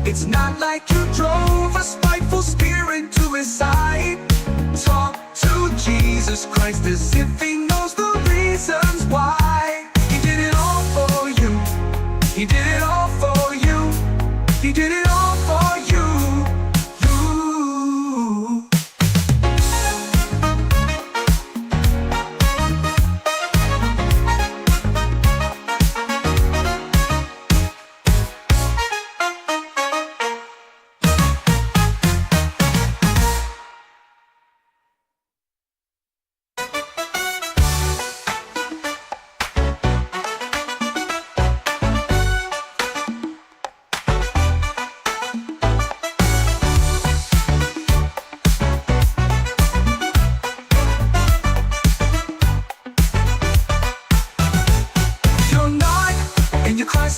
It's not like you drove a spiteful spear into his side. Talk to Jesus Christ as if he knows the reasons why. He did it all for you. He did it all for you. He did it all for you.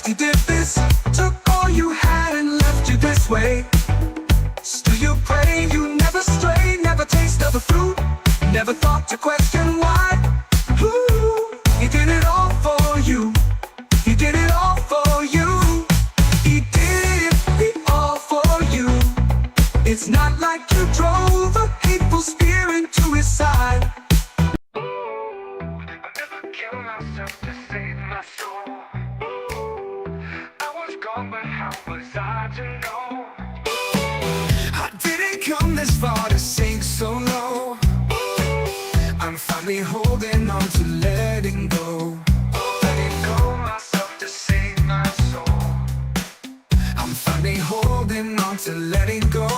He did this, took all you had and left you this way. Still you pray, you never stray, never taste of the fruit, never thought to question why. Ooh, he did it all for you. He did it all for you. He did it all for you. It's not like you drove a hateful spear into his side. I never killed myself to save my soul. But how was I to know? I didn't come this far to sink so low. I'm finally holding on to letting go. Letting go myself to save my soul. I'm finally holding on to letting go.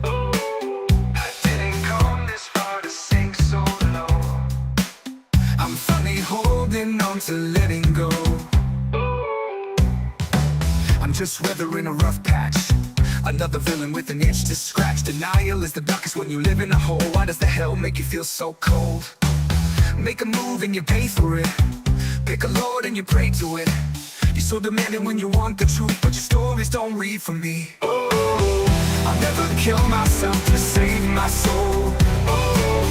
I didn't come this far to sink so low. I'm finally holding on to letting go. Just weathering a rough patch. Another villain with an itch to scratch. Denial is the darkest when you live in a hole. Why does the hell make you feel so cold? Make a move and you pay for it. Pick a lord and you pray to it. You're so demanding when you want the truth, but your stories don't read for me. Oh, I'll never kill myself to save my soul. Oh,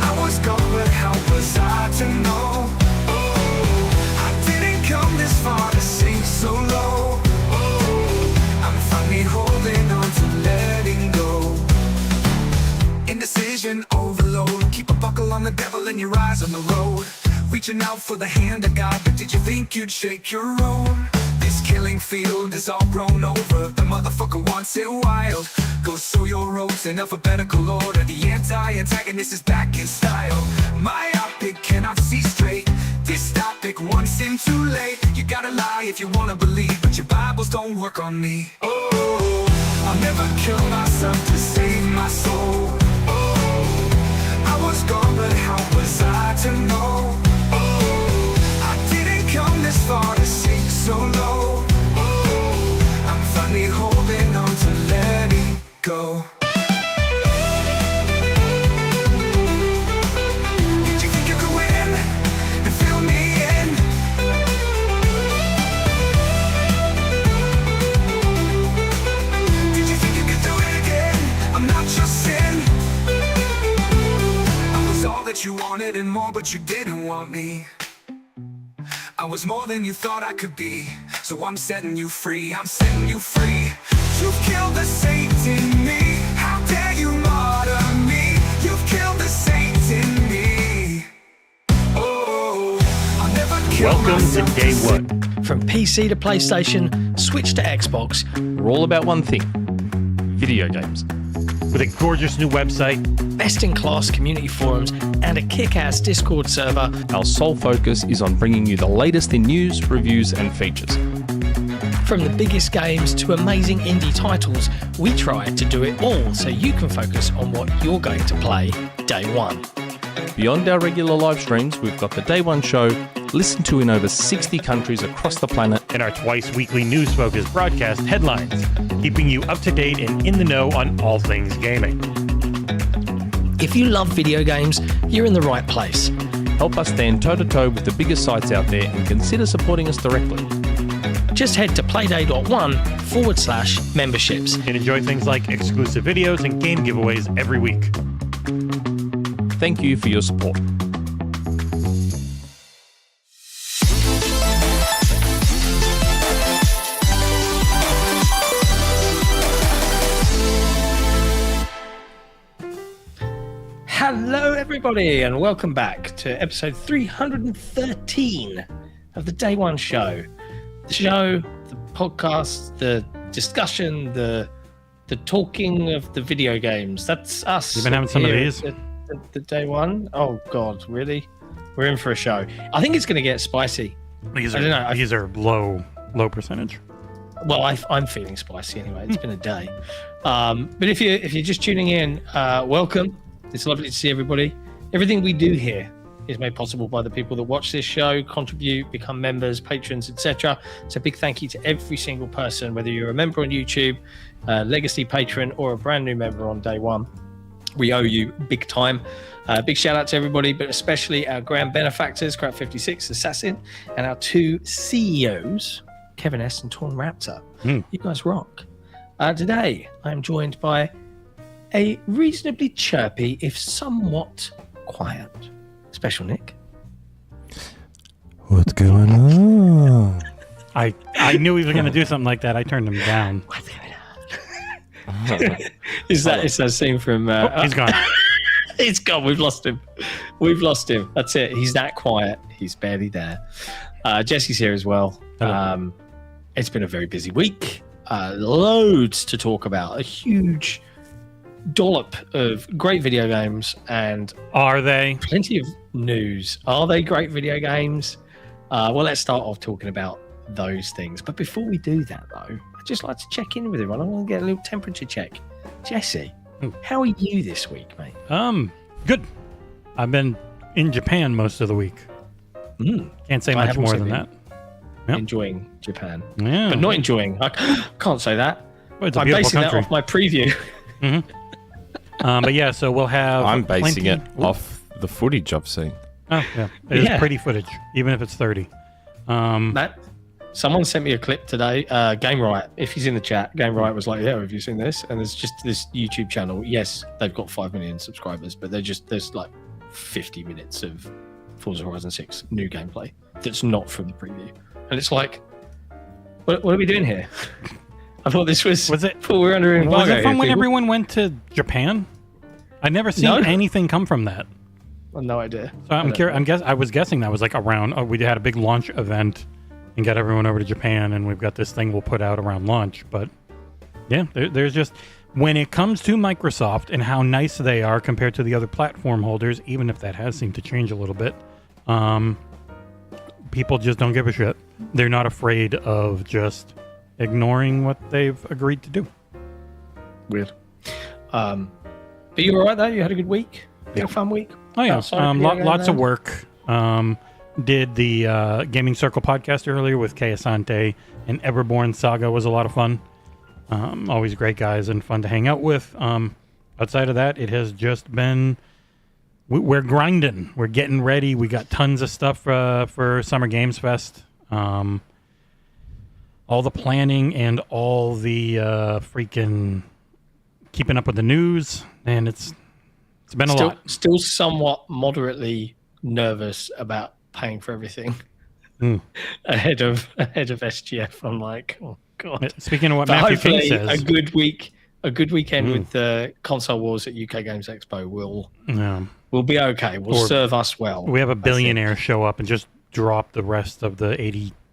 I was gone, but how was I to know? Oh, I didn't come this far to sink so low. Holding on to letting go. Indecision overload. Keep a buckle on the devil and your eyes on the road. Reaching out for the hand of God, but did you think you'd shake your own? This killing field is all grown over. The motherfucker wants it wild. Go sow your roads in alphabetical order. The anti-antagonist is back in style. Myopic, cannot see straight. Dystopic, once in too late. You gotta lie if you wanna believe, but your Bibles don't work on me. Oh, I'll never kill myself to save my soul. Oh, I was gone, but how was I to know? Oh, I didn't come this far to sink so low. Oh, I'm finally holding on to letting go. That you wanted and more, but you didn't want me. I was more than you thought I could be, so I'm setting you free. I'm setting you free. You've killed the saint in me. How dare you martyr me? You've killed the saint in me. Oh, I'll never kill Welcome to Day One. From PC to PlayStation, Switch to Xbox. We're all about one thing: video games. With a gorgeous new website, best-in-class community forums, and a kick-ass Discord server, our sole focus is on bringing you the latest in news, reviews, and features. From the biggest games to amazing indie titles, we try to do it all so you can focus on what you're going to play day one. Beyond our regular live streams, we've got the DayOne Show, listened to in over 60 countries across the planet, and our twice-weekly news-focused broadcast Headlines, keeping you up to date and in the know on all things gaming. If you love video games, you're in the right place. Help us stand toe-to-toe with the biggest sites out there and consider supporting us directly. Just head to playday.one/memberships and enjoy things like exclusive videos and game giveaways every week. Thank you for your support. everybody, and welcome back to episode 313 of the DayOne Show. The show, the podcast, the discussion, the talking of the video games. That's us. You've been having some of these? The DayOne? Oh, God, really? We're in for a show. I think it's going to get spicy. These I don't know. These are low percentage. Well, I'm feeling spicy anyway. It's been a day. But if you're just tuning in, welcome. It's lovely to see everybody. Everything we do here is made possible by the people that watch this show, contribute, become members, patrons, etc. So big thank you to every single person, whether you're a member on YouTube, a legacy patron, or a brand new member on day one. We owe you big time. Big shout out to everybody, but especially our grand benefactors, Crowd56, Assassin, and our two CEOs, Kevin S. and Torn Raptor. You guys rock. Today, I'm joined by a reasonably chirpy, if somewhat quiet, Special Nick. What's going on? I knew he was going to do something like that. I turned him down. What's going on? It's that scene from... He's gone. He's gone. We've lost him. That's it. He's that quiet. He's barely there. Jesse's here as well. It's been a very busy week. Loads to talk about. A huge dollop of great video games, and Are they? plenty of news. Are they great video games? Well, let's start off talking about those things. But before we do that, though, I'd just like to check in with everyone. I want to get a little temperature check. Jesse, how are you this week, mate? Good. I've been in Japan most of the week. Can't say I much have more also than been that. Yep. Enjoying Japan. Yeah. But not enjoying. I can't say that. Well, it's a I'm beautiful basing country. that off my preview. But yeah, so we'll have. I'm basing plenty- it off the footage I've seen. Oh, yeah. It's Yeah. pretty footage, even if it's 30. Matt, someone sent me a clip today. Game Riot, if he's in the chat, Game Riot was like, "Yeah, have you seen this?" And there's just this YouTube channel. Yes, they've got 5 million subscribers, but there's like 50 minutes of Forza Horizon 6 new gameplay that's not from the preview, and it's like, what are we doing here? I thought this was. Was it- We were under embargo. Was it from here, when people. everyone went to Japan? I'd never seen No. anything come from that. I've no idea. So I'm curious. I was guessing that was like around. We had a big launch event and got everyone over to Japan, and we've got this thing we'll put out around launch. But yeah, there's just when it comes to Microsoft and how nice they are compared to the other platform holders, even if that has seemed to change a little bit, people just don't give a shit. They're not afraid of just ignoring what they've agreed to do. Weird. But you were all right though. You had a good week. You had a fun week. Oh yeah, Outside of video game lots of land? work. Did the Gaming Circle podcast earlier with Kay Asante, and Everborn Saga was a lot of fun. Always great guys and fun to hang out with. Outside of that, it has just been we're grinding. We're getting ready. We got tons of stuff for Summer Games Fest. All the planning and all the freaking keeping up with the news, and it's been a lot. Still somewhat moderately nervous about paying for everything ahead of SGF. I'm like, oh god. Speaking of what But Matthew King hopefully says, a good weekend with the console wars at UK Games Expo will be okay. Will serve us well. we have a billionaire show up and just drop the rest of the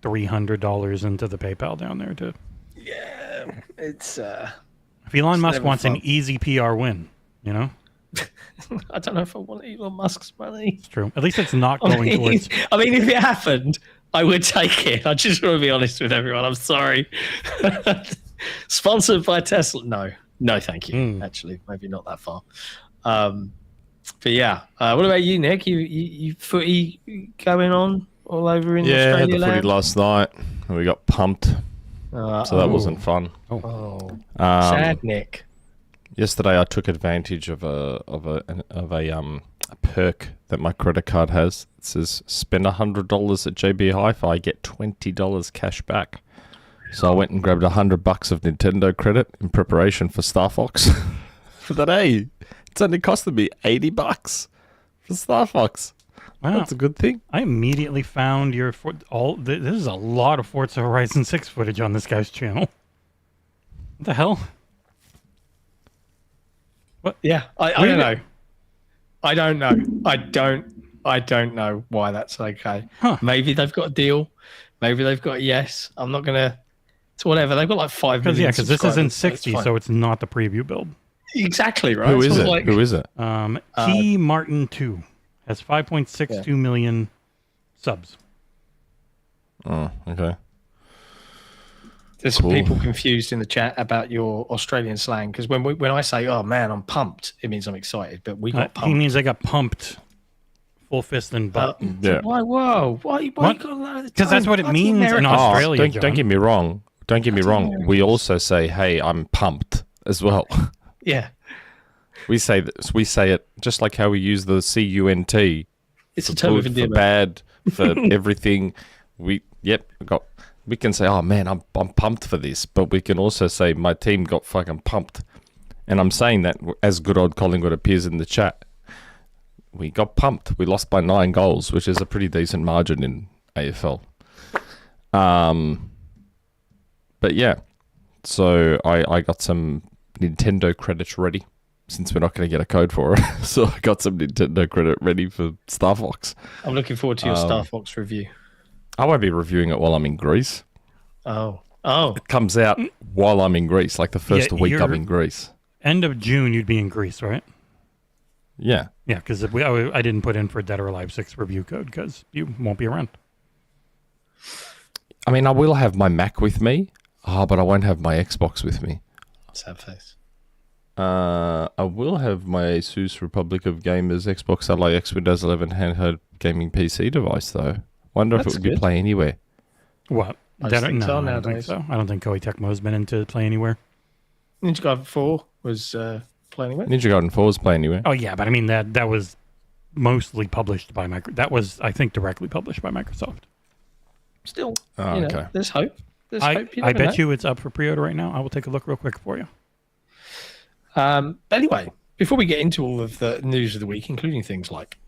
$8,300 into the PayPal down there too. Yeah, it's. If Elon Musk never wants fun. an easy PR win, you know, I don't know if I want Elon Musk's money. it's true. At least it's not going towards. I mean, if it happened, I would take it. I just want to be honest with everyone. I'm sorry. Sponsored by Tesla? No, thank you. Actually, maybe not that far. But yeah, what about you, Nick? You footy going on all over in Yeah, had Australia the footy land? last night, and we got pumped, so that wasn't fun. Oh, sad, Nick. Yesterday, I took advantage of a perk that my credit card has. It says spend $100 at JB Hi-Fi, get $20 cash back. So I went and grabbed $100 of Nintendo credit in preparation for StarFox. For that, hey, it's only costed me $80 for StarFox. Wow. That's a good thing. I immediately found your this is a lot of Forza Horizon 6 footage on this guy's channel. What the hell? Yeah, I don't know. I don't know. I don't know why that's okay. Huh. Maybe they've got a deal. Maybe they've got a yes. I'm not gonna. It's whatever. They've got like 5 million. Because this is in subscribers, 60, fine. so it's not the preview build. Exactly right. Who is So it? like- Who is it? T Martin 2 has 5.62 million subs. Oh, okay. There's some people confused in the chat about your Australian slang because when I say, "Oh man, I'm pumped," it means I'm excited. But we got He pumped. means they got pumped full fist and butt. Yeah. Why? Whoa! Why What? you got? Because that's what it Bloody means in American. Australia. don't John. get me wrong. Don't get me wrong. American. We also say, "Hey, I'm pumped" as well. Yeah, We say this. We say it just like how we use the CUNT. it's a For term of good, for endearment. bad, for everything. We can say, "Oh man, I'm pumped for this," but we can also say, "My team got fucking pumped," and I'm saying that as good old Collingwood appears in the chat. We got pumped. We lost by 9 goals, which is a pretty decent margin in AFL. But yeah, so I got some Nintendo credits ready since we're not going to get a code for it. So I got some Nintendo credit ready for StarFox. I'm looking forward to your StarFox review. I won't be reviewing it while I'm in Greece. Oh, It comes out while I'm in Greece, like the first Yeah, week I'm you're- in Greece. End of June, you'd be in Greece, right? Yeah. Yeah, because I didn't put in for Dead or Alive 6 review code because you won't be around. I mean, I will have my Mac with me, but I won't have my Xbox with me. sad face. I will have my Asus Republic of Gamers Xbox LAX Windows 11 handheld gaming PC device, though. Wonder if That's it would be good. Play Anywhere. What? I just think so I don't think nowadays. so. I don't think Koei Tecmo's been into Play Anywhere. Ninja Gaiden 4 was playing with. Ninja Gaiden 4 is Play Anywhere. Oh yeah, but I mean that was mostly published by That was, I think, directly published by Microsoft. Still, Oh, you know, okay. there's hope. There's I hope. bet you it's up for pre-order right now. I will take a look real quick for you. Anyway, before we get into all of the news of the week, including things like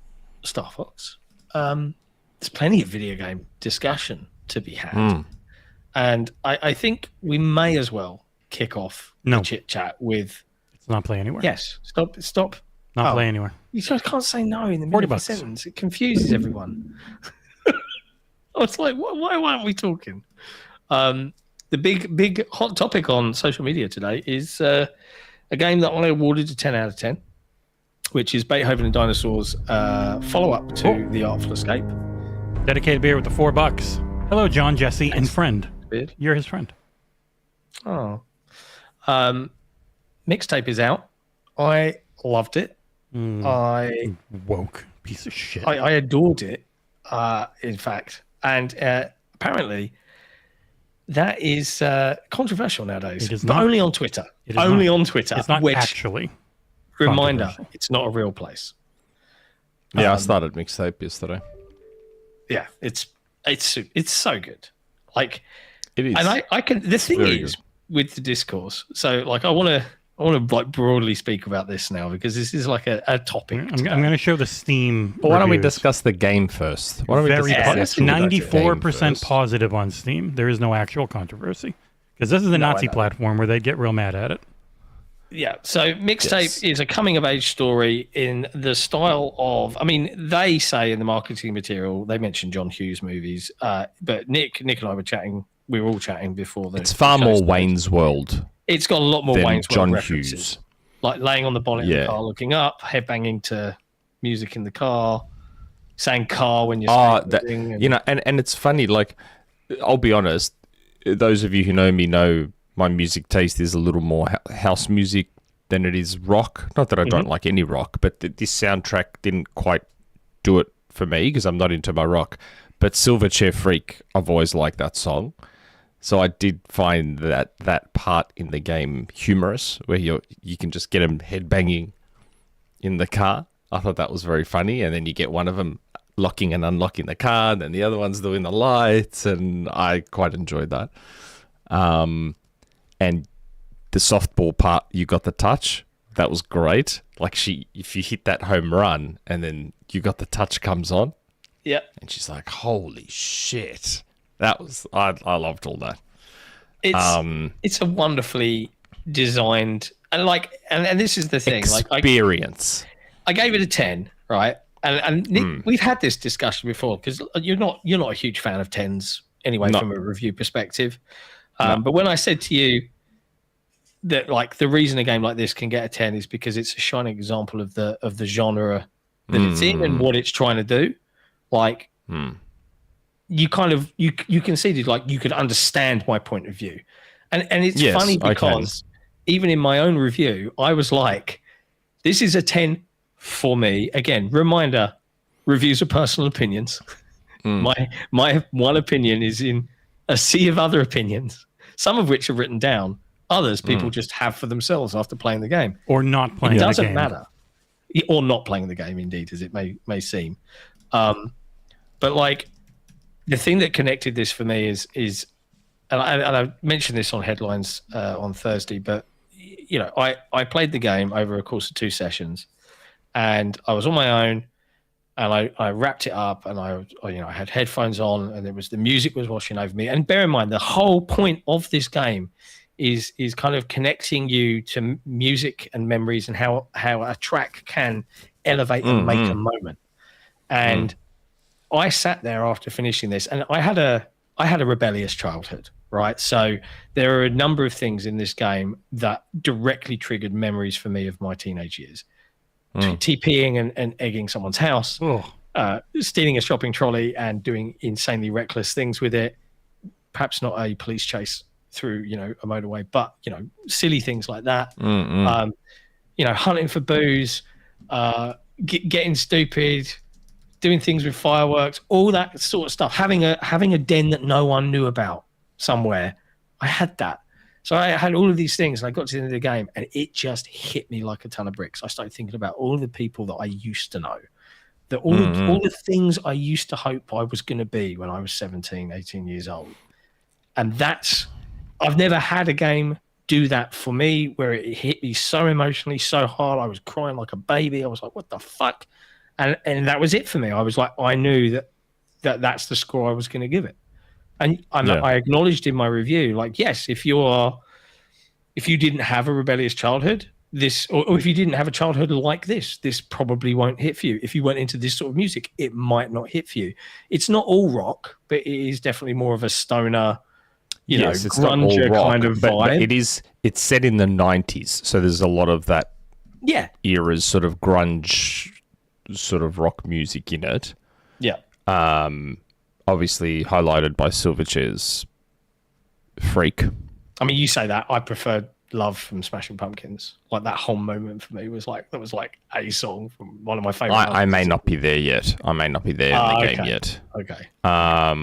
StarFox, there's plenty of video game discussion to be had. And I think we may as well kick off No. the chit chat with It's not Play Anywhere. yes. Stop. Not Oh. Play Anywhere. You just can't say no in the middle 40 of a bucks. sentence. It confuses everyone. I was like, why aren't we talking? The big hot topic on social media today is a game that I awarded a 10 out of 10, which is Beethoven and Dinosaurs follow-up to The Artful Escape. Dedicated beer with the $4. Hello, John, Jesse, and friend. Weird. You're his friend. Oh. Mixtape is out. I loved it. I Woke piece of shit. I adored it, in fact. And apparently, that is controversial nowadays. It is but not. only on Twitter. It is Only not. on Twitter. It's not which, actually. reminder, controversial. it's not a real place. Yeah, I started Mixtape yesterday. Yeah, it's so good. Like, It is. and I can. The thing very is with the discourse. So, like, I want to like broadly speak about this now because this is like a topic. I'm going to show the Steam. But why don't we reviews. discuss the game first? Why don't we Very discuss po- the actual game 94% first? positive on Steam. There is no actual controversy because this is the Nazi know. platform where they'd get real mad at it. Yeah. So Mixtape Yes. is a coming of age story in the style of, I mean, they say in the marketing material, they mentioned John Hughes movies, but Nick and I were chatting. We were all chatting before the It's far show more started. Wayne's World It's got a lot more than Wayne's World John references. Hughes. Like laying on the bonnet of Yeah. the car, looking up, headbanging to music in the car, saying car when you're That, skateboarding and- you know, and it's funny. Like, I'll be honest. Those of you who know me know my music taste is a little more house music than it is rock. Not that I don't like any rock, but this soundtrack didn't quite do it for me because I'm not into my rock. But Silverchair Freak, I've always liked that song. So I did find that part in the game humorous, where you can just get them headbanging in the car. I thought that was very funny, and then you get one of them locking and unlocking the car, and then the other one's doing the lights, and I quite enjoyed that. And the softball part, you got the touch. That was great. Like if you hit that home run, and then you got the touch comes on, yeah. and she's like, "Holy shit!" That was I loved all that. It's a wonderfully designed and like and this is the thing. Like Experience. I gave it a 10, right? And Nick, we've had this discussion before because you're not a huge fan of 10s anyway from a review perspective. But when I said to you that like the reason a game like this can get a 10 is because it's a shining example of the genre that it's in and what it's trying to do, like you kind of you conceded like you could understand my point of view, and it's funny because even in my own review I was like, this is a 10 for me. Again, reminder, reviews are personal opinions. My one opinion is in a sea of other opinions, some of which are written down, others people just have for themselves after playing the game or not playing the game. It doesn't matter. Or not playing the game, indeed, as it may seem. But like the thing that connected this for me is and I mentioned this on headlines on Thursday, but you know, I played the game over a course of 2 sessions, and I was on my own, and I wrapped it up, and I had headphones on, and the music was washing over me. And bear in mind, the whole point of this game is kind of connecting you to music and memories and how a track can elevate and make a moment. And I sat there after finishing this, and I had a rebellious childhood, right? So there are a number of things in this game that directly triggered memories for me of my teenage years. TPing and egging someone's house, stealing a shopping trolley and doing insanely reckless things with it. Perhaps not a police chase through, a motorway, but, silly things like that. Hunting for booze, getting stupid, doing things with fireworks, all that sort of stuff. Having a den that no one knew about somewhere. I had that. So I had all of these things, and I got to the end of the game, and it just hit me like a ton of bricks. I started thinking about all of the people that I used to know, that all the things I used to hope I was going to be when I was 17, 18 years old. And I've never had a game do that for me, where it hit me so emotionally, so hard. I was crying like a baby. I was like, what the fuck? And that was it for me. I was like, I knew that's the score I was going to give it. And I acknowledged in my review, like, yes, if you didn't have a rebellious childhood, or if you didn't have a childhood like this probably won't hit for you. If you went into this sort of music, it might not hit for you. It's not all rock, but it is definitely more of a stoner, grunge kind of vibe. But it's set in the 90s, so there's a lot of that era's sort of grunge, sort of rock music in it. Yeah. Obviously highlighted by Silverchair's Freak. I mean, you say that. I preferred Love from Smashing Pumpkins. Like, that whole moment for me was like a song from one of my favorite. I may not be there yet. I may not be there in the game yet. Okay. I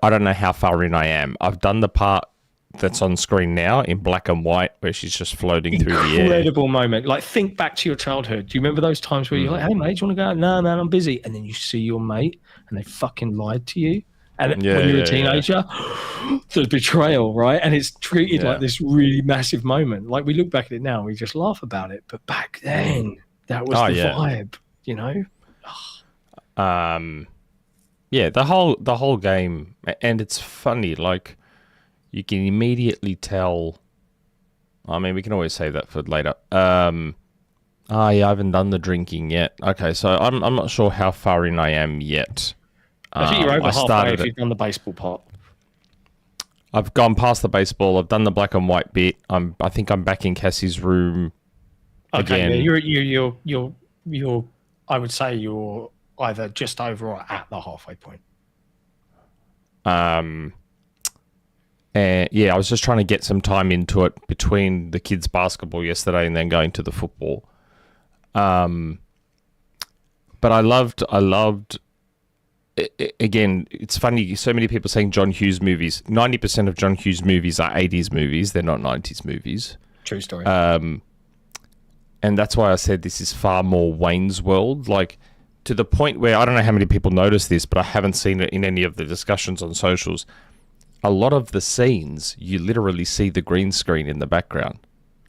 don't know how far in I am. I've done the part that's on screen now in black and white where she's just floating through the air. Incredible moment. Like, think back to your childhood. Do you remember those times where you're like, hey, mate, do you want to go out? No, man, I'm busy. And then you see your mate and they fucking lied to you. And when you're a teenager, the betrayal, right? And it's treated like this really massive moment. Like, we look back at it now and we just laugh about it. But back then, that was the vibe, the whole game. And it's funny, like, you can immediately tell. I mean, we can always save that for later. I haven't done the drinking yet. Okay, so I'm not sure how far in I am yet. I think you're over halfway if you've done the baseball part. I've gone past the baseball. I've done the black and white bit. I think I'm back in Cassie's room. Okay, again. You're. I would say you're either just over or at the halfway point. And I was just trying to get some time into it between the kids' basketball yesterday and then going to the football. But I loved. Again, it's funny. So many people saying John Hughes movies. 90% of John Hughes movies are 80s movies. They're not 90s movies. True story. And that's why I said this is far more Wayne's World. Like, to the point where I don't know how many people notice this, but I haven't seen it in any of the discussions on socials. A lot of the scenes, you literally see the green screen in the background.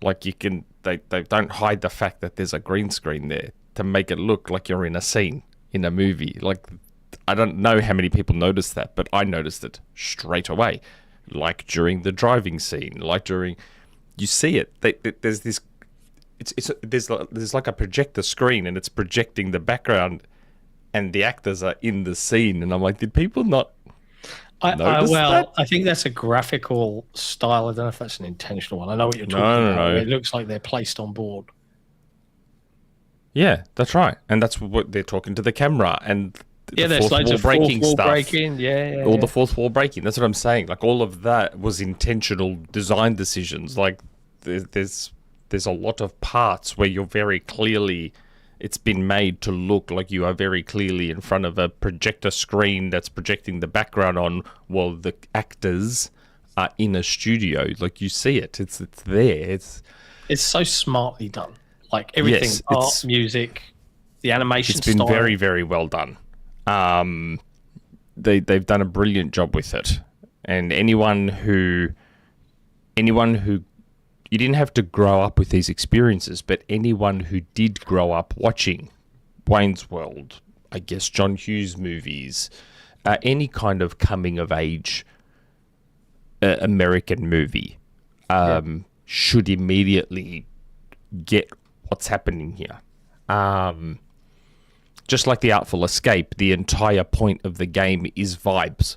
Like, they don't hide the fact that there's a green screen there to make it look like you're in a scene in a movie. Like, I don't know how many people noticed that, but I noticed it straight away. Like during the driving scene, you see it. There's this there's like a projector screen, and it's projecting the background, and the actors are in the scene, and I'm like, did people not notice that? I think that's a graphical style. I don't know if that's an intentional one. I know what you're talking about. No. It looks like they're placed on board. Yeah, that's right, and that's what they're talking to the camera, and There's loads of breaking fourth wall stuff. breaking. All the fourth wall breaking. That's what I'm saying. Like, all of that was intentional design decisions. Like, there's a lot of parts where you're very clearly, it's been made to look like you are very clearly in front of a projector screen that's projecting the background on, while the actors are in a studio. Like, you see it. It's there. It's so smartly done. Like, everything, Yes, art, music, the animation It's been style. very, very well done. They've done a brilliant job with it, and anyone who you didn't have to grow up with these experiences, but anyone who did grow up watching Wayne's World, I guess John Hughes movies, any kind of coming of age American movie, should immediately get what's happening here. Just like the Artful Escape, the entire point of the game is vibes.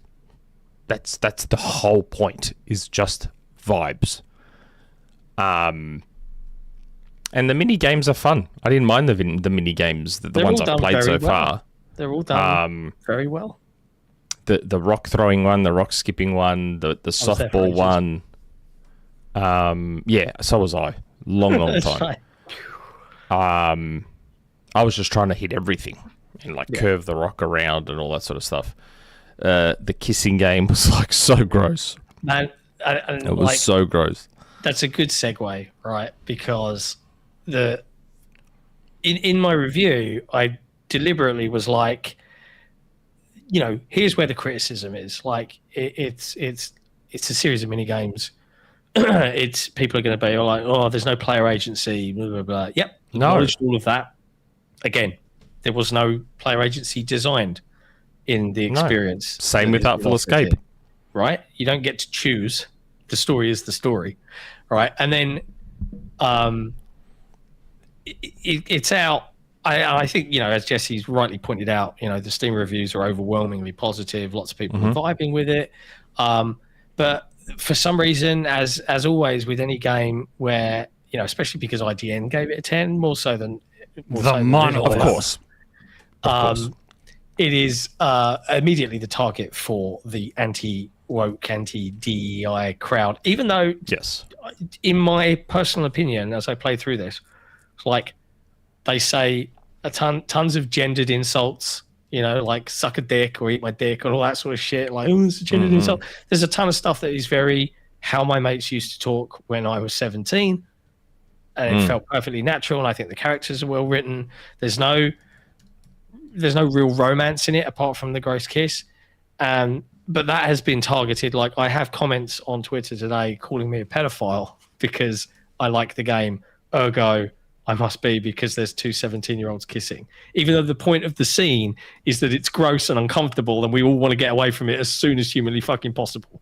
That's the whole point, is just vibes. And the mini games are fun. I didn't mind the mini games, the ones I've played so far. They're all done very well. The rock throwing one, the rock skipping one, the softball one. So was I. Long time. Right. I was just trying to hit everything and curve the rock around and all that sort of stuff. The kissing game was like so gross. Man, it was so gross. That's a good segue, right? Because in my review, I deliberately was like, here's where the criticism is. Like, it's a series of mini games. It's people are going to be all like, oh, there's no player agency, blah blah blah. Yep, acknowledged all of that. Again, there was no player agency designed in the experience. Same with Artful Escape. Right? You don't get to choose. The story is the story. Right? And then it's out. I think, as Jesse's rightly pointed out, the Steam reviews are overwhelmingly positive. Lots of people are vibing with it. But for some reason, as always with any game where, especially because IGN gave it a 10, more so than of course. It is immediately the target for the anti-woke, anti-DEI crowd, even though, in my personal opinion, as I play through this, it's like they say tons of gendered insults, like suck a dick or eat my dick or all that sort of shit, like, oh, it's a gendered insult. There's a ton of stuff that is very how my mates used to talk when I was 17, and it felt perfectly natural, and I think the characters are well written. There's no real romance in it apart from the gross kiss, but that has been targeted. Like, I have comments on Twitter today calling me a pedophile because I like the game, ergo I must be, because there's two 17-year-olds kissing, even though the point of the scene is that it's gross and uncomfortable and we all want to get away from it as soon as humanly fucking possible.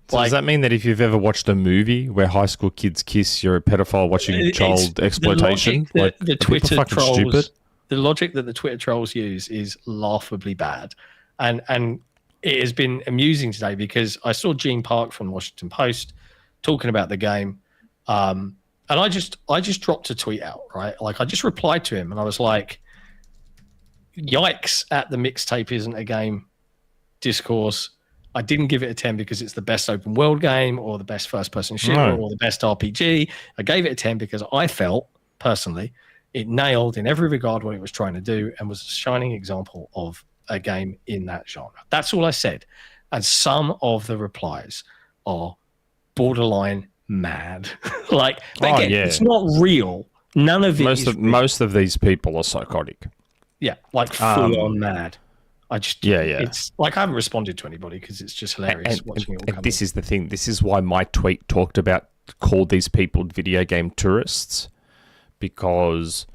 So does that mean that if you've ever watched a movie where high school kids kiss, you're a pedophile watching child exploitation? The Twitter trolls, stupid? The logic that the Twitter trolls use is laughably bad. And it has been amusing today because I saw Gene Park from the Washington Post talking about the game. And I just dropped a tweet out, right? Like, I just replied to him and I was like, yikes at the Mixtape isn't a game discourse. I didn't give it a 10 because it's the best open world game or the best first person shooter or the best RPG. I gave it a 10 because I felt, personally, it nailed in every regard what it was trying to do and was a shining example of a game in that genre. That's all I said. And some of the replies are borderline mad. Like, again, it's not real. None of it most of these people are psychotic. Yeah, like full on mad. I just it's like I haven't responded to anybody because it's just hilarious watching it all come. This is the thing. This is why my tweet called these people video game tourists, because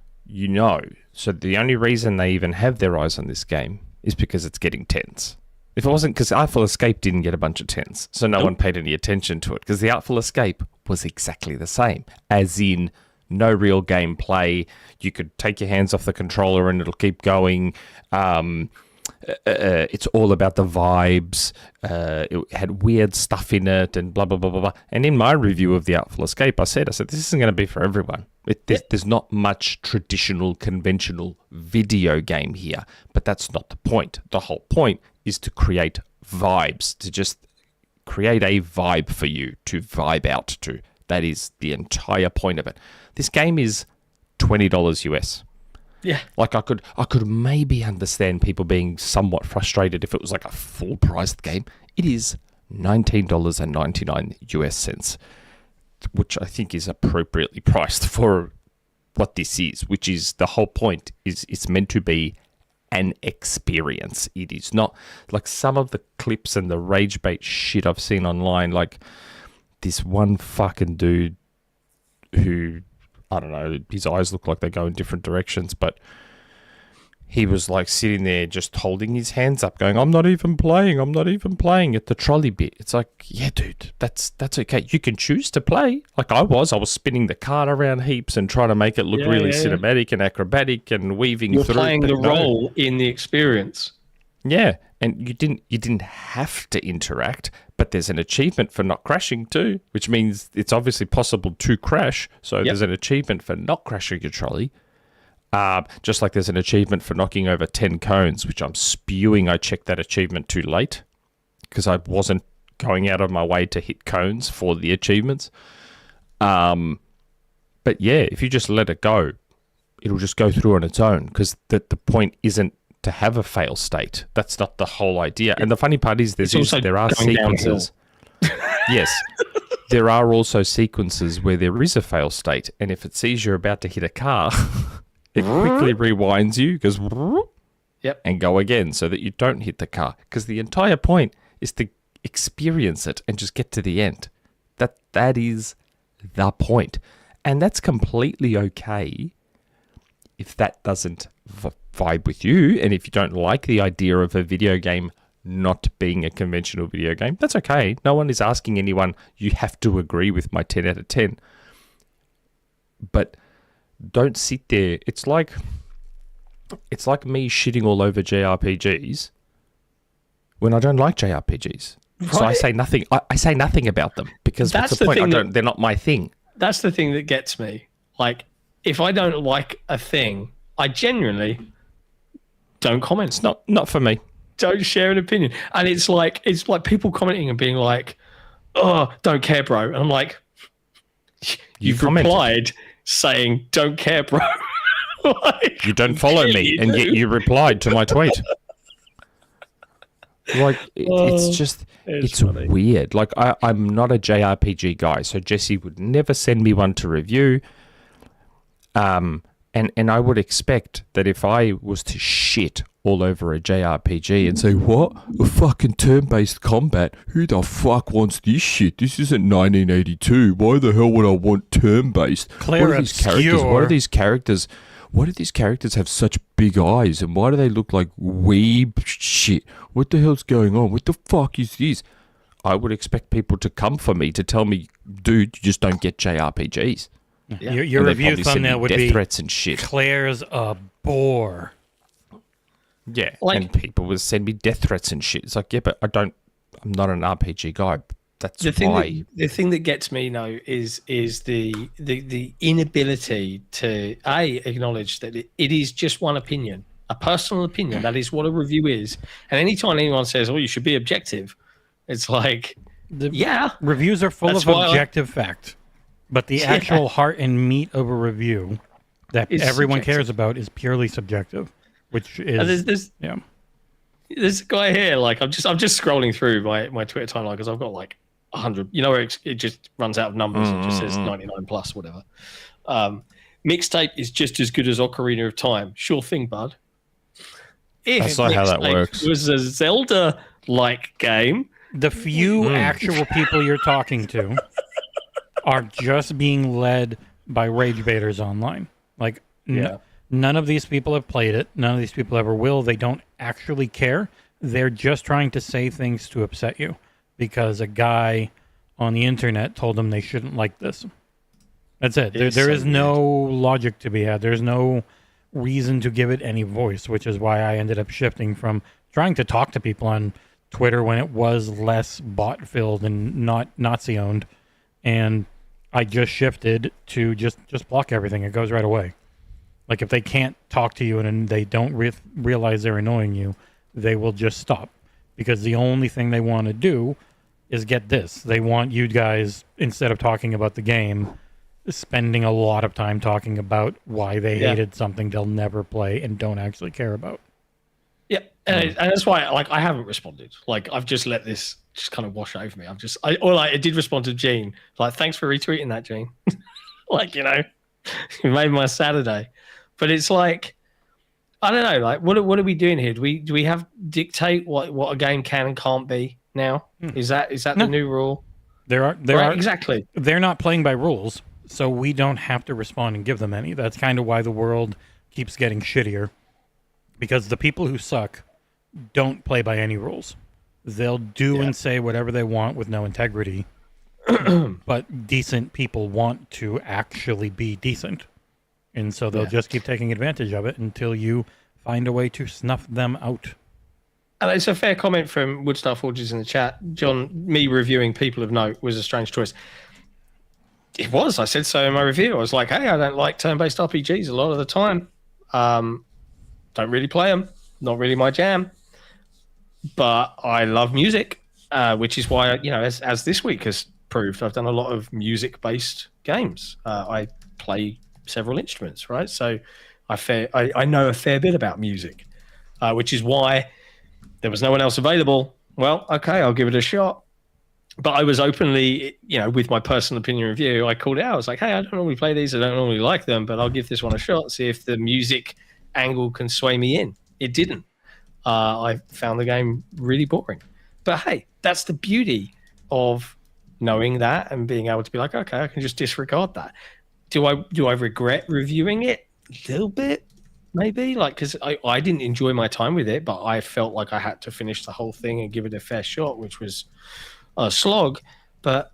so the only reason they even have their eyes on this game is because it's getting tens. If it wasn't, because Artful Escape didn't get a bunch of tens, so no one paid any attention to it, because the Artful Escape was exactly the same, as in no real gameplay. You could take your hands off the controller and it'll keep going. It's all about the vibes. It had weird stuff in it and blah, blah, blah, blah, blah. And in my review of The Artful Escape, I said, this isn't going to be for everyone. There's not much traditional, conventional video game here, but that's not the point. The whole point is to create vibes, to just create a vibe for you to vibe out to. That is the entire point of it. This game is $20 US. Yeah. Like I could maybe understand people being somewhat frustrated if it was like a full priced game. It is $19.99 US cents, which I think is appropriately priced for what this is, which is the whole point is it's meant to be an experience. It is not like some of the clips and the rage bait shit I've seen online, like this one fucking dude who, I don't know, his eyes look like they go in different directions, but he was like sitting there just holding his hands up going, I'm not even playing at the trolley bit. It's like, yeah, dude, that's okay. You can choose to play. Like I was spinning the cart around heaps and trying to make it look really cinematic and acrobatic and weaving You're through. You're playing the role in the experience. Yeah, and you didn't have to interact, but there's an achievement for not crashing too, which means it's obviously possible to crash. So there's an achievement for not crashing your trolley. Just like there's an achievement for knocking over 10 cones, which I'm spewing I checked that achievement too late because I wasn't going out of my way to hit cones for the achievements. But yeah, if you just let it go, it'll just go through on its own because the point isn't to have a fail state. That's not the whole idea. And the funny part is there are sequences. Yes. There are also sequences where there is a fail state. And if it sees you're about to hit a car, it quickly rewinds you, goes and go again so that you don't hit the car. Because the entire point is to experience it and just get to the end. That is the point. And that's completely okay if that doesn't vibe with you, and if you don't like the idea of a video game not being a conventional video game, that's okay. No one is asking anyone, you have to agree with my 10 out of 10. But don't sit there. It's like me shitting all over JRPGs when I don't like JRPGs. Right. So I say nothing. I say nothing about them because what's the point? They're not my thing. That's the thing that gets me. Like, if I don't like a thing, I genuinely don't comment. It's not for me. Don't share an opinion. And it's like people commenting and being like, "Oh, don't care, bro." And I'm like, "You've replied saying don't care, bro." Like, you don't follow me, and yet you replied to my tweet. Like it's weird. Like I'm not a JRPG guy, so Jesse would never send me one to review. And I would expect that if I was to shit all over a JRPG and say, what? A fucking turn-based combat? Who the fuck wants this shit? This isn't 1982. Why the hell would I want turn-based? What are these characters? Why do these characters have such big eyes? And why do they look like weeb shit? What the hell's going on? What the fuck is this? I would expect people to come for me to tell me, dude, you just don't get JRPGs. Yeah. Your review thumbnail would be threats and shit. Claire's a bore. Yeah, and people would send me death threats and shit. It's like, yeah, but I'm not an RPG guy. That's why. The thing that gets me, is the inability to acknowledge that it is just one opinion, a personal opinion. That is what a review is. And anytime anyone says, "Oh, you should be objective," it's like, reviews are full of objective fact. But the actual heart and meat of a review that everyone cares about is purely subjective, which is There's a guy here. Like I'm just scrolling through my Twitter timeline because I've got like 100. You know where it just runs out of numbers and just says 99 plus whatever. Mixtape is just as good as Ocarina of Time. Sure thing, bud. That's not how that works. It was a Zelda-like game. The few actual people you're talking to are just being led by rage baiters online. Like, none of these people have played it. None of these people ever will. They don't actually care. They're just trying to say things to upset you because a guy on the internet told them they shouldn't like this. That's it. There is no logic to be had. There's no reason to give it any voice, which is why I ended up shifting from trying to talk to people on Twitter when it was less bot-filled and not Nazi-owned, and I just shifted to just block everything. It goes right away. Like, if they can't talk to you and they don't realize they're annoying you, they will just stop. Because the only thing they want to do is get this. They want you guys, instead of talking about the game, spending a lot of time talking about why they hated something they'll never play and don't actually care about. Yeah, and that's why, like, I haven't responded. Like, I've just let this just kind of wash over me. I did respond to Gene. Like, thanks for retweeting that, Gene. Like, you know, you made my Saturday. But it's like, I don't know. Like, what are we doing here? Do we have dictate what a game can and can't be now? Is that the new rule? There are exactly. They're not playing by rules, so we don't have to respond and give them any. That's kind of why the world keeps getting shittier, because the people who suck don't play by any rules. They'll do and say whatever they want with no integrity, but decent people want to actually be decent. And so they'll just keep taking advantage of it until you find a way to snuff them out. And it's a fair comment from Woodstar Forges in the chat. John, me reviewing People of Note was a strange choice. It was. I said so in my review. I was like, hey, I don't like turn-based RPGs a lot of the time. Don't really play them. Not really my jam. But I love music, which is why, you know, as this week has proved, I've done a lot of music-based games. I play several instruments, right? So I know a fair bit about music, which is why there was no one else available. Well, okay, I'll give it a shot. But I was openly, you know, with my personal opinion review, I called it out. I was like, hey, I don't normally play these. I don't normally like them, but I'll give this one a shot, see if the music angle can sway me in. It didn't. I found the game really boring. But hey, that's the beauty of knowing that and being able to be like, okay, I can just disregard that. Do I regret reviewing it? A little bit, maybe. Like, because I didn't enjoy my time with it, but I felt like I had to finish the whole thing and give it a fair shot, which was a slog. But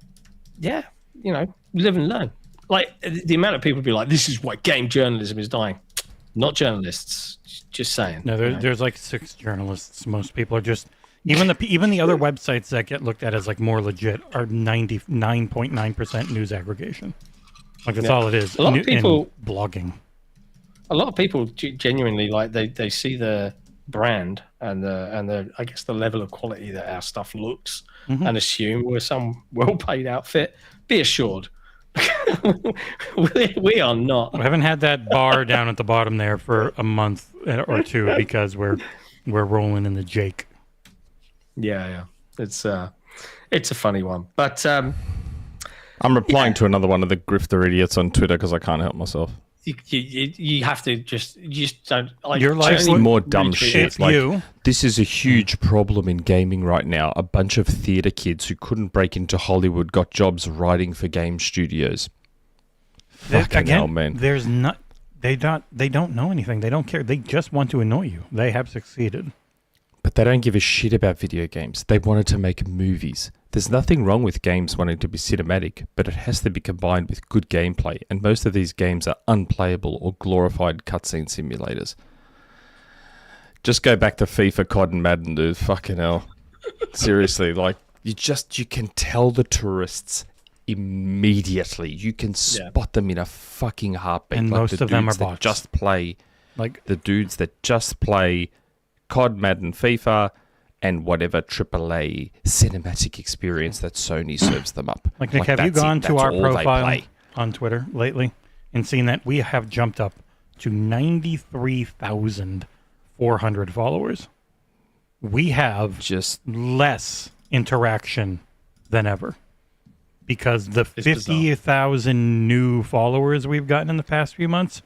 yeah, you know, live and learn. Like, the amount of people be like, this is why game journalism is dying. Not journalists, just saying. No, there's like 6 journalists. Most people are just even the other websites that get looked at as like more legit are 99.9% news aggregation. Like, that's all it is. A lot of people blogging. A lot of people genuinely, like, they see the brand and the I guess the level of quality that our stuff looks and assume we're some well-paid outfit. Be assured, we are not. I haven't had that bar down at the bottom there for a month or two because we're rolling in the Jake. Yeah. It's a funny one, but I'm replying to another one of the grifter idiots on Twitter because I can't help myself. You have to just don't. Like, Your life Just more dumb shit. Like, you. this is a huge problem in gaming right now. A bunch of theater kids who couldn't break into Hollywood got jobs writing for game studios. Fucking hell, man. There's not. They don't know anything. They don't care. They just want to annoy you. They have succeeded. But they don't give a shit about video games. They wanted to make movies. There's nothing wrong with games wanting to be cinematic, but it has to be combined with good gameplay, and most of these games are unplayable or glorified cutscene simulators. Just go back to FIFA, COD, and Madden, dude. Fucking hell. Seriously, like, you can tell the tourists immediately. You can spot them in a fucking heartbeat. And like most of them are bots. The dudes that just play COD, Madden, FIFA, and whatever AAA cinematic experience that Sony serves them up. Like, Nick, have you gone to our profile on Twitter lately and seen that we have jumped up to 93,400 followers? We have just less interaction than ever because the 50,000 new followers we've gotten in the past few months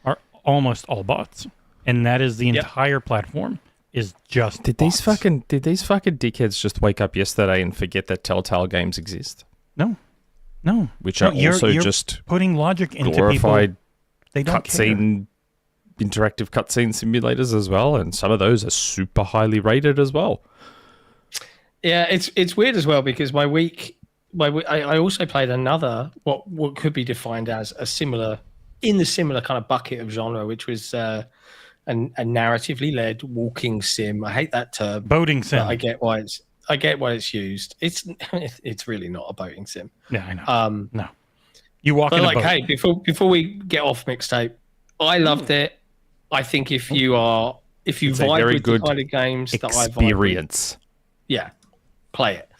are almost all bots. And that is the entire platform. Is just did these fucking dickheads just wake up yesterday and forget that Telltale games exist? No. Which are also you're just putting logic into glorified people. They don't interactive cutscene simulators as well, and some of those are super highly rated as well. Yeah, it's weird as well because my week I also played another what could be defined as a similar kind of bucket of genre, which was a narratively led walking sim. I hate that term. Boating sim. But I get why it's used. It's really not a boating sim. Yeah, I know. No, you walk but in like, a boat. hey, before we get off Mixtape, I loved it. I think if you vibe very with the kind of games that I vibe with, experience. yeah, play it.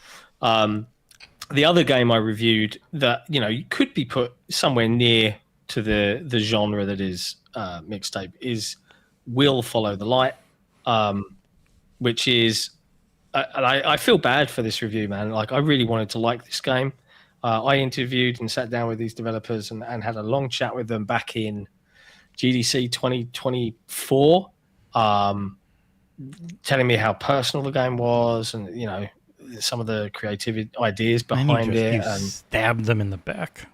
The other game I reviewed that you could be put somewhere near to the genre that is Mixtape is Will Follow the Light, which is and I feel bad for this review, man. Like, I really wanted to like this game. I interviewed and sat down with these developers and had a long chat with them back in GDC 2024, telling me how personal the game was and some of the creative ideas behind it. You And stabbed them in the back.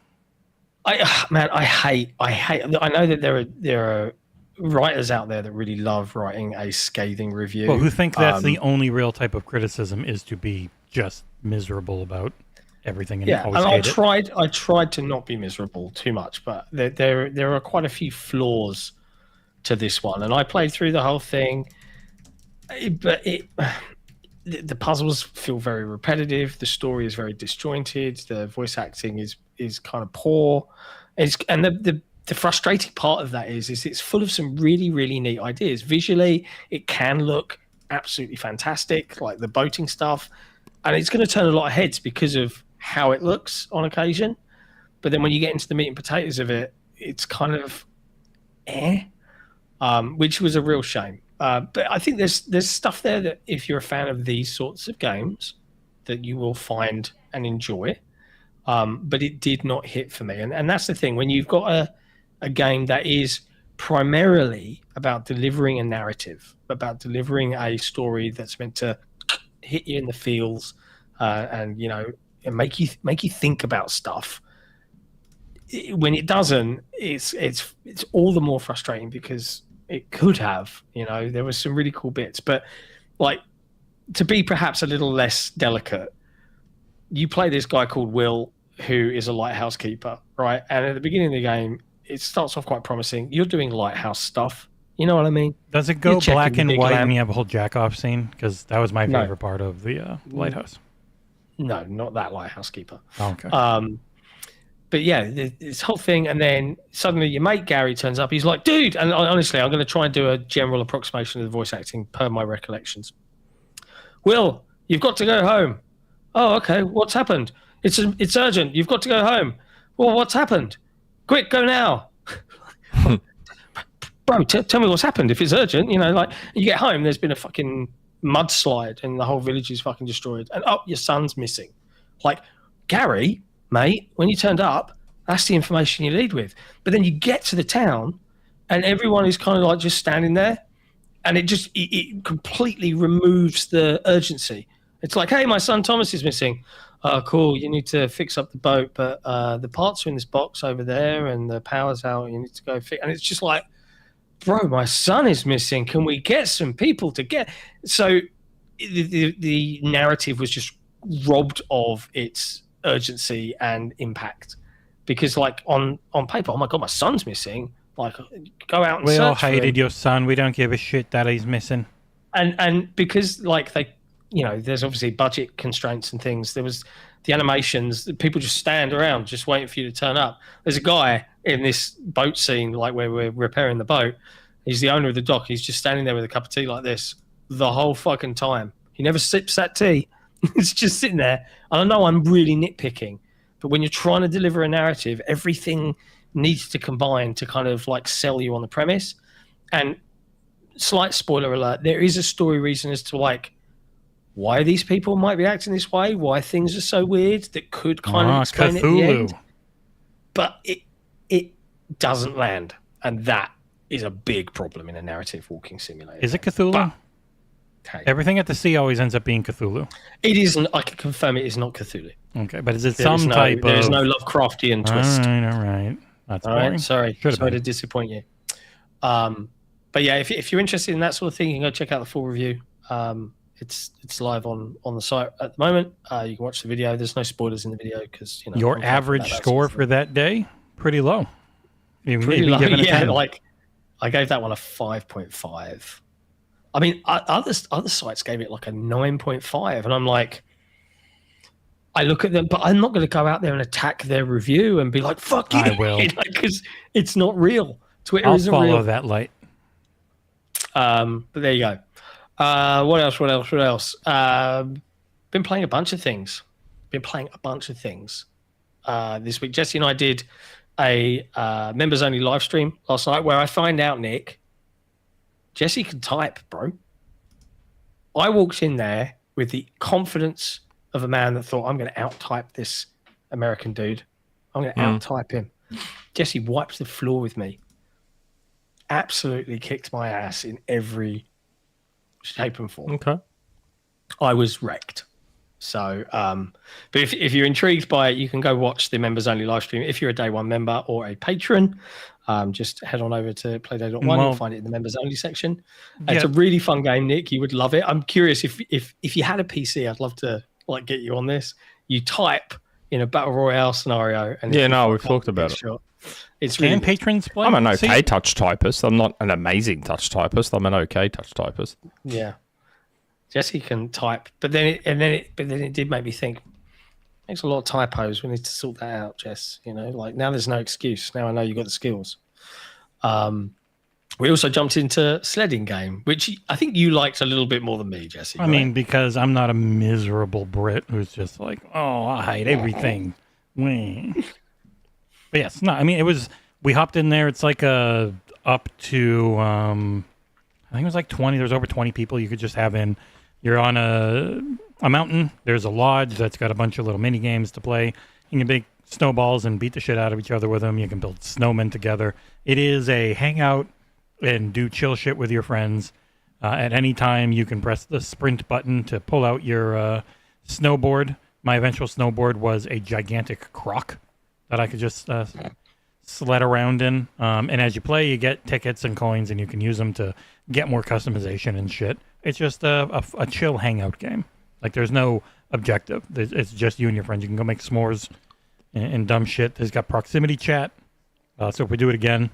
I know that there are writers out there that really love writing a scathing review. Well, who think that's the only real type of criticism is to be just miserable about everything. And always hate I tried to not be miserable too much, but there are quite a few flaws to this one, and I played through the whole thing. But the puzzles feel very repetitive. The story is very disjointed. The voice acting is kind of poor. And the frustrating part of that is it's full of some really, really neat ideas. Visually, it can look absolutely fantastic, like the boating stuff, and it's going to turn a lot of heads because of how it looks on occasion. But then when you get into the meat and potatoes of it, it's kind of which was a real shame. But I think there's stuff there that if you're a fan of these sorts of games, that you will find and enjoy. But it did not hit for me. And that's the thing. When you've got a game that is primarily about delivering a narrative, about delivering a story that's meant to hit you in the feels and make you think about stuff. When it doesn't, it's all the more frustrating because it could have, there was some really cool bits, but like, to be perhaps a little less delicate, you play this guy called Will, who is a lighthouse keeper, right? And at the beginning of the game, it starts off quite promising. You're doing lighthouse stuff. You know what I mean? Does it go black and white when you have a whole jack-off scene? Because that was my favorite part of the lighthouse. No, not that lighthouse keeper. Oh, okay. But yeah, this whole thing, and then suddenly your mate Gary turns up. He's like, dude, and honestly, I'm going to try and do a general approximation of the voice acting per my recollections. Will, you've got to go home. Oh, okay. What's happened? It's urgent. You've got to go home. Well, what's happened? Quick, go now. Bro, tell me what's happened. If it's urgent, like, you get home, there's been a fucking mudslide and the whole village is fucking destroyed. And your son's missing. Like, Gary, mate, when you turned up, that's the information you lead with. But then you get to the town and everyone is kind of like just standing there, and it completely removes the urgency. It's like, hey, my son Thomas is missing. Oh, cool. You need to fix up the boat, but the parts are in this box over there and the power's out. You need to go fix. And it's just like, bro, my son is missing. Can we get some people to get? So the narrative was just robbed of its urgency and impact, because like on paper, oh my god, my son's missing. Like, go out and we search all for him. hated your son. We don't give a shit that he's missing. And because like they, there's obviously budget constraints and things. There was the animations. People just stand around, just waiting for you to turn up. There's a guy in this boat scene, like where we're repairing the boat. He's the owner of the dock. He's just standing there with a cup of tea like this the whole fucking time. He never sips that tea. It's just sitting there. And I know I'm really nitpicking, but when you're trying to deliver a narrative, everything needs to combine to kind of like sell you on the premise. And slight spoiler alert, there is a story reason as to like why these people might be acting this way, why things are so weird, that could kind of explain it at the end. But it doesn't land. And that is a big problem in a narrative walking simulator. Is it Cthulhu? But, okay. Everything at the sea always ends up being Cthulhu. It isn't. I can confirm it is not Cthulhu. Okay, but is it some type of... There is no Lovecraftian twist. All right. That's all boring. right, sorry to disappoint you. But yeah, if you're interested in that sort of thing, you can go check out the full review. It's live on the site at the moment. You can watch the video. There's no spoilers in the video because Your average score for that day, pretty low. Pretty low. Yeah, like I gave that one a 5.5. I mean, other sites gave it like a 9.5, and I'm like, I look at them, but I'm not going to go out there and attack their review and be like, "Fuck you," I will, because it's not real. Twitter I'll isn't follow real. that light. But there you go. What else? Been playing a bunch of things. This week. Jesse and I did a members only live stream last night where I find out, Nick, Jesse can type, bro. I walked in there with the confidence of a man that thought, I'm going to out-type this American dude. I'm going to out-type him. Jesse wiped the floor with me. Absolutely kicked my ass in every shape and form. Okay. I was wrecked. So, but if you're intrigued by it, you can go watch the members only live stream. If you're a day one member or a patron, just head on over to playday.one. You'll find it in the members only section. It's a really fun game, Nick. You would love it. I'm curious if you had a PC, I'd love to like get you on this. You type in a battle royale scenario, and we've talked about it. It's really And patrons play. I'm an okay touch typist. I'm not an amazing touch typist. I'm an okay touch typist. Yeah. Jesse can type, but then it did make me think. Makes a lot of typos. We need to sort that out, Jess. Like now there's no excuse. Now I know you got the skills. We also jumped into Sledding Game, which I think you liked a little bit more than me, Jesse. I mean, because I'm not a miserable Brit who's just like, oh, I hate everything. But yes, no, I mean, we hopped in there. It's like up to, I think it was like 20. There's over 20 people you could just have in. You're on a mountain. There's a lodge that's got a bunch of little mini games to play. You can make snowballs and beat the shit out of each other with them. You can build snowmen together. It is a hangout and do chill shit with your friends. At any time, you can press the sprint button to pull out your snowboard. My eventual snowboard was a gigantic croc that I could just sled around in. And as you play, you get tickets and coins, and you can use them to get more customization and shit. It's just a chill hangout game. Like, there's no objective. It's just you and your friends. You can go make s'mores and dumb shit. There's got proximity chat. So if we do it again,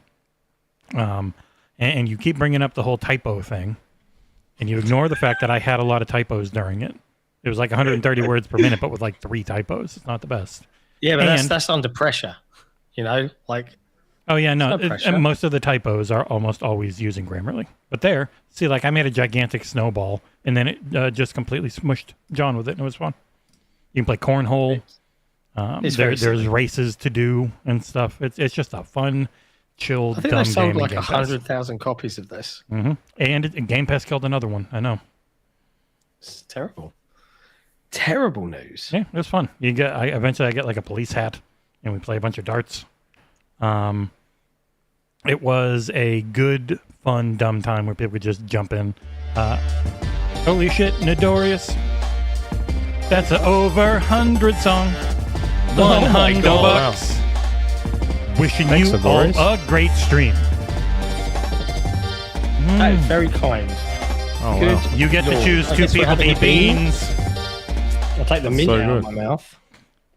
and you keep bringing up the whole typo thing, and you ignore the fact that I had a lot of typos during it. It was like 130 words per minute, but with like 3 typos. It's not the best. Yeah, but that's under pressure. Like. Oh yeah, no. And most of the typos are almost always using Grammarly. But see, like I made a gigantic snowball, and then it just completely smushed John with it, and it was fun. You can play cornhole. There's races to do and stuff. It's just a fun, chilled, dumb game. I think they sold like 100,000 copies of this. Mm-hmm. And Game Pass killed another one. I know. It's terrible. Terrible news. Yeah, it was fun. Eventually I get like a police hat, and we play a bunch of darts. It was a good, fun, dumb time where people could just jump in. Holy shit, Nadorius. That's an over 100 song. $100. Wow. Wishing you all a great stream. That is very kind. Oh, wow. You get to choose 2 people to eat beans. I'll take the mint out of my mouth.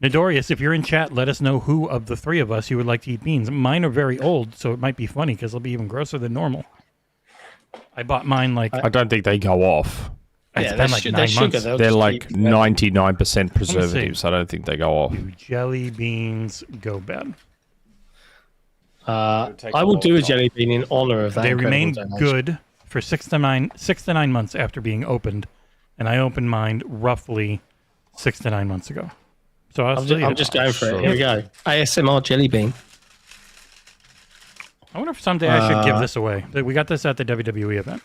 Nadorius, if you're in chat, let us know who of the 3 of us you would like to eat beans. Mine are very old, so it might be funny because they'll be even grosser than normal. I bought mine like... I don't think they go off. It's been like 9 months. They're like 99% preservatives. I don't think they go off. Do jelly beans go bad? I will do a jelly bean in honor of that. They remain good for 6 to 9 months after being opened, and I opened mine roughly 6 to 9 months ago. So I'm just going for it. Here we go. ASMR jelly bean. I wonder if someday I should give this away. We got this at the WWE event.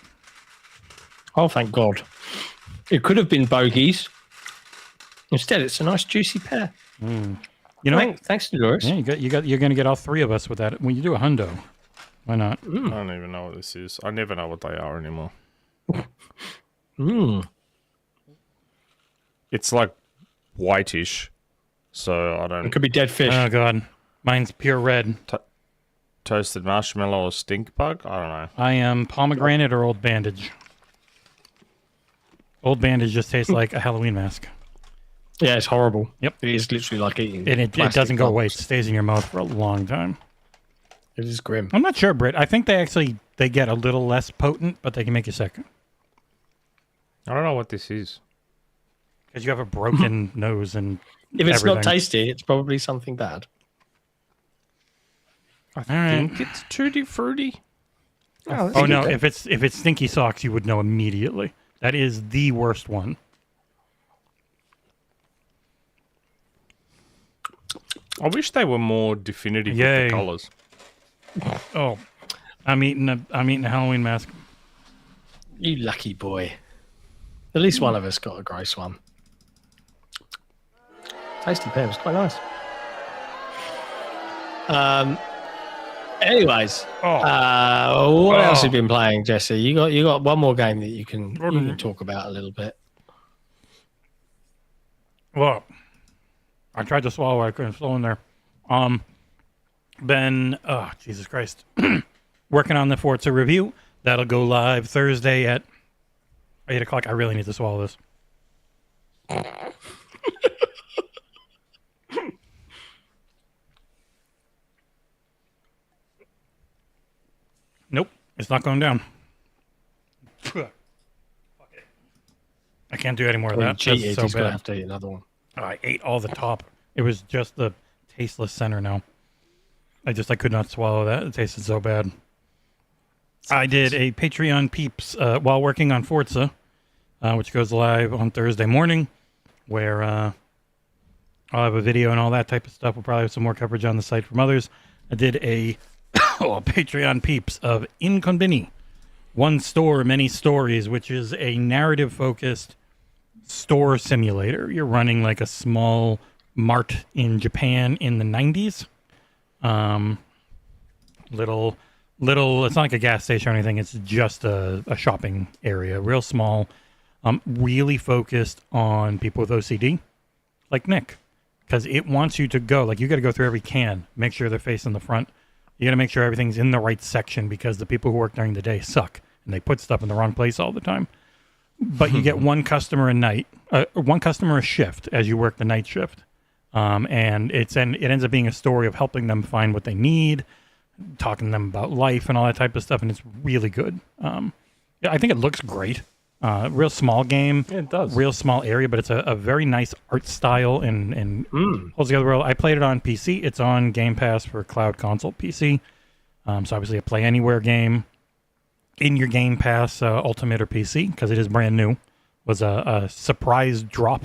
Oh, thank God. It could have been bogeys. Instead, it's a nice juicy pear. You know, thanks, Nadorius. Yeah, you're going to get all 3 of us with that. When you do a hundo, why not? I don't even know what this is. I never know what they are anymore. It's like whitish. So I don't... It could be dead fish. Oh, God. Mine's pure red. Toasted marshmallow or stink bug? I don't know. I am pomegranate or old bandage. Old Bandage just tastes like a Halloween mask. Yeah, it's horrible. Yep. It is literally like eating. And it plastic doesn't go away. It lumps. stays in your mouth for a long time. It is grim. I'm not sure, Britt. I think they get a little less potent, but they can make you sick. I don't know what this is. Because you have a broken nose and If it's everything. not tasty, it's probably something bad. I right. think it's Tutti Frutti. Oh no! If it's stinky socks, you would know immediately. That is the worst one. I wish they were more definitive Yay. with the colours. Oh, I'm eating a Halloween mask. You lucky boy. At least one of us got a gross one. Tasty pear was quite nice. Anyways, what else have you been playing, Jesse? You got one more game that you can talk about a little bit. Well, I tried to swallow. I couldn't swallow in there. Jesus Christ. Working on the Forza review. That'll go live Thursday at 8 o'clock. I really need to swallow this. Nope, it's not going down. I can't do any more of that. Cheated, That's so he's gonna bad. have to eat another one. I ate all the top. It was just the tasteless center now. I could not swallow that. It tasted so bad. I did a Patreon peeps while working on Forza, which goes live on Thursday morning, where I'll have a video and all that type of stuff. We'll probably have some more coverage on the site from others. I did a Patreon peeps of inKONBINI, One Store, Many Stories, which is a narrative-focused store simulator. You're running like a small mart in Japan in the 90s. Little, it's not like a gas station or anything. It's just a shopping area, real small, really focused on people with OCD, like Nick, because it wants you to go, like you got to go through every can, make sure they're facing the front. You got to make sure everything's in the right section because the people who work during the day suck and they put stuff in the wrong place all the time. But you get one customer a shift as you work the night shift. And it ends up being a story of helping them find what they need, talking to them about life and all that type of stuff. And it's really good. I think it looks great. Real small game. Yeah, it does. Real small area, but it's a very nice art style and holds together well. I played it on PC. It's on Game Pass for cloud console PC. So obviously a Play Anywhere game. In your Game Pass Ultimate or PC, because it is brand new, was a surprise drop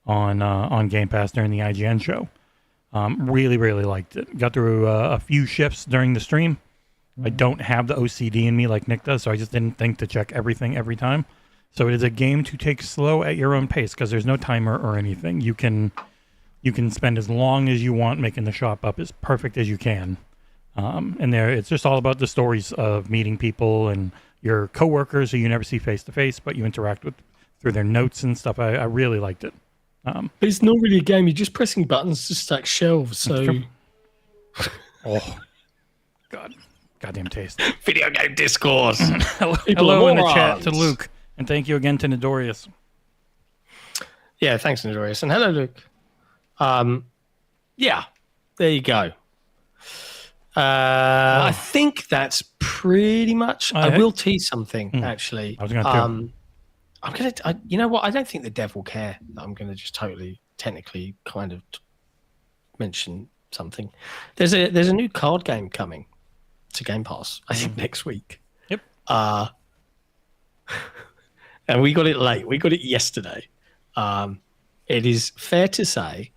on Game Pass during the IGN show. Really, really liked it. Got through a few shifts during the stream. I don't have the OCD in me like Nick does, so I just didn't think to check everything every time. So it is a game to take slow at your own pace, because there's no timer or anything. You can spend as long as you want making the shop up as perfect as you can. And it's just all about the stories of meeting people and your coworkers who you never see face to face, but you interact with through their notes and stuff. I really liked it. But it's not really a game. You're just pressing buttons to stack shelves. So, Goddamn taste. video game discourse. Hello in the chat to Luke, and thank you again to Nadorius. Yeah, thanks, Nadorius, and hello, Luke. Yeah, there you go. I think that's pretty much. I will tease something actually. I was going to. I'm gonna. You know what? I don't think the dev will care that I'm gonna just totally, technically, kind of mention something. There's a new card game coming to Game Pass. I think next week. Yep. And we got it late. We got it yesterday. It is fair to say,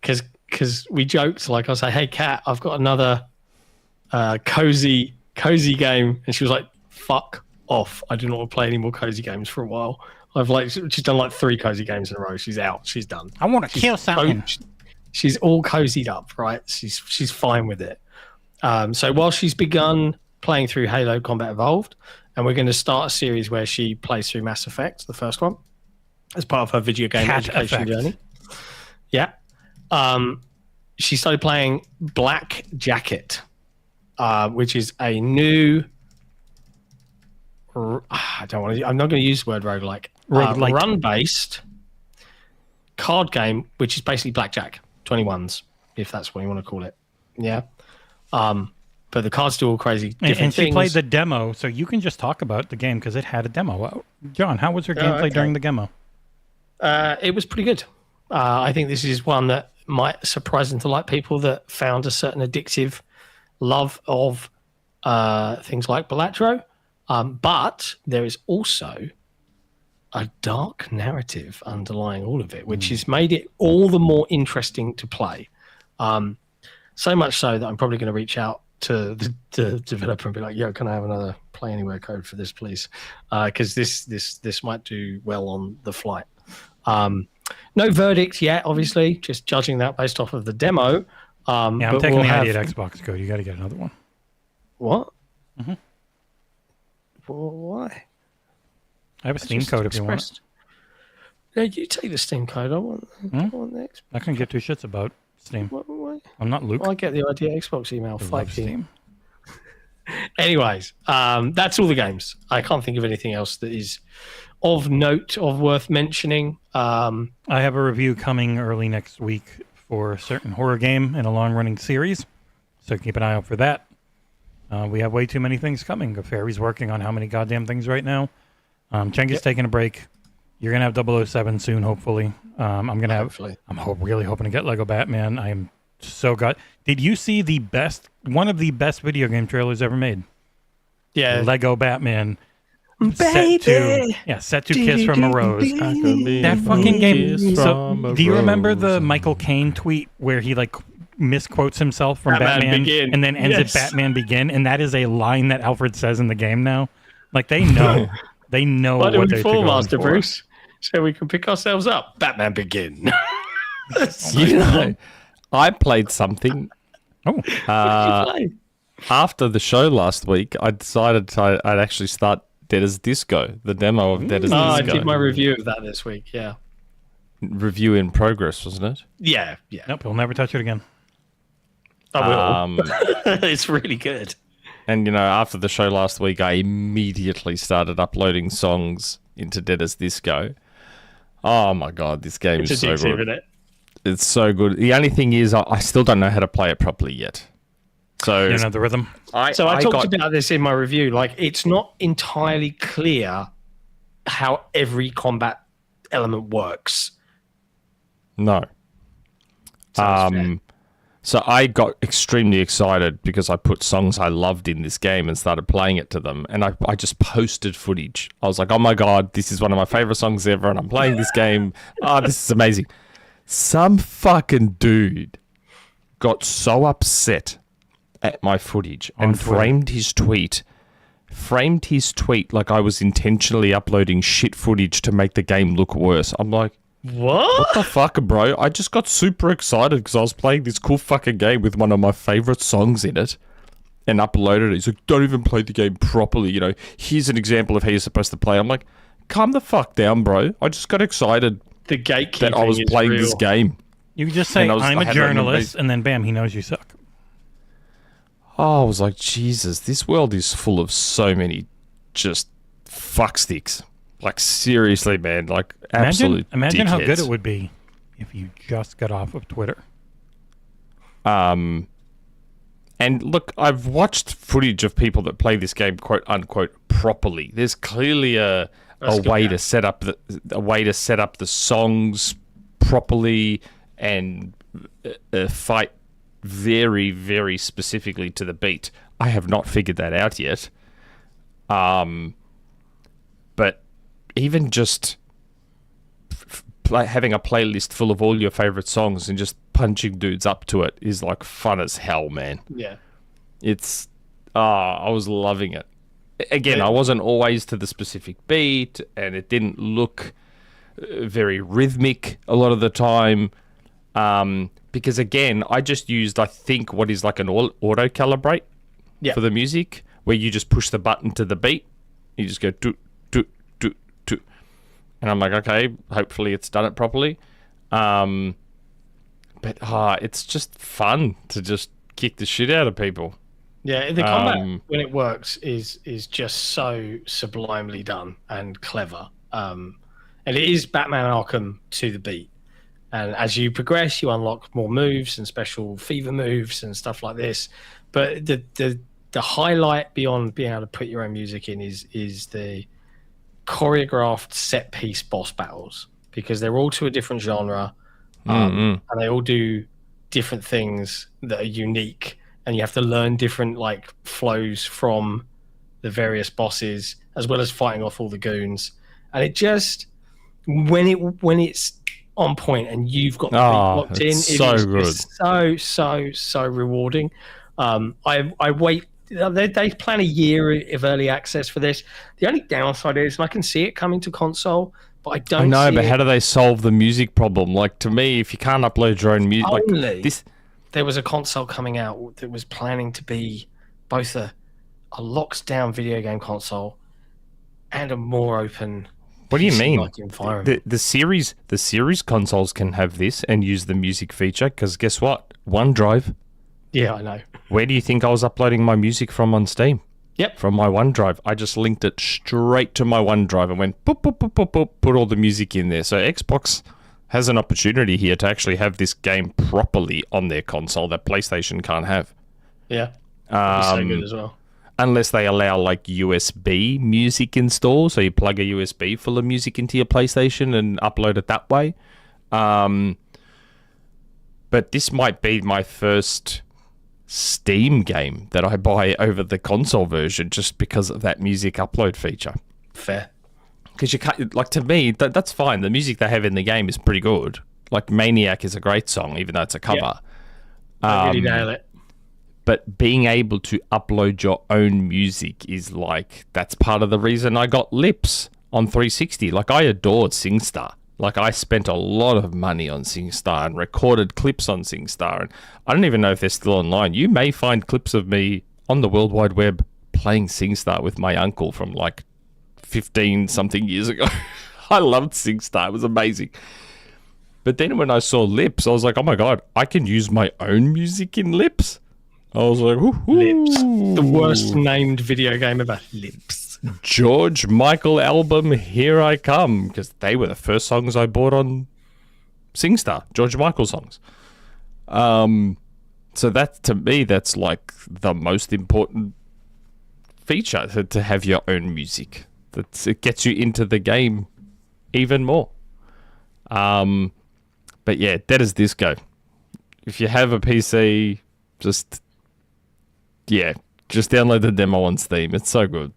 because we joked, like I say, hey Kat, I've got another cozy game, and she was like, fuck off, I do not want to play any more cozy games for a while. She's done like 3 cozy games in a row. She's out, she's done. I want to kill something. She's all cozied up, right? She's fine with it. So while she's begun playing through Halo Combat Evolved, and we're going to start a series where she plays through Mass Effect, the first one, as part of her video game education journey. Yeah. She started playing Black Jacket, which is a new. I'm not going to use the word roguelike. Roguelike. run-based card game, which is basically blackjack, 21s, if that's what you want to call it. Yeah. But the cards do all crazy different and she things. played the demo, so you can just talk about the game because it had a demo out. John, how was your gameplay during the demo? It was pretty good. I think this is one that might surprise and delight people that found a certain addictive love of things like Balatro. But there is also a dark narrative underlying all of it, which has made it all the more interesting to play. So much so that I'm probably going to reach out to the developer and be like, "Yo, can I have another Play Anywhere code for this, please?" Because this might do well on the flight. No verdict yet, obviously. Just judging that based off of the demo. I'm taking the idea at Xbox code. You got to get another one. What? Mm-hmm. Well, why? I have a Steam code if you want it. No, you take the Steam code. I want the Xbox. I couldn't give two shits about Steam. What? I'm not Luke. I get the idea. Xbox email. I Fight love you. Steam. Anyways, that's all the games. I can't think of anything else that is of note, of worth mentioning. I have a review coming early next week for a certain horror game in a long-running series, so keep an eye out for that. We have way too many things coming. Fairy's working on how many goddamn things right now. Cheng is taking a break. You're gonna have 007 soon, hopefully. I'm gonna have. I'm really hoping to get Lego Batman. I am so good. Did you see one of the best video game trailers ever made? Yeah, Lego Batman. Set to Kiss from a Rose. That fucking game. So, do you remember the Michael Caine tweet where he like misquotes himself from Batman and then ends at Batman Begin? And that is a line that Alfred says in the game now. Like they know, they know what they're going Master for. Bruce, so we can pick ourselves up. Batman Begin. You know, I played something. What did you play? After the show last week, I decided I'd actually start Dead as Disco, the demo of Dead as Disco. I did my review of that this week, yeah. Review in progress, wasn't it? Yeah. Nope, we'll never touch it again. I will. It's really good. And, you know, after the show last week, I immediately started uploading songs into Dead as Disco. Oh, my God, this game is so good. Isn't it? It's so good. The only thing is I still don't know how to play it properly yet. So You know the rhythm? I talked about this in my review. Like, it's not entirely clear how every combat element works. No. So I got extremely excited because I put songs I loved in this game and started playing it to them. And I just posted footage. I was like, oh my God, this is one of my favorite songs ever. And I'm playing this game. Oh, this is amazing. Some fucking dude got so upset at my footage and framed his tweet like I was intentionally uploading shit footage to make the game look worse. I'm like, what the fuck, bro? I just got super excited because I was playing this cool fucking game with one of my favorite songs in it and uploaded it. He's like, don't even play the game properly. You know, here's an example of how you're supposed to play. I'm like, calm the fuck down, bro. I just got excited the gatekeeping that I was playing this game. You can just say, I'm a journalist, and then bam, he knows you suck. Oh, I was like, Jesus, this world is full of so many just fucksticks. Like, seriously, man. Like, absolute Imagine how dickheads. good it would be if you just got off of Twitter. And look, I've watched footage of people that play this game, quote unquote, properly. There's clearly a way to set up the songs properly and fight very, very specifically to the beat. I have not figured that out yet. But even just having a playlist full of all your favorite songs and just punching dudes up to it is like fun as hell, man. Yeah. It's I was loving it. Again, I wasn't always to the specific beat, and it didn't look very rhythmic a lot of the time. Because again, I just used, I think, what is like an auto calibrate for the music, where you just push the button to the beat. You just go do do do do, and I'm like, okay, hopefully it's done it properly. But it's just fun to just kick the shit out of people. Yeah, the combat when it works is just so sublimely done and clever. and it is Batman Arkham to the beat. And as you progress, you unlock more moves and special fever moves and stuff like this. But the highlight beyond being able to put your own music in is the choreographed set piece boss battles, because they're all to a different genre, and they all do different things that are unique, and you have to learn different like flows from the various bosses, as well as fighting off all the goons. And it just when it's on point and you've got the beat locked in, it's so rewarding. I wait. They plan a year of early access for this. The only downside is, and I can see it coming to console, but I don't. I know, but how do they solve the music problem? Like, to me, if you can't upload your own music, like this, there was a console coming out that was planning to be both a locked down video game console and a more open. What do you mean? Environment. The series consoles can have this and use the music feature, because guess what? OneDrive. Yeah, I know. Where do you think I was uploading my music from on Steam? Yep. From my OneDrive. I just linked it straight to my OneDrive and went boop, boop, boop, boop, boop, put all the music in there. So Xbox has an opportunity here to actually have this game properly on their console that PlayStation can't have. Yeah. So good as well. Unless they allow like USB music install, so you plug a USB full of music into your PlayStation and upload it that way. But this might be my first Steam game that I buy over the console version, just because of that music upload feature. Fair. Because you can't, like, to me, that's fine. The music they have in the game is pretty good. Like, Maniac is a great song, even though it's a cover. They really nail it. But being able to upload your own music is like, that's part of the reason I got Lips on 360. Like, I adored SingStar. Like, I spent a lot of money on SingStar and recorded clips on SingStar. And I don't even know if they're still online. You may find clips of me on the World Wide Web playing SingStar with my uncle from like 15-something years ago. I loved SingStar. It was amazing. But then when I saw Lips, I was like, oh my God, I can use my own music in Lips? I was like, woohoo. Lips. The worst named video game ever. Lips. George Michael album, Here I Come, because they were the first songs I bought on SingStar, George Michael songs. So that, to me, that's like the most important feature, to have your own music. It gets you into the game even more. But yeah, Dead as Disco. If you have a PC, just download the demo on Steam. It's so good.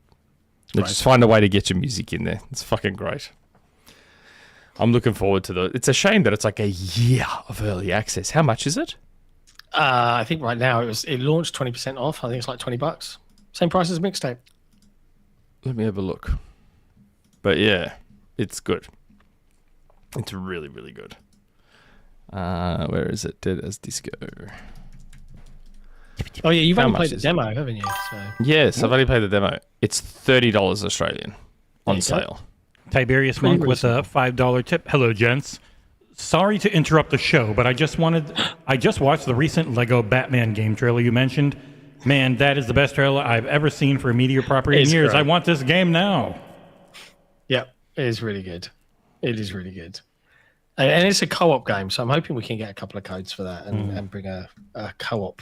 Just find a way to get your music in there. It's fucking great. I'm looking forward to it's a shame that it's like a year of early access. How much is it? I think right now it launched 20% off. I think it's like $20. Same price as Mixtape. Let me have a look. But yeah, it's good. It's really, really good. Where is it? Dead as Disco. Oh yeah, you've only played the demo, haven't you? So. Yes, I've only played the demo. It's $30 Australian on sale. Tiberius Monk with a $5 tip. Hello, gents. Sorry to interrupt the show, but I just watched the recent Lego Batman game trailer you mentioned. Man, that is the best trailer I've ever seen for a media property in years. Great. I want this game now. Yep, it is really good. It is really good. And it's a co-op game, so I'm hoping we can get a couple of codes for that and bring a co-op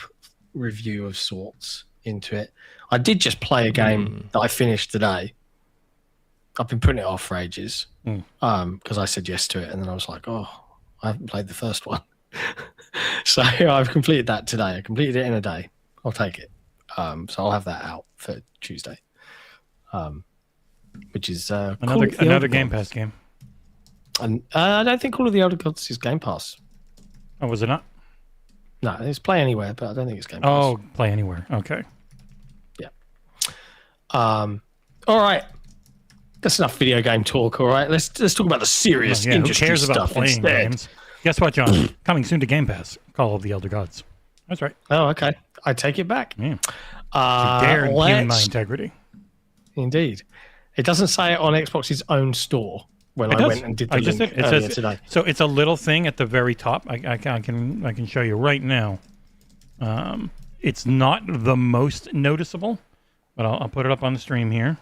review of sorts into it. I did just play a game that I finished today. I've been putting it off for ages because I said yes to it, and then I was like, oh, I haven't played the first one. So I've completed that today. I completed it in a day. I'll take it. So I'll have that out for Tuesday, which is another Game Pass game. And I don't think Call of the Elder Gods is Game Pass. Oh, was it not? No, it's Play Anywhere, but I don't think it's Game Pass. Oh, Play Anywhere. Okay. Yeah. All right. That's enough video game talk. All right. Let's talk about the serious industry who cares stuff about playing instead. Games? Guess what, John? Coming soon to Game Pass. Call of the Elder Gods. That's right. Oh, okay. I take it back. Yeah. You dare impugn my integrity. Indeed. It doesn't say it on Xbox's own store. When I went and did the link earlier today. So it's a little thing at the very top. I can show you right now. It's not the most noticeable, but I'll put it up on the stream here.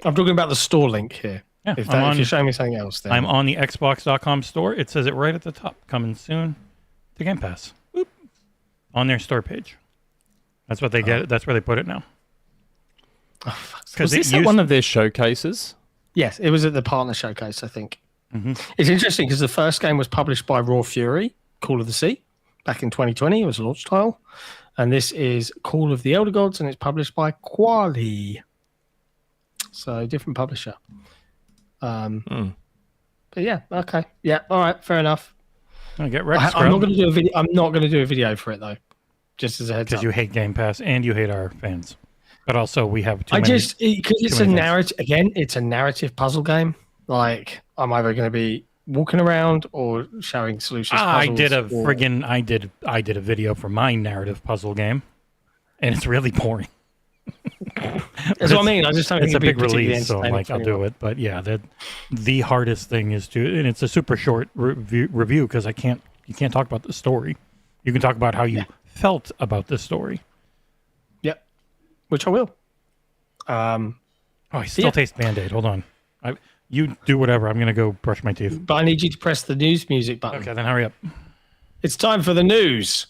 I'm talking about the store link here. Yeah, If I'm you're showing me something else, then I'm on the Xbox.com store. It says it right at the top. Coming soon to Game Pass. Boop. On their store page. That's what they get. That's where they put it now. Was this at one of their showcases? Yes, it was at the partner showcase, I think. Mm-hmm. It's interesting because the first game was published by Raw Fury, Call of the Sea, back in 2020. It was a launch title. And this is Call of the Elder Gods, and it's published by Quali. So, different publisher. But yeah, okay. Yeah, all right, fair enough. I get Rex. I'm not going to do a video. I'm not going to do a video for it, though. Just as a heads up. Because you hate Game Pass and you hate our fans. But also, we have too many. Because it's a narrative. Again, it's a narrative puzzle game. Like, I'm either going to be walking around or showing solutions. I did a video for my narrative puzzle game, and it's really boring. That's what I mean. I just don't think it's a it'd be big release, so I'm entertaining like, for I'll do anyone. it. But yeah, the hardest thing is and it's a super short review because you can't talk about the story. You can talk about how you felt about the story. Yep, which I will. I still taste Band-Aid. Hold on. You do whatever. I'm going to go brush my teeth. But I need you to press the news music button. Okay, then hurry up. It's time for the news.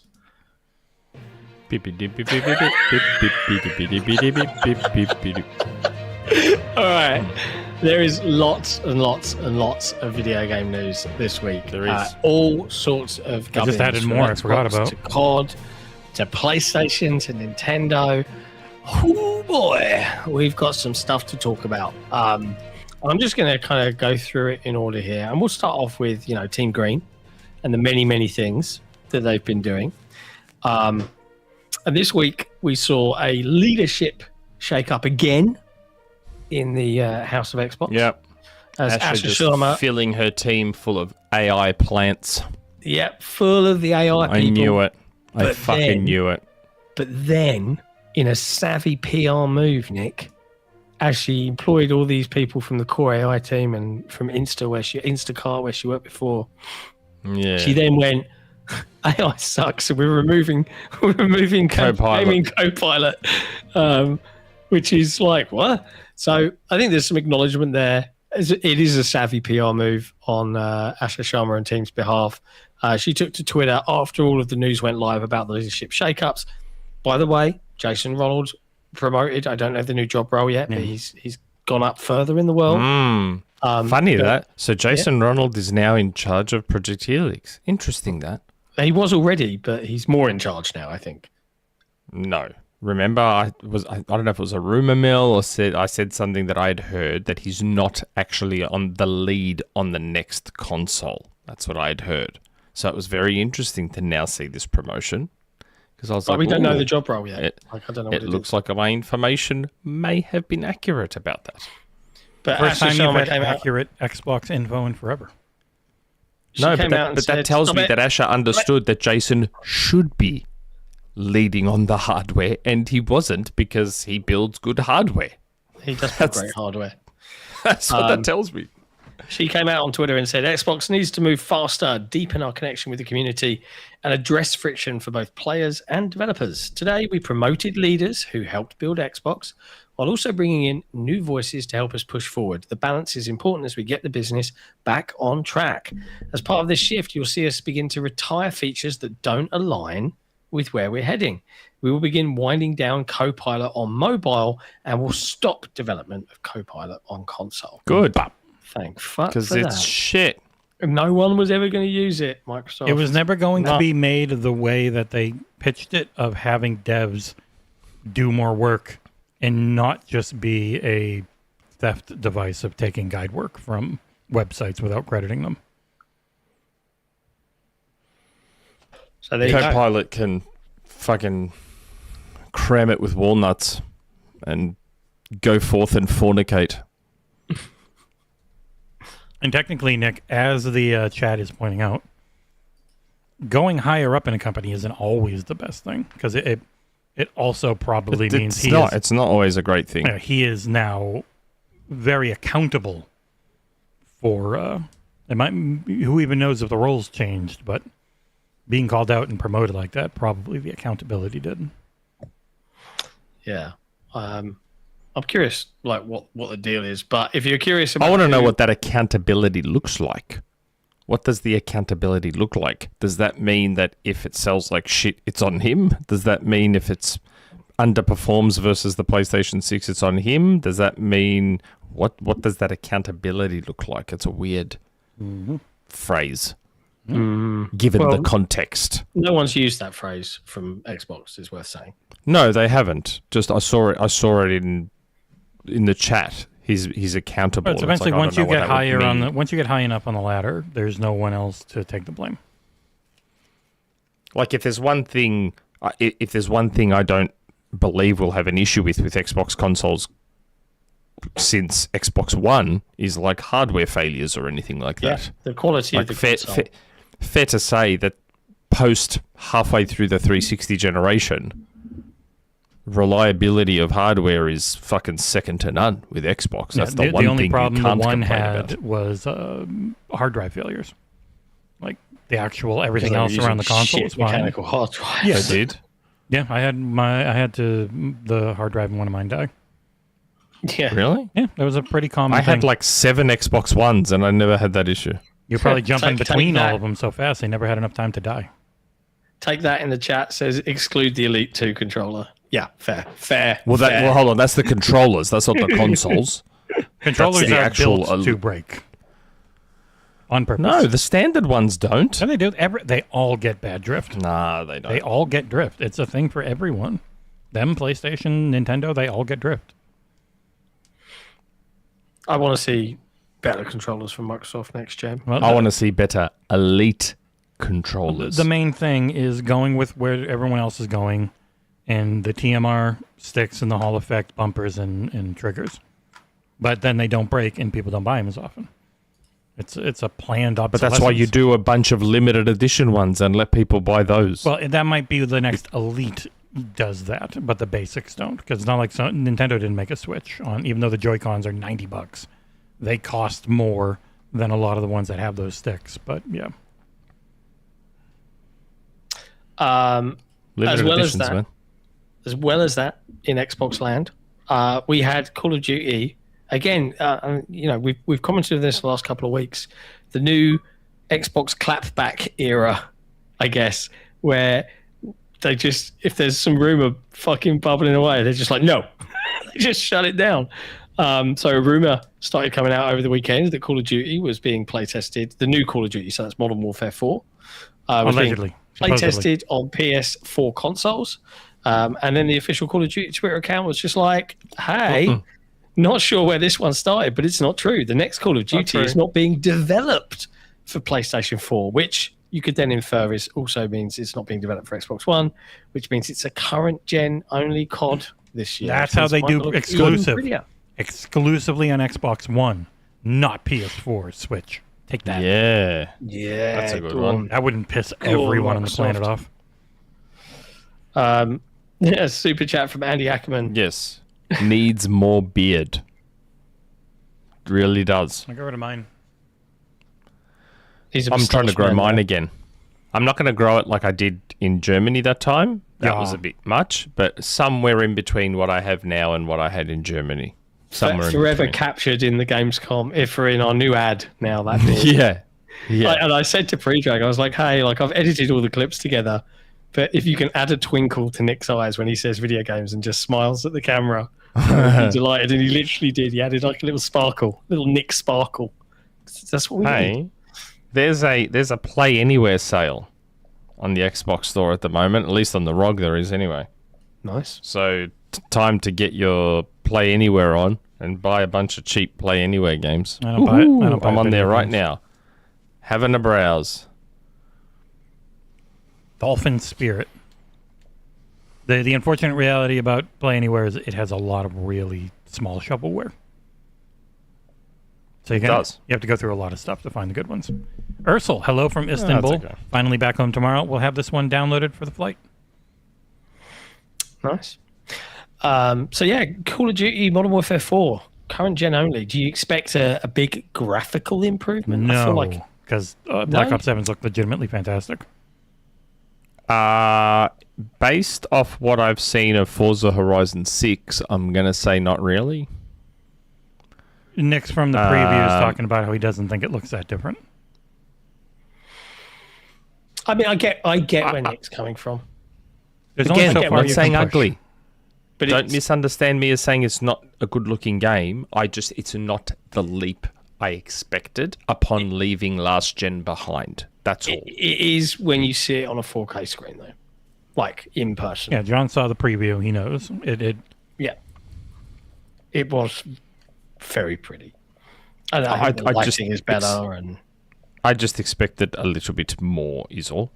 All right. There is lots and lots and lots of video game news this week. There is. All sorts of I just added more I forgot about. To COD, to PlayStation, to Nintendo. Oh boy, we've got some stuff to talk about. I'm just going to kind of go through it in order here. And we'll start off with, Team Green and the many, many things that they've been doing. And this week, we saw a leadership shake-up again in the House of Xbox. Yep. As Asha Asha Sharma, filling her team full of AI plants. full of the AI people. I knew it. I But fucking then- knew it. But then, in a savvy PR move, Nick, as she employed all these people from the core AI team and from Instacart, where she worked before, Yeah. she then went, AI sucks, so we're removing Copilot. gaming Copilot, which is like, what? So I think there's some acknowledgement there. It is a savvy PR move on Asha Sharma and team's behalf. She took to Twitter after all of the news went live about the leadership shakeups. By the way, Jason Ronald promoted. I don't have the new job role yet, but he's gone up further in the world. Funny that. So Jason Ronald is now in charge of Project Helix. Interesting that. He was already, but he's more in charge now, I think. No. Remember, I don't know if it was a rumor mill or I said something that I had heard that he's not actually on the lead on the next console. That's what I had heard. So it was very interesting to now see this promotion. Because I was But like, we don't know "Ooh, the job role yet. I don't know what it looks like my information may have been accurate about that. But First Asha time you've Sharma had came out. accurate Xbox info in forever. She No, came but out and that said, tells "Stop me it." that Asha understood that Jason should be leading on the hardware, and he wasn't because he builds good hardware. He does have great hardware. That's what that tells me. She came out on Twitter and said, Xbox needs to move faster, deepen our connection with the community, and address friction for both players and developers. Today, we promoted leaders who helped build Xbox, while also bringing in new voices to help us push forward. The balance is important as we get the business back on track. As part of this shift, you'll see us begin to retire features that don't align with where we're heading. We will begin winding down Copilot on mobile and will stop development of Copilot on console. Good. Thank fuck Because for it's that. shit. No one was ever going to use it, Microsoft. It was never going to No. be made the way that they pitched it, of having devs do more work and not just be a theft device of taking guide work from websites without crediting them. So there you go. Copilot can fucking cram it with walnuts and go forth and fornicate. And technically, Nick, as the chat is pointing out, going higher up in a company isn't always the best thing, because it also probably means It's not always a great thing. he is now very accountable for who even knows if the roles changed, but being called out and promoted like that, probably the accountability did. Yeah. I'm I'm curious, like what the deal is. But if you're curious about, I want to know what that accountability looks like. What does the accountability look like? Does that mean that if it sells like shit, it's on him? Does that mean if it's underperforms versus the PlayStation 6, it's on him? Does that mean what does that accountability look like? It's a weird phrase, given the context. No one's used that phrase from Xbox. Is worth saying. No, they haven't. Just I saw it in the chat. He's accountable. But eventually, once you get once you get high enough on the ladder, there's no one else to take the blame. Like if there's one thing I don't believe we'll have an issue with Xbox consoles since Xbox One is like hardware failures or anything like that. The quality of the console. Fair to say that post halfway through the 360 generation, reliability of hardware is fucking second to none with Xbox. That's the one only thing problem you can't the one complain had about. was hard drive failures. Like the actual everything else around the console was fine. Mechanical hard drive. Yeah, it did. Yeah, I had the hard drive in one of mine die. Yeah. Really? Yeah, that was a pretty common I thing. had like 7 Xbox Ones and I never had that issue. You're probably jumping Take between that. all of them so fast they never had enough time to die. Take that in the chat. Says exclude the Elite 2 controller. Yeah, fair. Well, hold on. That's the controllers. That's not the consoles. Controllers the are actual- built to break on purpose. No, the standard ones don't. No, they do. They all get bad drift. Nah, they don't. They all get drift. It's a thing for everyone. Them, PlayStation, Nintendo, they all get drift. I want to see better controllers from Microsoft next gen. Well, I want to see better Elite controllers. the main thing is going with where everyone else is going, and the TMR sticks and the Hall effect bumpers and triggers. But then they don't break, and people don't buy them as often. It's a planned But obsolescence. that's why you do a bunch of limited edition ones and let people buy those. Well, that might be the next Elite does that, but the basics don't, because it's not like Nintendo didn't make a Switch on, even though the Joy-Cons are $90. They cost more than a lot of the ones that have those sticks, but yeah. limited editions, man. As well as that, in Xbox land, we had Call of Duty. Again, we've commented on this the last couple of weeks. The new Xbox clapback era, I guess, where they just, if there's some rumor fucking bubbling away, they're just like, no, they just shut it down. So a rumor started coming out over the weekend that Call of Duty was being play tested. The new Call of Duty, so that's Modern Warfare 4, was Allegedly. play tested on PS4 consoles. And then the official Call of Duty Twitter account was just like, hey, not sure where this one started, but it's not true. The next Call of Duty is not being developed for PlayStation 4, which you could then infer is also means it's not being developed for Xbox One, which means it's a current gen only COD this year. That's how they do exclusive. Prettier. Exclusively on Xbox One, not PS4, Switch. Take that. Yeah. Yeah, That's a good go one. on. That wouldn't piss Go on, everyone on the planet Microsoft. off. Yeah, super chat from Andy Ackerman. Yes. Needs more beard. Really does. I got rid of mine. He's a I'm trying to moustache grow man, mine though. again. I'm not going to grow it like I did in Germany that time. That was Yeah. a bit much, but somewhere in between what I have now and what I had in Germany. Somewhere in Forever between. captured in the Gamescom. If we're in our new ad now, that is. Yeah. Yeah. And I said to Predrag, I was like, hey, like I've edited all the clips together, but if you can add a twinkle to Nick's eyes when he says video games and just smiles at the camera, I'm delighted. And he literally did. He added like a little sparkle, little Nick sparkle. That's what we need. Hey, there's a Play Anywhere sale on the Xbox store at the moment. At least on the ROG there is anyway. Nice. So time to get your Play Anywhere on and buy a bunch of cheap Play Anywhere games. I don't buy it. I don't buy I'm on there video right games. now. Having a browse. Dolphin Spirit. The unfortunate reality about Play Anywhere is it has a lot of really small shovelware. So you have to go through a lot of stuff to find the good ones. Ursel, hello from Istanbul. okay. Finally back home tomorrow. We'll have this one downloaded for the flight. Nice. So yeah, Call of Duty Modern Warfare 4, current gen only. Do you expect a big graphical improvement? I feel No, like because Black No? Ops 7's look legitimately fantastic. Based off what I've seen of Forza Horizon 6, I'm going to say not really. Nick's from the preview is talking about how he doesn't think it looks that different. I mean, I get where Nick's coming from. There's only Again, so I'm far not you saying can push. ugly. But Don't misunderstand me as saying it's not a good-looking game. It's not the leap I expected upon leaving last gen behind. That's all. it is when you see it on a 4K screen, though, like in person. Yeah, John saw the preview. He knows it. Yeah, it was very pretty. And I think the I lighting just- is better, and I just expected a little bit more, is all.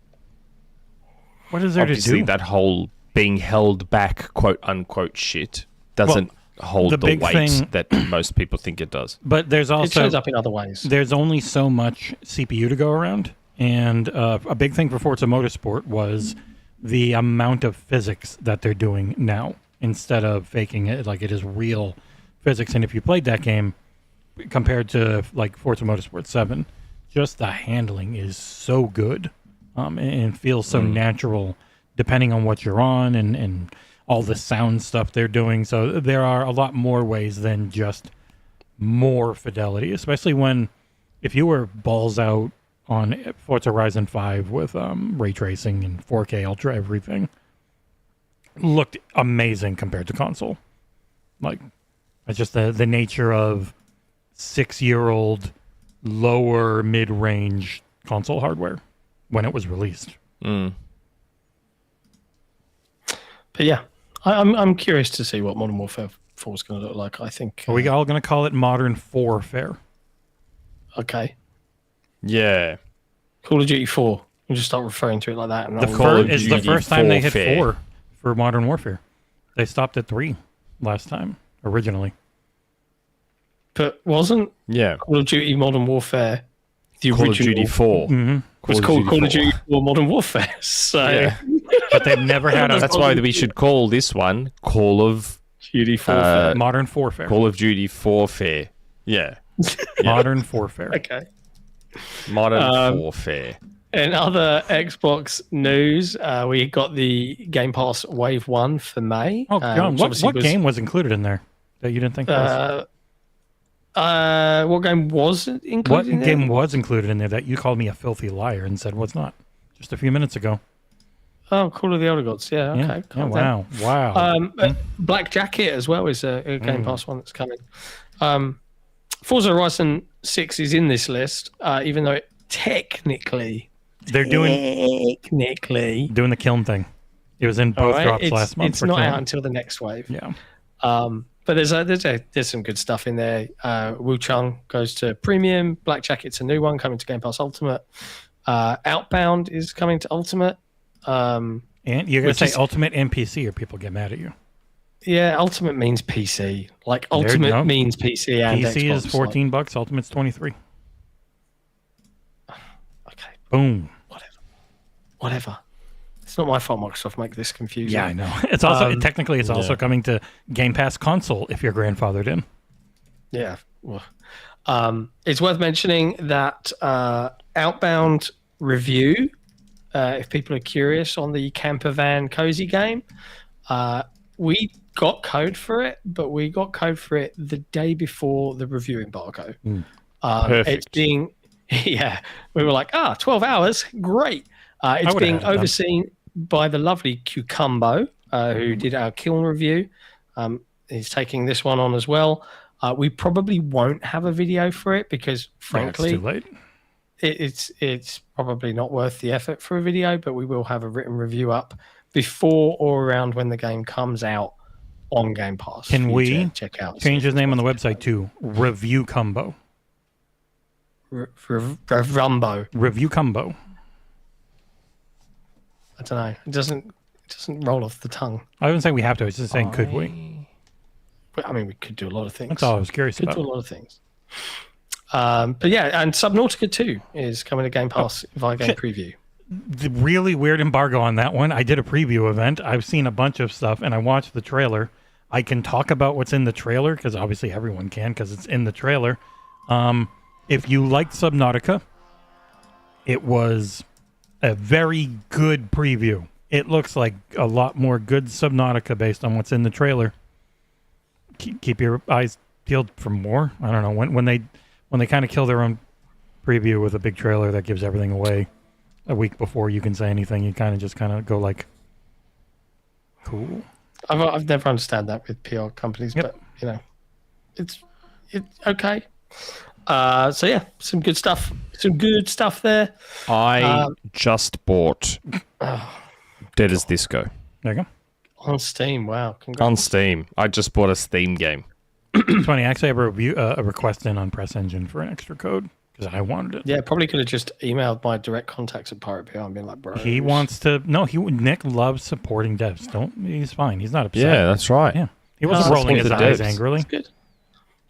What is there Obviously, to do? that whole being held back, quote-unquote shit, doesn't hold the the big weight thing- that most people think it does. But there's it also shows up in other ways. there's only so much CPU to go around, and a big thing for Forza Motorsport was the amount of physics that they're doing now instead of faking it like it is real physics. And if you played that game compared to like Forza Motorsport 7, just the handling is so good, and feels so natural depending on what you're on and all the sound stuff they're doing. So there are a lot more ways than just more fidelity, especially when if you were balls out on Forza Horizon 5 with ray tracing and 4K Ultra everything, looked amazing compared to console. Like, it's just the nature of 6-year-old lower mid-range console hardware when it was released. But yeah, I'm curious to see what Modern Warfare 4 is going to look like. I think. Are we all going to call it Modern Warfare? Okay. Yeah. Call of Duty 4. We'll just start referring to it like that. And The I'll- Call of it's the Duty first time they hit Warfare. 4 for Modern Warfare. They stopped at 3 last time, originally. But wasn't Yeah. Call of Duty Modern Warfare the Call of original? Duty 4. was called Call of Duty 4 Modern Warfare. So Yeah. But they've never had a That's why we should call this one Call of Duty 4. Modern Warfare. Call of Duty Warfare. Yeah. Modern Warfare. Okay. Modern Warfare. In other Xbox news, we got the Game Pass Wave 1 for May. Oh, John, which what obviously was- game was included in there that you didn't think was? What game was included What in there? game was included in there that you called me a filthy liar and said was not? Just a few minutes ago. Oh, Call of the Elder Gods. Yeah, okay. Yeah. calm down. Wow. Black Jacket as well is a Game Pass one that's coming. Forza Horizon 6 is in this list, even though it technically They're doing the kiln thing. It was in both drops last month. It's for not kiln. out until the next wave. Yeah. But there's some good stuff in there. Wu Chung goes to Premium. Black Jacket's a new one coming to Game Pass Ultimate. Outbound is coming to Ultimate. And you're going Which to say is- Ultimate NPC or people get mad at you. Yeah, Ultimate means PC. Like you Ultimate go. means PC and PC Xbox. is $14. Ultimate's 23. Okay, Boom. whatever. It's not my fault Microsoft make this confusing. Yeah, I know. It's also technically it's also coming to Game Pass console if you're grandfathered in. Yeah. Well, it's worth mentioning that Outbound review, if people are curious on the camper van cozy game, we got code for it, but we got code for it the day before the review embargo. Perfect. It's being, yeah, we were like, 12 hours, great. It's would've being had it done. overseen by the lovely Cucumbo, who did our Kiln review. He's taking this one on as well. We probably won't have a video for it because, frankly, Yeah, it's too late. it's probably not worth the effort for a video, but we will have a written review up before or around when the game comes out on Game Pass. Can for you we to check out? change his name on the website to Review Combo? Rumbo. Review Combo. I don't know. It doesn't roll off the tongue. I wouldn't say we have to. It's just saying, could we? But, I mean, we could do a lot of things. That's all I was curious Could about. do a lot of things. But yeah, and Subnautica 2 is coming to Game Pass via Game Preview. The really weird embargo on that one. I did a preview event. I've seen a bunch of stuff, and I watched the trailer. I can talk about what's in the trailer, because obviously everyone can, because it's in the trailer. If you liked Subnautica, it was a very good preview. it looks like a lot more good Subnautica based on what's in the trailer. Keep your eyes peeled for more. I don't know when they kind of kill their own preview with a big trailer that gives everything away a week before you can say anything. You kind of go like, cool. I've never understood that with PR companies, but you know, it's okay. So yeah, some good stuff there. I just bought Dead as Disco There you go. On Steam. Wow, congrats. on Steam. I just bought a Steam game. It's funny. I actually have a request in on Press Engine for an extra code because I wanted it. Yeah, probably could have just emailed my direct contacts at Pirate PR and been like, bro. He wants to. No, Nick loves supporting devs. He's fine. He's not upset. Yeah, that's right. Yeah. He wasn't Oh, rolling his support the eyes devs. angrily. That's good.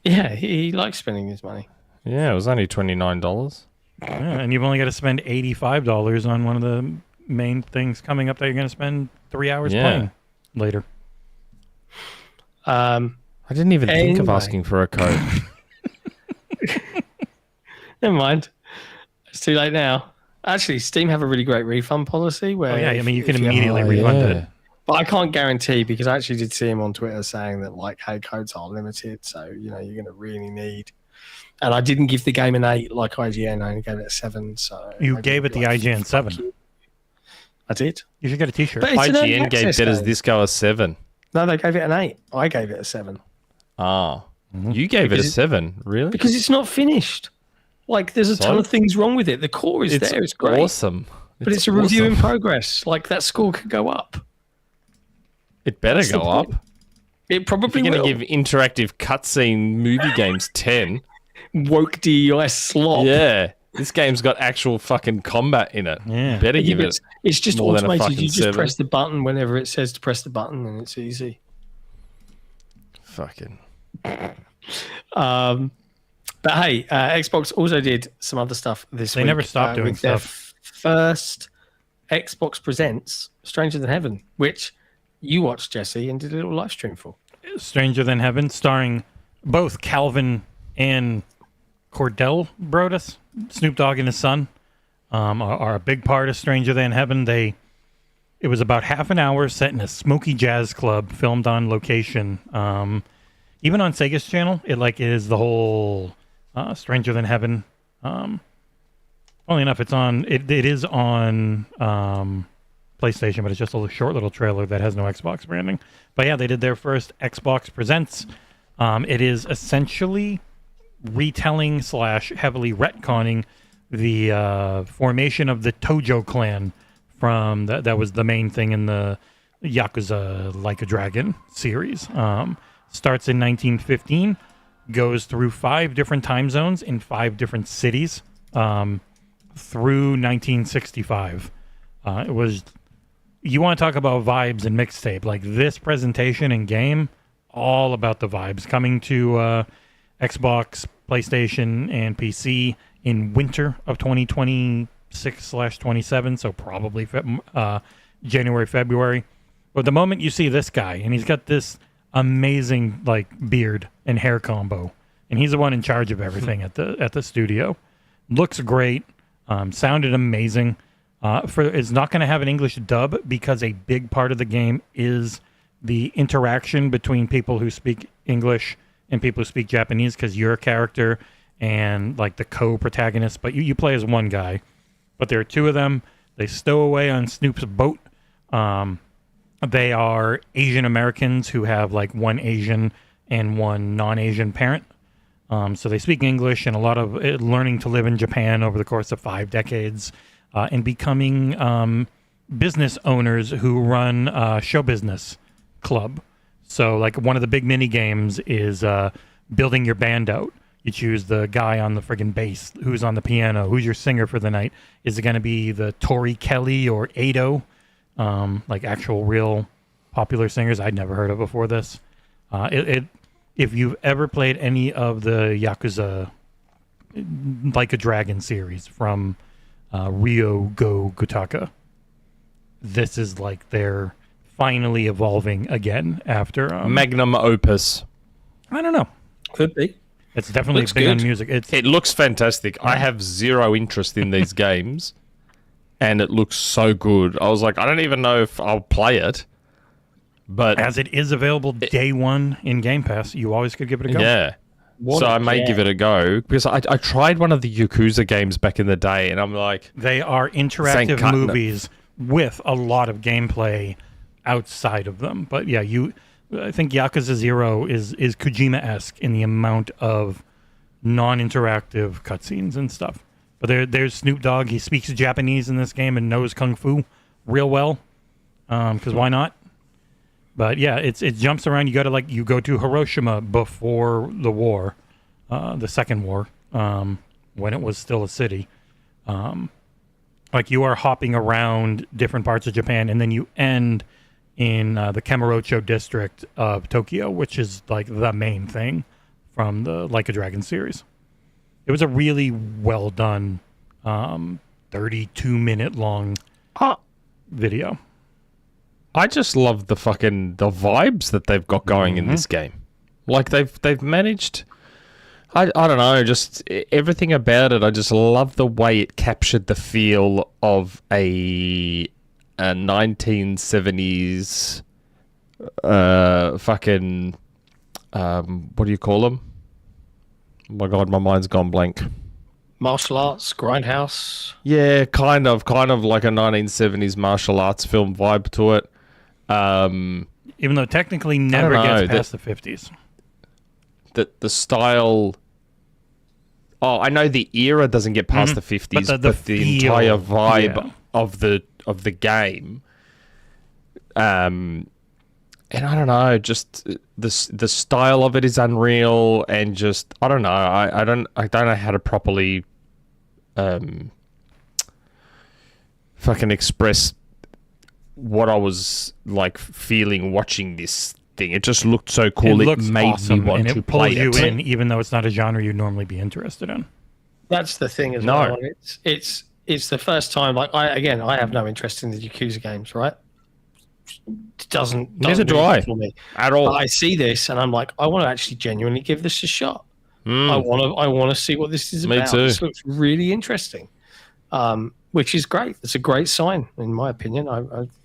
Yeah, he likes spending his money. Yeah, it was only $29. Yeah, and you've only got to spend $85 on one of the main things coming up that you're going to spend 3 hours playing later. I didn't even think of Anyway. asking for a code. Never mind. It's too late now. Actually, Steam have a really great refund policy where Oh yeah, I mean you can if immediately Oh, refund yeah. it. But I can't guarantee because I actually did see him on Twitter saying that like, hey, codes are limited, so you know you're going to really need. And I didn't give the game an 8 like IGN. I only gave it a 7. So You maybe gave it the like, IGN fuck 7. you. I did. You should get a T-shirt. But it's an early IGN gave access Dead as game. Disco a 7. No, they gave it an 8. I gave it a 7 Ah. You gave it a Because 7, really? because it's not finished. Like, there's a ton So? of things wrong with it. The core is there. It's great. Awesome. But it's a review in awesome. progress. Like, that score could go up. It better That's the go up. point. It probably If you're will. going to give interactive cutscene movie games 10, Woke DUS slop. yeah, this game's got actual fucking combat in it. Yeah. Better give it. It's just more than a automated. fucking You just 7. press the button whenever it says to press the button, and it's easy. Fucking. But hey, Xbox also did some other stuff this week. They never stopped doing with their stuff. First Xbox Presents Stranger Than Heaven, which you watched, Jesse, and did a little live stream for. Stranger Than Heaven, starring both Calvin and Cordell Brodus. Snoop Dogg and his son are a big part of Stranger Than Heaven. It was about half an hour set in a smoky jazz club, filmed on location. Even on Sega's channel, it is the whole Stranger Than Heaven. Only enough, it is on PlayStation, but it's just a short little trailer that has no Xbox branding. But yeah, they did their first Xbox Presents. It is essentially retelling / heavily retconning the formation of the Tojo clan from that was the main thing in the Yakuza Like a Dragon series. Starts in 1915, goes through 5 different time zones in 5 different cities through 1965. It was, you want to talk about vibes and mixtape, like this presentation and game, all about the vibes. Coming to Xbox, PlayStation, and PC in winter of 2026/27, so probably January, February. But the moment you see this guy, and he's got this amazing like beard and hair combo, and he's the one in charge of everything at the studio. Looks great, sounded amazing. It's not going to have an English dub because a big part of the game is the interaction between people who speak English and people who speak Japanese, because you're a character and like the co-protagonist, but you play as one guy. But there are 2 of them. They stow away on Snoop's boat. They are Asian Americans who have like one Asian and one non-Asian parent. So they speak English, and a lot of learning to live in Japan over the course of 5 decades, and becoming business owners who run a show business club. So like one of the big mini games is building your band out. You choose the guy on the friggin' bass, who's on the piano, who's your singer for the night. Is it going to be the Tori Kelly or Ado? Like actual real popular singers I'd never heard of before this. If you've ever played any of the Yakuza Like a Dragon series from Ryo Go Gotaka, this is like they're finally evolving again after Magnum opus. I don't know. Could be. It's definitely Looks big on good. music. It looks fantastic. I have zero interest in these games, and it looks so good. I was like, I don't even know if I'll play it, but As it is available day one in Game Pass, you always could give it a go. yeah. So I may give it a go because I tried one of the Yakuza games back in the day, and I'm like, They are interactive cutting it. movies with a lot of gameplay outside of them. But yeah, I think Yakuza 0 is Kojima-esque in the amount of non-interactive cutscenes and stuff. But there's Snoop Dogg. He speaks Japanese in this game and knows Kung Fu real well. Because why not? But yeah, it jumps around. You go to Hiroshima before the war, the second war, when it was still a city. Like you are hopping around different parts of Japan, and then you end in the Kamurocho district of Tokyo, which is like the main thing from the Like a Dragon series. It was a really well done, 32-minute long video. I just love the vibes that they've got going in this game. Like they've managed. I don't know, just everything about it. I just love the way it captured the feel of a 1970s what do you call them? Oh my god, my mind's gone blank. Martial arts, grindhouse. Yeah, kind of like a 1970s martial arts film vibe to it. Even though technically never gets past the 50s. The style. Oh, I know the era doesn't get past the 50s, but the entire vibe of the game. And I don't know, just the style of it is unreal, and just I don't know, I don't know how to properly fucking express what I was like feeling watching this thing. It just looked so cool. It made awesome, me want and to it play pulls you it. in, even though it's not a genre you'd normally be interested in. That's the thing as well. It's the first time. Like I have no interest in the Yakuza games, right? It doesn't Neither do I for me at all. But I see this and I'm like, I want to actually genuinely give this a shot. I want to see what this is Me about. too. This looks really interesting, which is great. It's a great sign, in my opinion.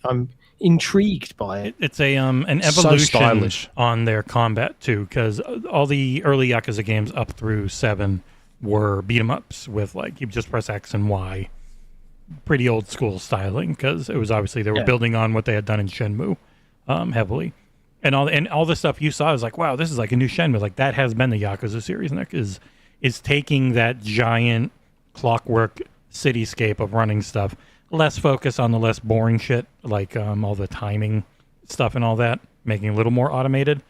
I'm intrigued by it. It's an So evolution stylish. on their combat too, because all the early Yakuza games up through 7 were beat 'em ups with like you just press X and Y, pretty old school styling, because it was obviously they were building on what they had done in Shenmue heavily, and all the stuff you saw is like, wow, this is like a new Shenmue. Like that has been the Yakuza series, and that is taking that giant clockwork cityscape of running stuff, less focus on the less boring shit like all the timing stuff and all that, making it a little more automated.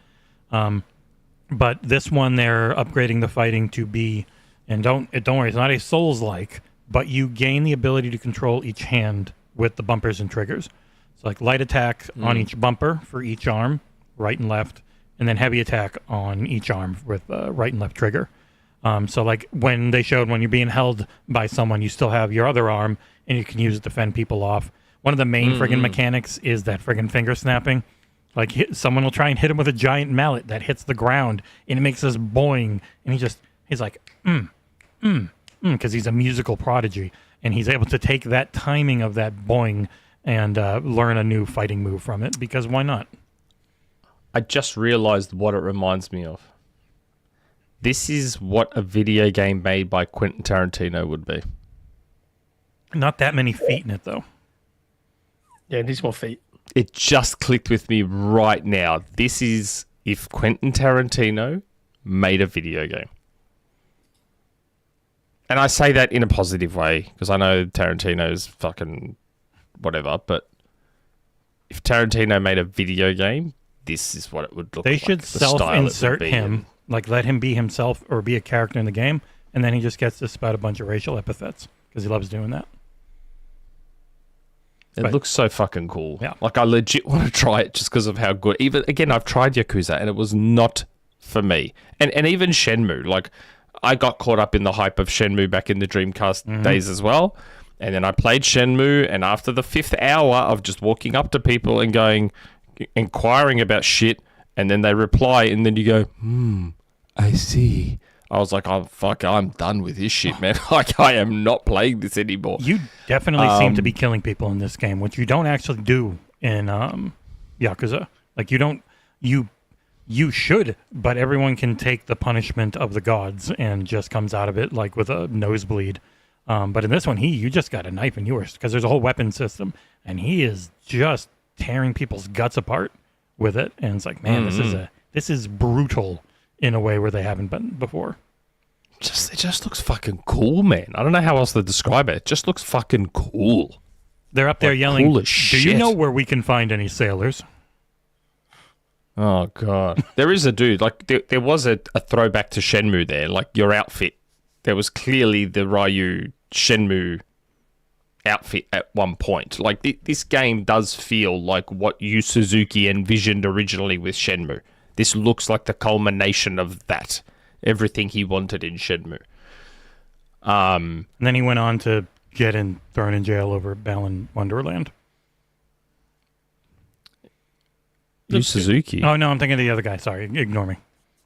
But this one they're upgrading the fighting to be, and don't worry, it's not a Souls-like, but you gain the ability to control each hand with the bumpers and triggers. So like light attack on each bumper for each arm, right and left, and then heavy attack on each arm with right and left trigger. So like when you're being held by someone, you still have your other arm and you can use it to fend people off. One of the main friggin' mechanics is that friggin' finger snapping. Like someone will try and hit him with a giant mallet that hits the ground and it makes this boing, and he's like, because he's a musical prodigy, and he's able to take that timing of that boing and learn a new fighting move from it, because why not? I just realized what it reminds me of. This is what a video game made by Quentin Tarantino would be. Not that many feet in it, though. Yeah, it needs more feet. It just clicked with me right now. This is if Quentin Tarantino made a video game. And I say that in a positive way, because I know Tarantino's fucking whatever, but if Tarantino made a video game, this is what it would look like. They should self-insert him, like let him be himself or be a character in the game, and then he just gets to spout a bunch of racial epithets, because he loves doing that. It looks so fucking cool. Yeah. Like, I legit want to try it just because of how good. Even again, I've tried Yakuza and it was not for me. And even Shenmue, like, I got caught up in the hype of Shenmue back in the Dreamcast days as well. And then I played Shenmue, and after the 5th hour of just walking up to people and inquiring about shit, and then they reply, and then you go, I see. I was like, I'm done with this shit, man. Like, I am not playing this anymore. You definitely seem to be killing people in this game, which you don't actually do in Yakuza. Like, you should, but everyone can take the punishment of the gods and just comes out of it like with a nosebleed. But in this one, you just got a knife and yours because there's a whole weapon system, and he is just tearing people's guts apart with it. And it's like, man, this is brutal in a way where they haven't been before. It just looks fucking cool, man. I don't know how else to describe it. It just looks fucking cool. They're up there yelling, cool as do you shit. know where we can find any sailors? Oh, God. There is a dude. Like, there was a throwback to Shenmue there. Like, your outfit. There was clearly the Ryu Shenmue outfit at one point. Like, this game does feel like what Yu Suzuki envisioned originally with Shenmue. This looks like the culmination of that. Everything he wanted in Shenmue. And then he went on to get thrown in jail over Balan Wonderland. Yu Suzuki? Oh, no, I'm thinking of the other guy. Sorry, ignore me.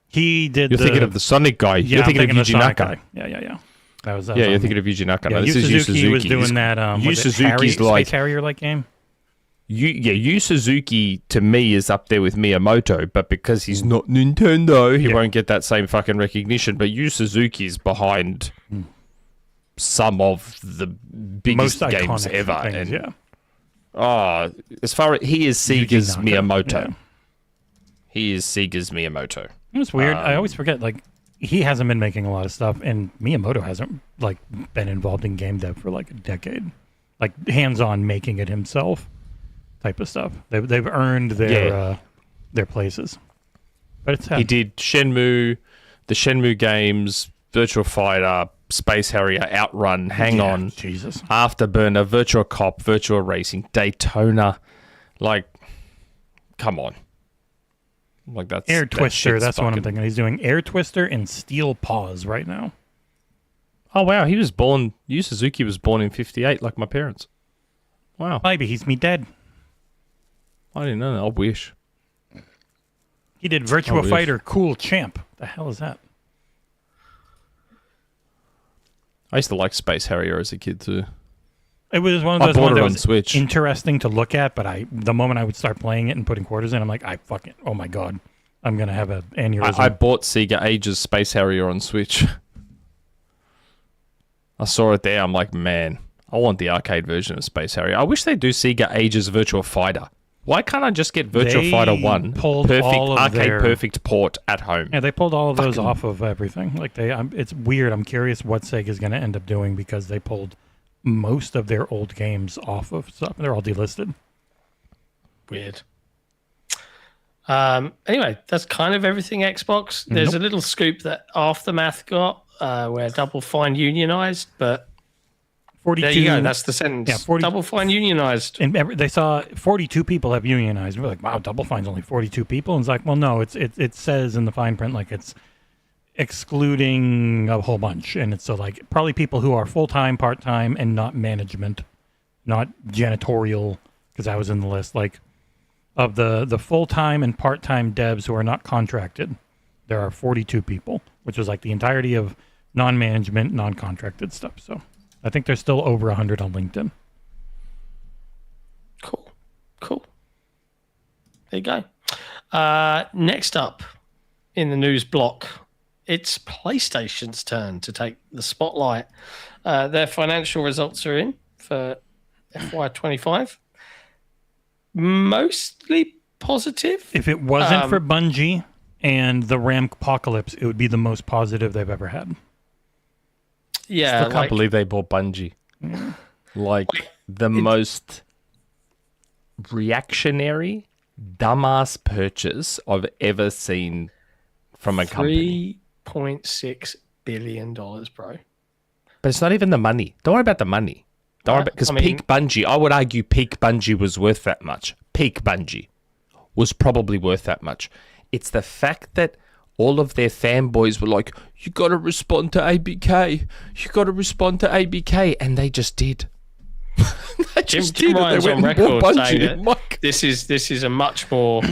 He did You're thinking of the Sonic guy. Yeah, You're thinking of the Sonic Yuji guy. Naka. Yeah. That was Yeah, you're thinking of Yuji Naka. Yeah, No, this Yu is Yu Suzuki Suzuki. was doing that. Yu was it Suzuki's like Space Harrier-like game. Yu Suzuki to me is up there with Miyamoto, but because he's not Nintendo, he won't get that same fucking recognition. But Yu Suzuki's behind some of the biggest Most games iconic ever. things, yeah. As far as he is Sega's Yuji Naka, Miyamoto. yeah. He is Sega's Miyamoto. It's weird. I always forget, like, he hasn't been making a lot of stuff, and Miyamoto hasn't, like, been involved in game dev for, like, a decade. Like, hands-on making it himself type of stuff. They've earned their places. But it's He did Shenmue, the Shenmue games, Virtua Fighter, Space Harrier, Outrun, Hang On, Jesus. Afterburner, Virtua Cop, Virtua Racing, Daytona. Like, come on. Like that's Air Twister, that's what I'm fucking... thinking. He's doing Air Twister and Steel Paws right now. Oh, wow. He was born... Yu Suzuki was born in 58, like my parents. Wow. Maybe he's me dead. I didn't know that. I wish. He did Virtua Fighter Cool Champ. The hell is that? I used to like Space Harrier as a kid, too. It was one of those I bought ones it that on was Switch. interesting to look at, but the moment I would start playing it and putting quarters in, I'm like, oh my God, I'm going to have an aneurysm. I bought Sega Ages Space Harrier on Switch. I saw it there. I'm like, man, I want the arcade version of Space Harrier. I wish they do Sega Ages Virtua Fighter. Why can't I just get Virtua Fighter 1 pulled perfect all of arcade their- perfect port at home? Yeah, they pulled all of those off of everything. Like it's weird. I'm curious what Sega's going to end up doing because they pulled most of their old games off of stuff. They're all delisted. Weird. Anyway, that's kind of everything Xbox. There's a little scoop that Aftermath got where Double Fine unionized, but 42, there you go. That's the sentence. Yeah, 40 Double Fine unionized. And they saw 42 people have unionized. We're like, wow, Double Fine's only 42 people. And it's like, well, no, it says in the fine print like it's excluding a whole bunch. And it's so like probably people who are full-time, part-time, and not management, not janitorial, because I was in the list. Like of the full-time and part-time devs who are not contracted, there are 42 people, which is like the entirety of non-management, non-contracted stuff. So I think there's still over 100 on LinkedIn. Cool. There you go. Next up in the news block, it's PlayStation's turn to take the spotlight. Their financial results are in for FY25. Mostly positive. If it wasn't for Bungie and the RAM apocalypse, it would be the most positive they've ever had. Yeah, Still can't believe they bought Bungie. Like the most reactionary, dumbass purchase I've ever seen from a company. $3.6 billion, bro. But it's not even the money. Don't worry about the money. Don't worry about because peak Bungie. I would argue peak Bungie was worth that much. Peak Bungie was probably worth that much. It's the fact that all of their fanboys were like, you got to respond to ABK. You got to respond to ABK. And they just did. Jim Ryan's on record saying that this is a much more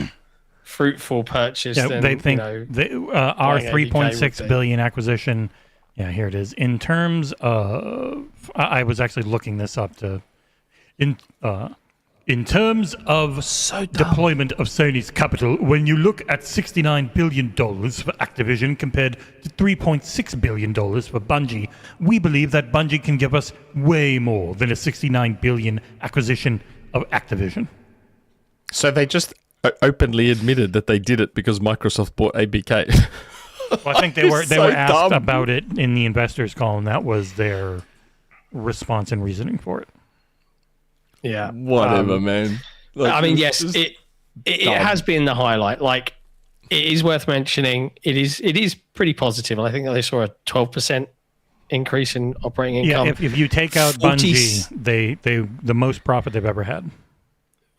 fruitful purchase Yeah, than they think you know, our buying ABK 3.6 would be. billion acquisition. Yeah, here it is. In terms of, I was actually looking this up to, in terms of deployment of Sony's capital, when you look at $69 billion for Activision compared to $3.6 billion for Bungie, we believe that Bungie can give us way more than a $69 billion acquisition of Activision. So they just openly admitted that they did it because Microsoft bought ABK. Well, I think they were So asked dumb. about it in the investors call, and that was their response and reasoning for it. Yeah. Whatever, man. Like, I mean, it's yes, just it dumb. has been the highlight. Like, it is worth mentioning. It is pretty positive. I think that they saw a 12% increase in operating Yeah, income. if you take out 40 Bungie, they the most profit they've ever had.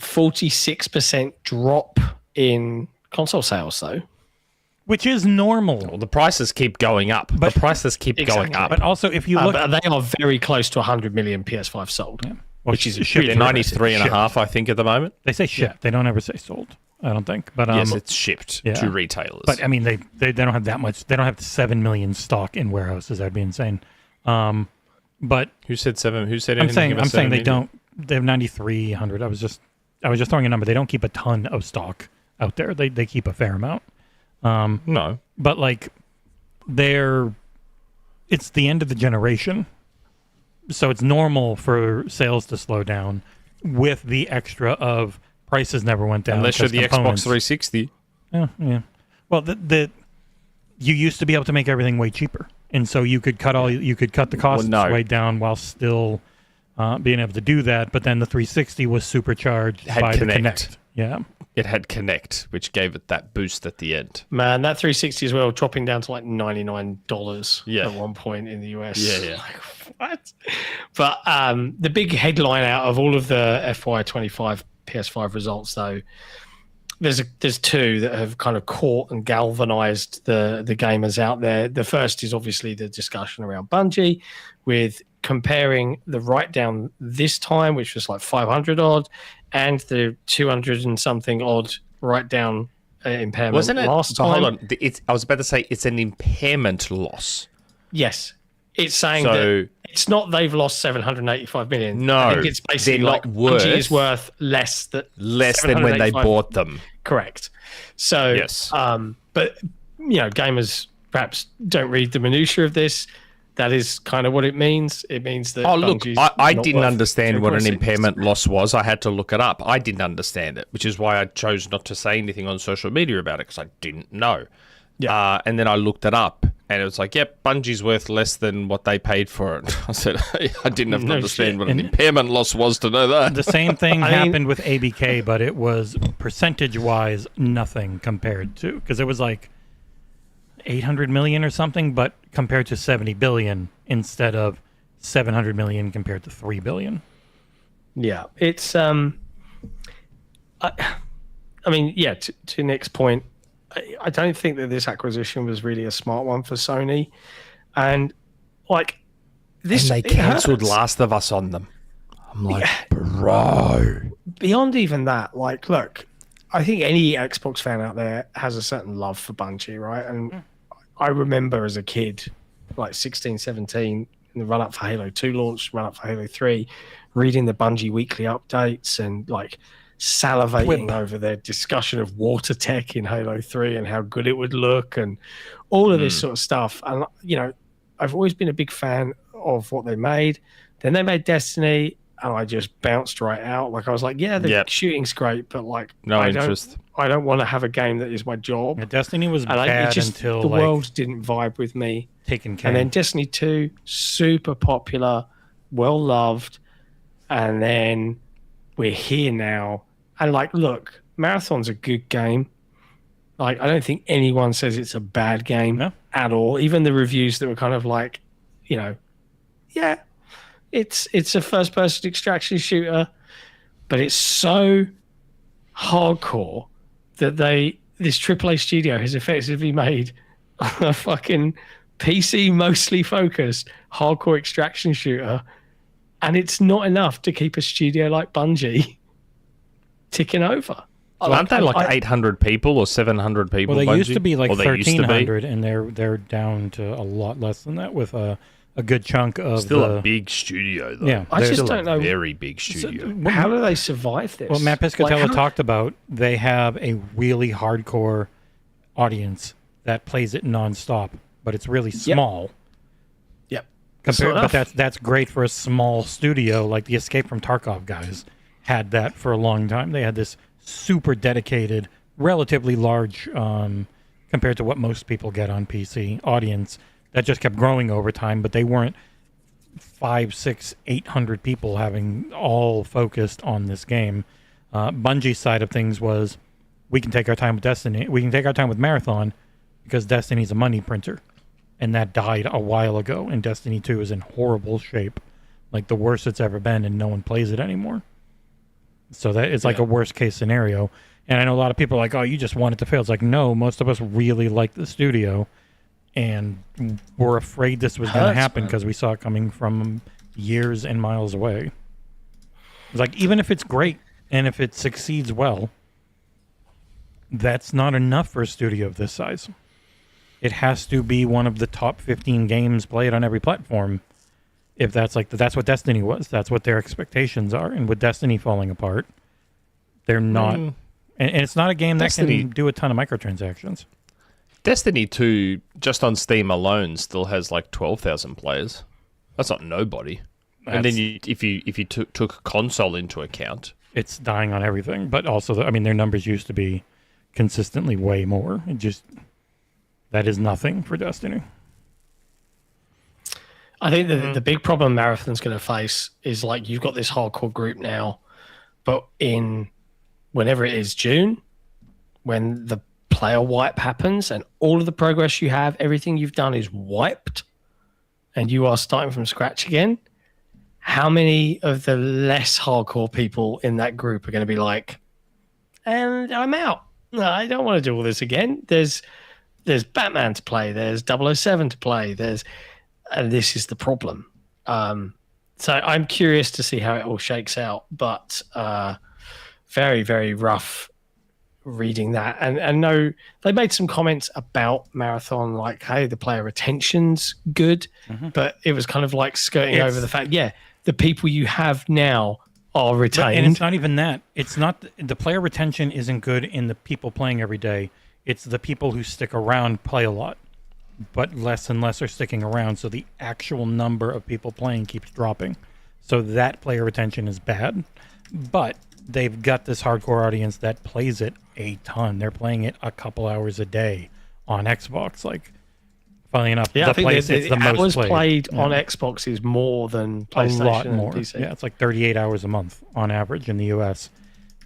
46% drop in console sales, though. Which is normal. Well, the prices keep going up. But- the prices keep going Exactly. up. But also, if you look, But they are very close to 100 million PS5 sold. which is They're 93 and a shipped. half, I think, at the moment. They say shipped. They don't ever say sold. I don't think. But Yes, it's shipped yeah. to retailers. But I mean, they don't have that much. They don't have 7 million stock in warehouses. That'd be insane. But who said 7? Who said I'm anything saying about 7 they million? don't. They have 9,300. I was just throwing a number. They don't keep a ton of stock out there. They keep a fair amount. No. But like, it's the end of the generation, so it's normal for sales to slow down. With the extra of prices never went down. Unless you're 'cause the components- Xbox 360. Yeah. Well, you used to be able to make everything way cheaper, and so you could cut the costs no. way down while still being able to do that. But then the 360 was supercharged Had by Kinect. the Kinect. Yeah. It had Connect, which gave it that boost at the end. Man, that 360 as well, dropping down to like $99 Yeah. at one point in the US. Yeah. Like, what? But the big headline out of all of the FY25 PS5 results, though, there's two that have kind of caught and galvanized the gamers out there. The first is obviously the discussion around Bungie, with comparing the write-down this time, which was like 500 odd, and the 200 and something odd write-down impairment Wasn't it? last But time. hold on. I was about to say it's an impairment loss. Yes. It's saying So- that it's not they've lost 785 million. No, I think it's basically they're like not Bungie is worth- worth less than When they 785. bought them. Correct. So, Yes. but you know, gamers perhaps don't read the minutiae of this. That is kind of what it means. It means that. Oh, look, Bungie's I not didn't worth understand what an 0.6. impairment loss was. I had to look it up. I didn't understand it, which is why I chose not to say anything on social media about it, because I didn't know. Yeah. And then I looked it up, and it was like, yep, Bungie's worth less than what they paid for it. I said, I didn't have to No understand shit. what an impairment loss was to know that. The same thing I mean- happened with ABK, but it was percentage-wise nothing compared to, because it was like 800 million or something, but compared to 70 billion instead of 700 million compared to 3 billion. Yeah, it's I mean, yeah. To Nick's point, I don't think that this acquisition was really a smart one for Sony, and like this, And they it cancelled hurts. Last of Us on them. I'm like, bro. Beyond even that, like, look, I think any Xbox fan out there has a certain love for Bungie, right? And I remember as a kid, like 16, 17, in the run up for Halo 2 launch, run up for Halo 3, reading the Bungie weekly updates and like salivating over their discussion of water tech in Halo 3 and how good it would look and all of this sort of stuff. And, you know, I've always been a big fan of what they made. Then they made Destiny, and I just bounced right out. Like, I was like, yeah, the Yep. shooting's great, but like, No I interest. I don't want to have a game that is my job. Yeah, Destiny was And bad it just, until the like world didn't vibe with me. Taken Care. And then Destiny 2, super popular, well loved. And then we're here now. And like, look, Marathon's a good game. Like, I don't think anyone says it's a bad game No. at all. Even the reviews that were kind of like, you know, yeah, it's a first-person extraction shooter, but it's so hardcore that this AAA studio has effectively made a fucking PC mostly focused hardcore extraction shooter, and it's not enough to keep a studio like Bungie ticking over. Aren't they like 800 people or 700 people? Well, they used Bungie? to be like Or they used to be? 1,300, and they're down to a lot less than that with a good chunk of Still a big studio, though. Yeah, I just Still don't a know. very big studio. How do they survive this? Well, Matt Piscatella Like, how- talked about they have a really hardcore audience that plays it nonstop, but it's really small. Yep. But that's great for a small studio like the Escape from Tarkov guys had that for a long time. They had this super dedicated, relatively large, compared to what most people get on PC, audience that just kept growing over time, but they weren't 5, 6, 800 people having all focused on this game. Bungie's side of things was, we can take our time with Destiny. We can take our time with Marathon because Destiny's a money printer. And that died a while ago, and Destiny 2 is in horrible shape. Like the worst it's ever been, and no one plays it anymore. So that it's like a worst case scenario. And I know a lot of people are like, oh, you just want it to fail. It's like, no, most of us really like the studio, and we're afraid this was going to happen because we saw it coming from years and miles away. It's like, even if it's great and if it succeeds well, that's not enough for a studio of this size. It has to be one of the top 15 games played on every platform. If that's that's what Destiny was. That's what their expectations are. And with Destiny falling apart, they're not. And it's not a game that can do a ton of microtransactions. Destiny 2, just on Steam alone, still has like 12,000 players. That's not nobody. And then if you took console into account, it's dying on everything. But also, their numbers used to be consistently way more. It just, that is nothing for Destiny. I think the big problem Marathon's going to face is like, you've got this hardcore group now, but in whenever it is June, when the player wipe happens and all of the progress you have, everything you've done is wiped and you are starting from scratch again, how many of the less hardcore people in that group are going to be like, and I'm out. No, I don't want to do all this again. There's Batman to play. There's 007 to play. And this is the problem. So I'm curious to see how it all shakes out, but very, very rough reading that. And no, they made some comments about Marathon, like, hey, the player retention's good, but it was kind of like skirting over the fact, the people you have now are retained. And it's not even that. It's not, the player retention isn't good in the people playing every day. It's the people who stick around play a lot, but less and less are sticking around. So the actual number of people playing keeps dropping. So that player retention is bad, but they've got this hardcore audience that plays it a ton. They're playing it a couple hours a day on Xbox. Like, funnily enough, I think it's the most played on Xbox is more than PlayStation a lot more. and PC. Yeah, it's like 38 hours a month on average in the US.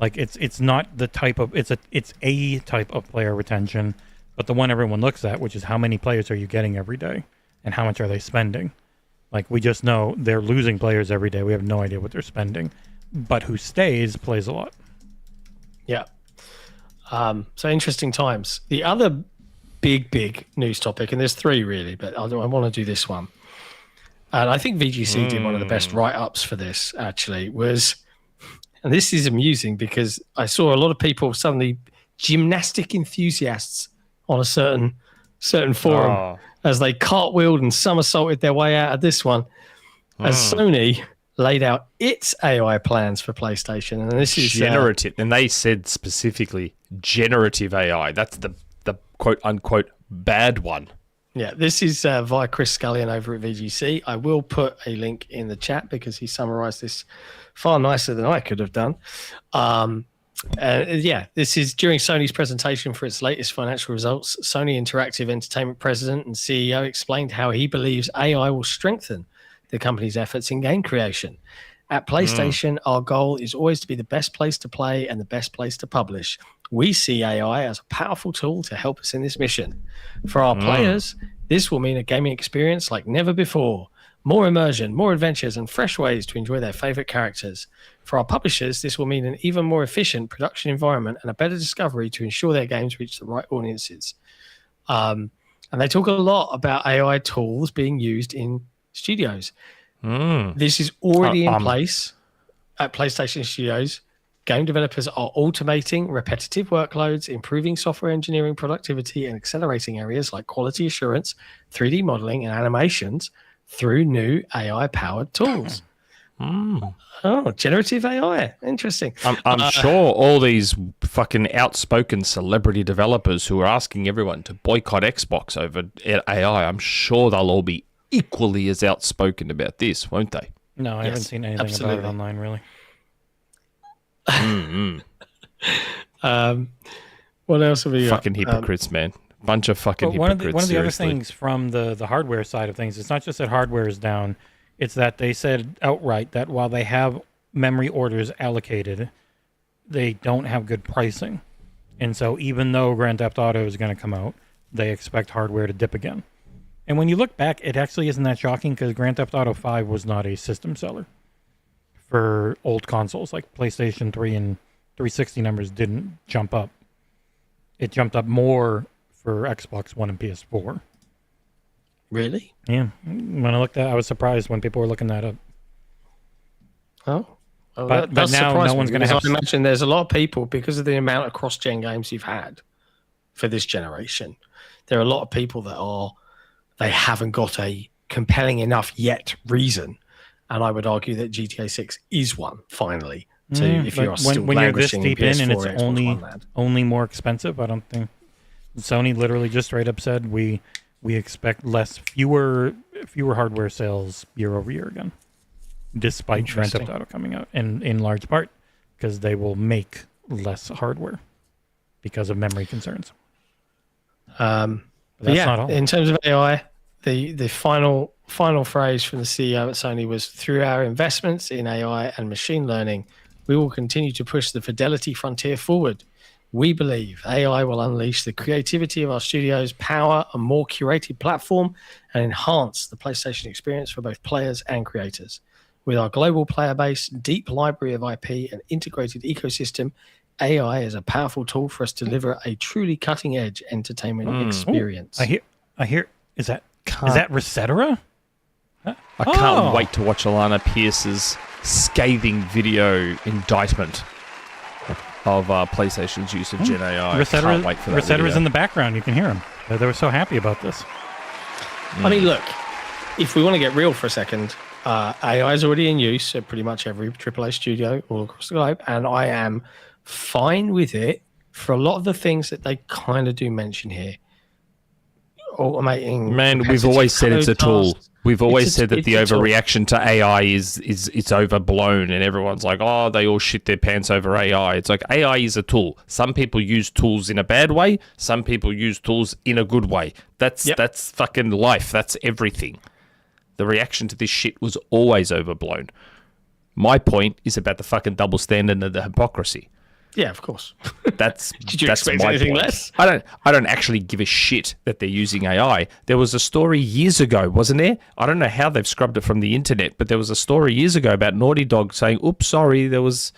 Like, it's not the type of, it's a type of player retention, but the one everyone looks at, which is how many players are you getting every day and how much are they spending? Like, we just know they're losing players every day. We have no idea what they're spending, but who stays plays a lot. Yeah. So interesting times. The other big news topic, and there's three really, but I want to do this one. And I think VGC did one of the best write-ups for this, actually, was, and this is amusing because I saw a lot of people suddenly gymnastic enthusiasts on a certain forum as they cartwheeled and somersaulted their way out of this one as Sony laid out its AI plans for PlayStation. And this is generative. And they said specifically generative AI. That's the quote unquote bad one. Yeah, this is via Chris Scullion over at VGC. I will put a link in the chat because he summarized this far nicer than I could have done. This is during Sony's presentation for its latest financial results. Sony Interactive Entertainment President and CEO explained how he believes AI will strengthen the company's efforts in game creation. At PlayStation, our goal is always to be the best place to play and the best place to publish. We see AI as a powerful tool to help us in this mission. For our players, this will mean a gaming experience like never before. More immersion, more adventures, and fresh ways to enjoy their favorite characters. For our publishers, this will mean an even more efficient production environment and a better discovery to ensure their games reach the right audiences. And they talk a lot about AI tools being used in studios. This is already in place at PlayStation Studios. game developers are automating repetitive workloads, improving software engineering productivity, and accelerating areas like quality assurance, 3D modeling, and animations through new AI-powered tools. Oh, generative AI. Interesting. I'm sure all these fucking outspoken celebrity developers who are asking everyone to boycott Xbox over AI, I'm sure they'll all be equally as outspoken about this, won't they? No, I haven't seen anything about it online, really. What else have we got? Fucking hypocrites, man. Bunch of fucking one hypocrites. One of the seriously. other things from the hardware side of things, it's not just that hardware is down, it's that they said outright that while they have memory orders allocated, they don't have good pricing. And so even though Grand Theft Auto is going to come out, they expect hardware to dip again. And when you look back, it actually isn't that shocking because Grand Theft Auto 5 was not a system seller for old consoles. Like PlayStation 3 and 360 numbers didn't jump up. It jumped up more for Xbox One and PS4. Really? Yeah. When I looked at it, I was surprised when people were looking that up. Oh. But now no one's going to have... I imagine there's a lot of people, because of the amount of cross-gen games you've had for this generation, there are a lot of people that they haven't got a compelling enough yet reason. And I would argue that GTA 6 is one, finally, if you're still when you're this deep in and it's Xbox only more expensive. I don't think... Sony literally just straight up said we expect fewer hardware sales year over year again, despite Grand Theft Auto coming out, and in large part because they will make less hardware because of memory concerns. That's not all. In terms of AI, the final phrase from the CEO at Sony was, "Through our investments in AI and machine learning, we will continue to push the fidelity frontier forward. We believe AI will unleash the creativity of our studios, power a more curated platform, and enhance the PlayStation experience for both players and creators. With our global player base, deep library of IP, and integrated ecosystem, AI is a powerful tool for us to deliver a truly cutting-edge entertainment experience." I hear. Is that Resetera? I can't wait to watch Alana Pierce's scathing video indictment of PlayStation's use of Gen AI. Can't wait for that Resetera's in the background. You can hear him. They were so happy about this. I mean, look, if we want to get real for a second, AI is already in use at pretty much every AAA studio all across the globe, and I am fine with it for a lot of the things that they kind of do mention here. Automating. Man, we've always said it's a tool. We've always said that the overreaction to AI is it's overblown, and everyone's like, oh, they all shit their pants over AI. It's like, AI is a tool. Some people use tools in a bad way. Some people use tools in a good way. That's fucking life. That's everything. The reaction to this shit was always overblown. My point is about the fucking double standard and the hypocrisy. Yeah, of course. Did you expect anything less? I don't actually give a shit that they're using AI. There was a story years ago, wasn't there? I don't know how they've scrubbed it from the internet, but there was a story years ago about Naughty Dog saying, "Oops, sorry, there was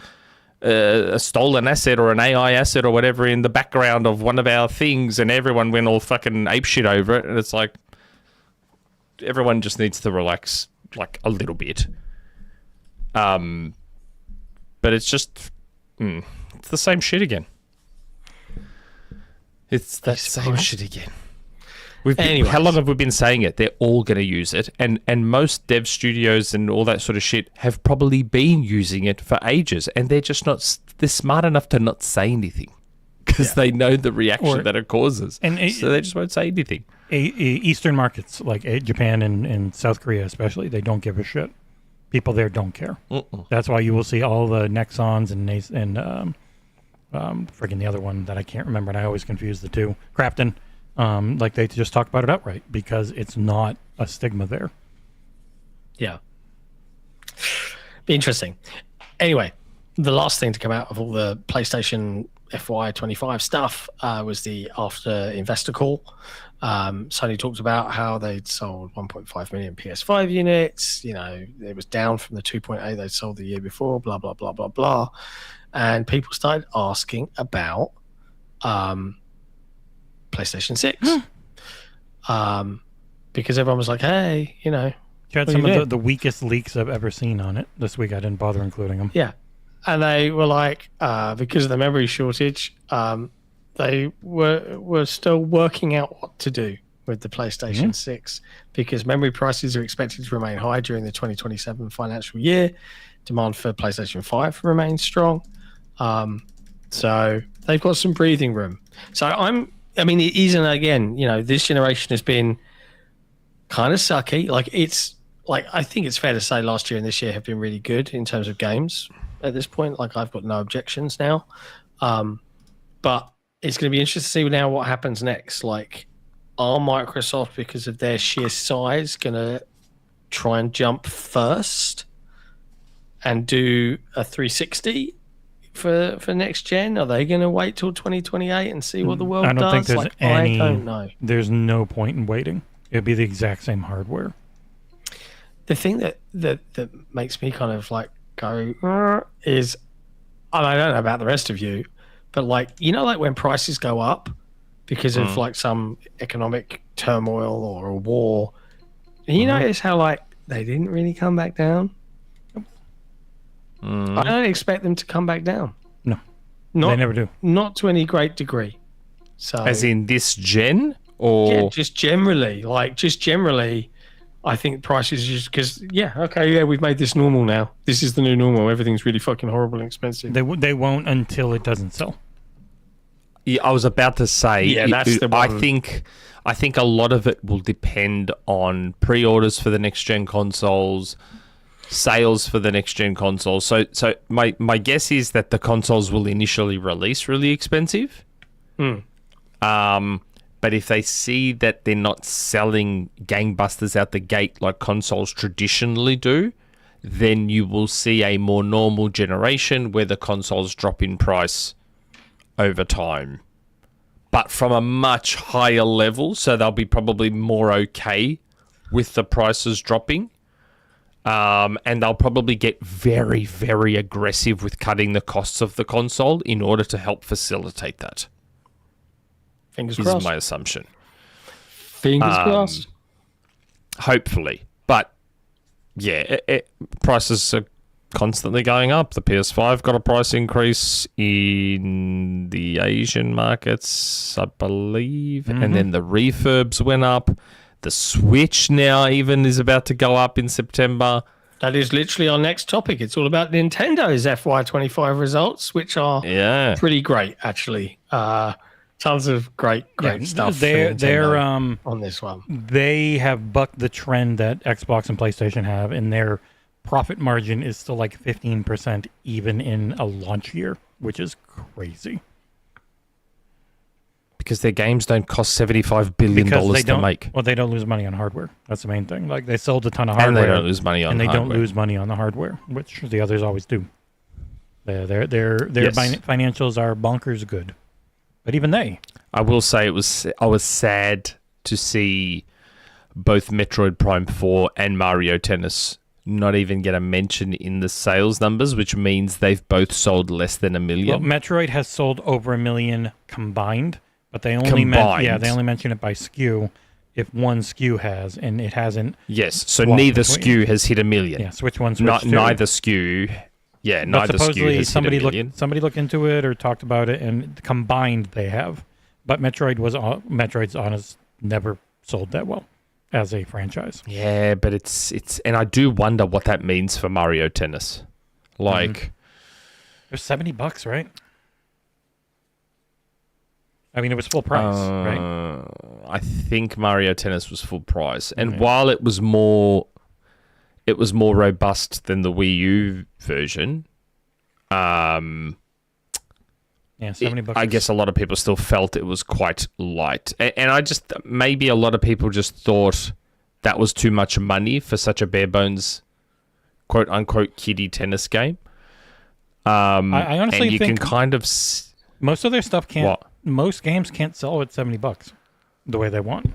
a stolen asset or an AI asset or whatever in the background of one of our things," and everyone went all fucking apeshit over it. And it's like, everyone just needs to relax, like, a little bit. But it's just... it's the same shit again. It's that same shit again. How long have we been saying it? They're all going to use it. And most dev studios and all that sort of shit have probably been using it for ages. And they're just not... They're smart enough to not say anything. Because they know the reaction that it causes. So they just won't say anything. Eastern markets, like Japan and South Korea especially, they don't give a shit. People there don't care. That's why you will see all the Nexons and friggin' the other one that I can't remember, and I always confuse the two. Crafton, like they just talk about it outright because it's not a stigma there. Yeah. Be interesting. Anyway, the last thing to come out of all the PlayStation FY25 stuff was the after investor call. Sony talked about how they'd sold 1.5 million PS5 units. You know, it was down from the 2.8 they'd sold the year before, blah, blah, blah, blah, blah. And people started asking about PlayStation 6. Because everyone was like, hey, you know. You had some of the weakest leaks I've ever seen on it. This week I didn't bother including them. Yeah. and they were like, because of the memory shortage, they were still working out what to do with the PlayStation 6 because memory prices are expected to remain high during the 2027 financial year. Demand for PlayStation 5 remains strong. So they've got some breathing room. So I mean, it isn't, again, this generation has been kind of sucky. I think it's fair to say last year and this year have been really good in terms of games at this point. Like, I've got no objections now. But it's going to be interesting to see now what happens next. Like, are Microsoft, because of their sheer size, going to try and jump first and do a 360 for next gen? Are they going to wait till 2028 and see what the world does? I don't think there's I don't know. There's no point in waiting. It'd be the exact same hardware. The thing that makes me kind of like go is, and I don't know about the rest of you, but like when prices go up because of like some economic turmoil or a war, and you notice how like they didn't really come back down. I don't expect them to come back down. No, they never do. Not to any great degree. So, as in this gen, or yeah, just generally, I think prices just because we've made this normal now. This is the new normal. Everything's really fucking horrible and expensive. They won't until it doesn't sell. Yeah, I was about to say. That's the one. I think a lot of it will depend on pre-orders for the next gen consoles, sales for the next gen consoles. So my guess is that the consoles will initially release really expensive. But if they see that they're not selling gangbusters out the gate like consoles traditionally do, then you will see a more normal generation where the consoles drop in price over time. But from a much higher level, so they'll be probably more okay with the prices dropping. And they'll probably get very, very aggressive with cutting the costs of the console in order to help facilitate that. Fingers crossed. Is my assumption. Fingers crossed. Hopefully. But, yeah, prices are constantly going up. The PS5 got a price increase in the Asian markets, I believe. And then the refurbs went up. The Switch now even is about to go up in September. That is literally our next topic. It's all about Nintendo's FY25 results, which are pretty great, actually. Tons of great stuff. They're on this one. They have bucked the trend that Xbox and PlayStation have, and their profit margin is still like 15% even in a launch year, which is crazy. Because their games don't cost $75 billion to make. Well, they don't lose money on hardware. That's the main thing. Like, they sold a ton of hardware. And they don't lose money on hardware. And they don't lose money on the hardware, which the others always do. Their financials are bonkers good. But even they. I will say I was sad to see both Metroid Prime 4 and Mario Tennis not even get a mention in the sales numbers, which means they've both sold less than 1 million. Well, Metroid has sold over 1 million combined, but they only they only mention it by SKU if one SKU has, and it hasn't. Yes, so neither SKU has hit 1 million. Yeah, Switch 1, Switch 2. Neither SKU. Yeah, neither SKU has hit 1 million. Somebody looked into it or talked about it, and combined they have. But Metroid's honest never sold that well as a franchise. Yeah, but it's and I do wonder what that means for Mario Tennis. Like, They're $70, right? I mean, it was full price, right? I think Mario Tennis was full price, and while it was more robust than the Wii U version. Yeah, $70. I guess a lot of people still felt it was quite light, and I just maybe a lot of people just thought that was too much money for such a bare bones, quote unquote, kiddie tennis game. I honestly and you think can kind of most of their stuff can't. What? Most games can't sell at $70 the way they want.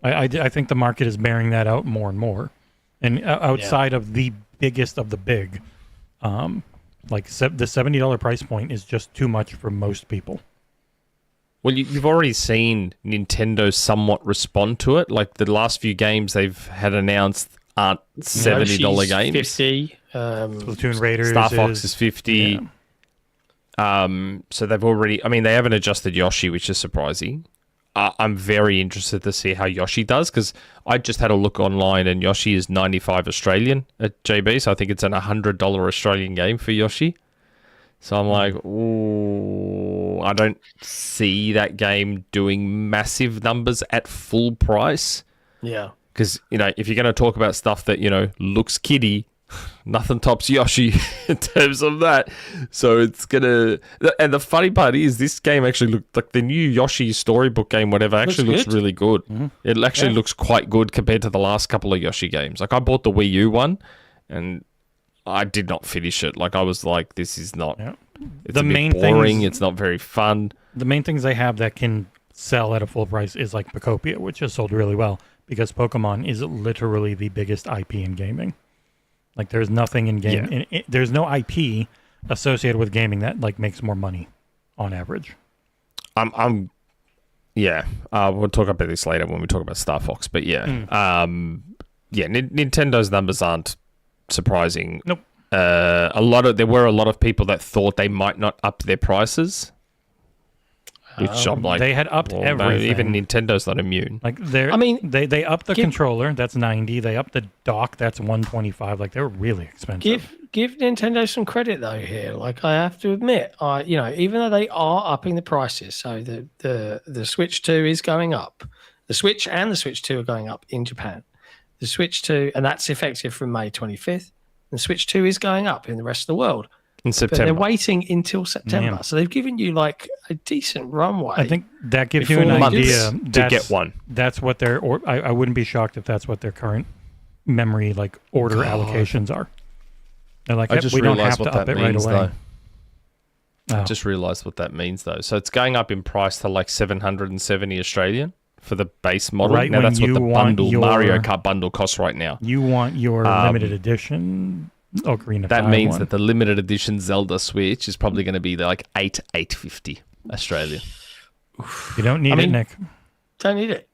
I think the market is bearing that out more and more, and outside of the biggest of the big. Like the $70 price point is just too much for most people. Well, you've already seen Nintendo somewhat respond to it. Like the last few games they've had announced aren't $70 games. 50 Platoon Raiders. Star Fox is 50. Yeah. So they've already. I mean, they haven't adjusted Yoshi, which is surprising. I'm very interested to see how Yoshi does because I just had a look online and Yoshi is 95 Australian at JB, so I think it's an $100 Australian game for Yoshi. So I'm like, ooh, I don't see that game doing massive numbers at full price. Yeah. Because, if you're going to talk about stuff that, looks kiddie, nothing tops Yoshi in terms of that. So it's going to... And the funny part is this game actually looked like the new Yoshi storybook game, whatever, actually looks really good. Mm-hmm. It actually looks quite good compared to the last couple of Yoshi games. Like, I bought the Wii U one, and I did not finish it. Like, I was like, this is not... Yeah. It's a bit boring. It's not very fun. The main things they have that can sell at a full price is like Pokopia, which has sold really well because Pokemon is literally the biggest IP in gaming. Like, there's nothing in game. Yeah. There's no IP associated with gaming that like makes more money on average. Yeah. We'll talk about this later when we talk about Star Fox. But yeah, Nintendo's numbers aren't surprising. Nope. There were a lot of people that thought they might not up their prices. Which I'm like, they had upped everything. No, even Nintendo's not immune. Like they upped the controller. That's $90. They upped the dock. That's $125. Like, they were really expensive. Give Nintendo some credit though here. Like, I have to admit, even though they are upping the prices, so the Switch 2 is going up. The Switch and the Switch 2 are going up in Japan. The Switch 2, and that's effective from May 25th. The Switch 2 is going up in the rest of the world. In September. But they're waiting until September. Yeah. So they've given you like a decent runway. I think that gives you an idea to get one. That's what their, or I wouldn't be shocked if that's what their current memory like order allocations are. They're like, we don't have to up it right away. I just realised what that means though. So it's going up in price to like 770 Australian for the base model. Right, now that's what the bundle Mario Kart bundle costs right now. You want your limited edition Ocarina of Time. That means that the limited edition Zelda Switch is probably going to be like 850 Australian. You don't need it, Nick. Don't need it.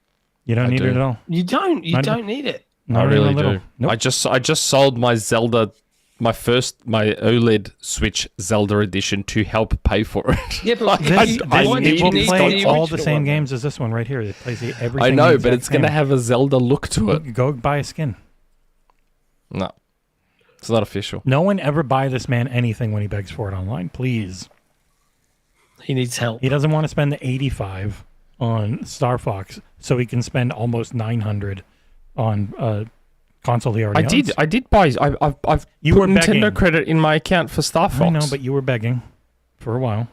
You don't need it at all. You don't. You don't need it. I really do. Nope. I just sold my Zelda, my OLED Switch Zelda edition to help pay for it. Yeah, but it will play all the same games as this one right here. It plays everything. I know, but it's going to have a Zelda look to it. Go buy a skin. No. It's not official. No one ever buy this man anything when he begs for it online. Please. He needs help. He doesn't want to spend the $85 on StarFox, so he can spend almost $900 on a console he already owns. I did buy. I've put Nintendo credit in my account for StarFox. I know, but you were begging for a while.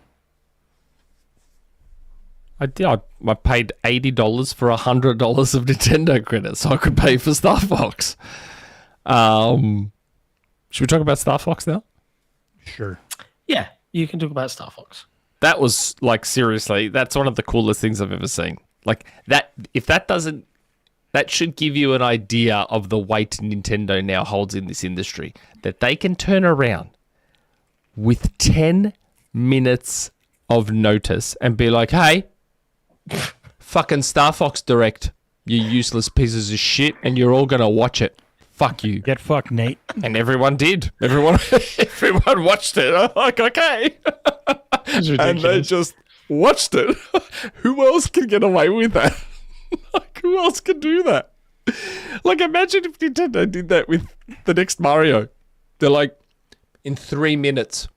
I did. I paid $80 for $100 of Nintendo credit, so I could pay for StarFox. Should we talk about StarFox now? Sure. Yeah, you can talk about StarFox. That was, like, seriously, that's one of the coolest things I've ever seen. Like, that should give you an idea of the weight Nintendo now holds in this industry. That they can turn around with 10 minutes of notice and be like, hey, fucking StarFox Direct, you useless pieces of shit, and you're all going to watch it. Fuck you. Get fucked, Nate. And everyone did. Everyone watched it. I'm like, okay. And they just watched it. Who else can get away with that? Like, who else can do that? Like, imagine if Nintendo did that with the next Mario. They're like, in 3 minutes,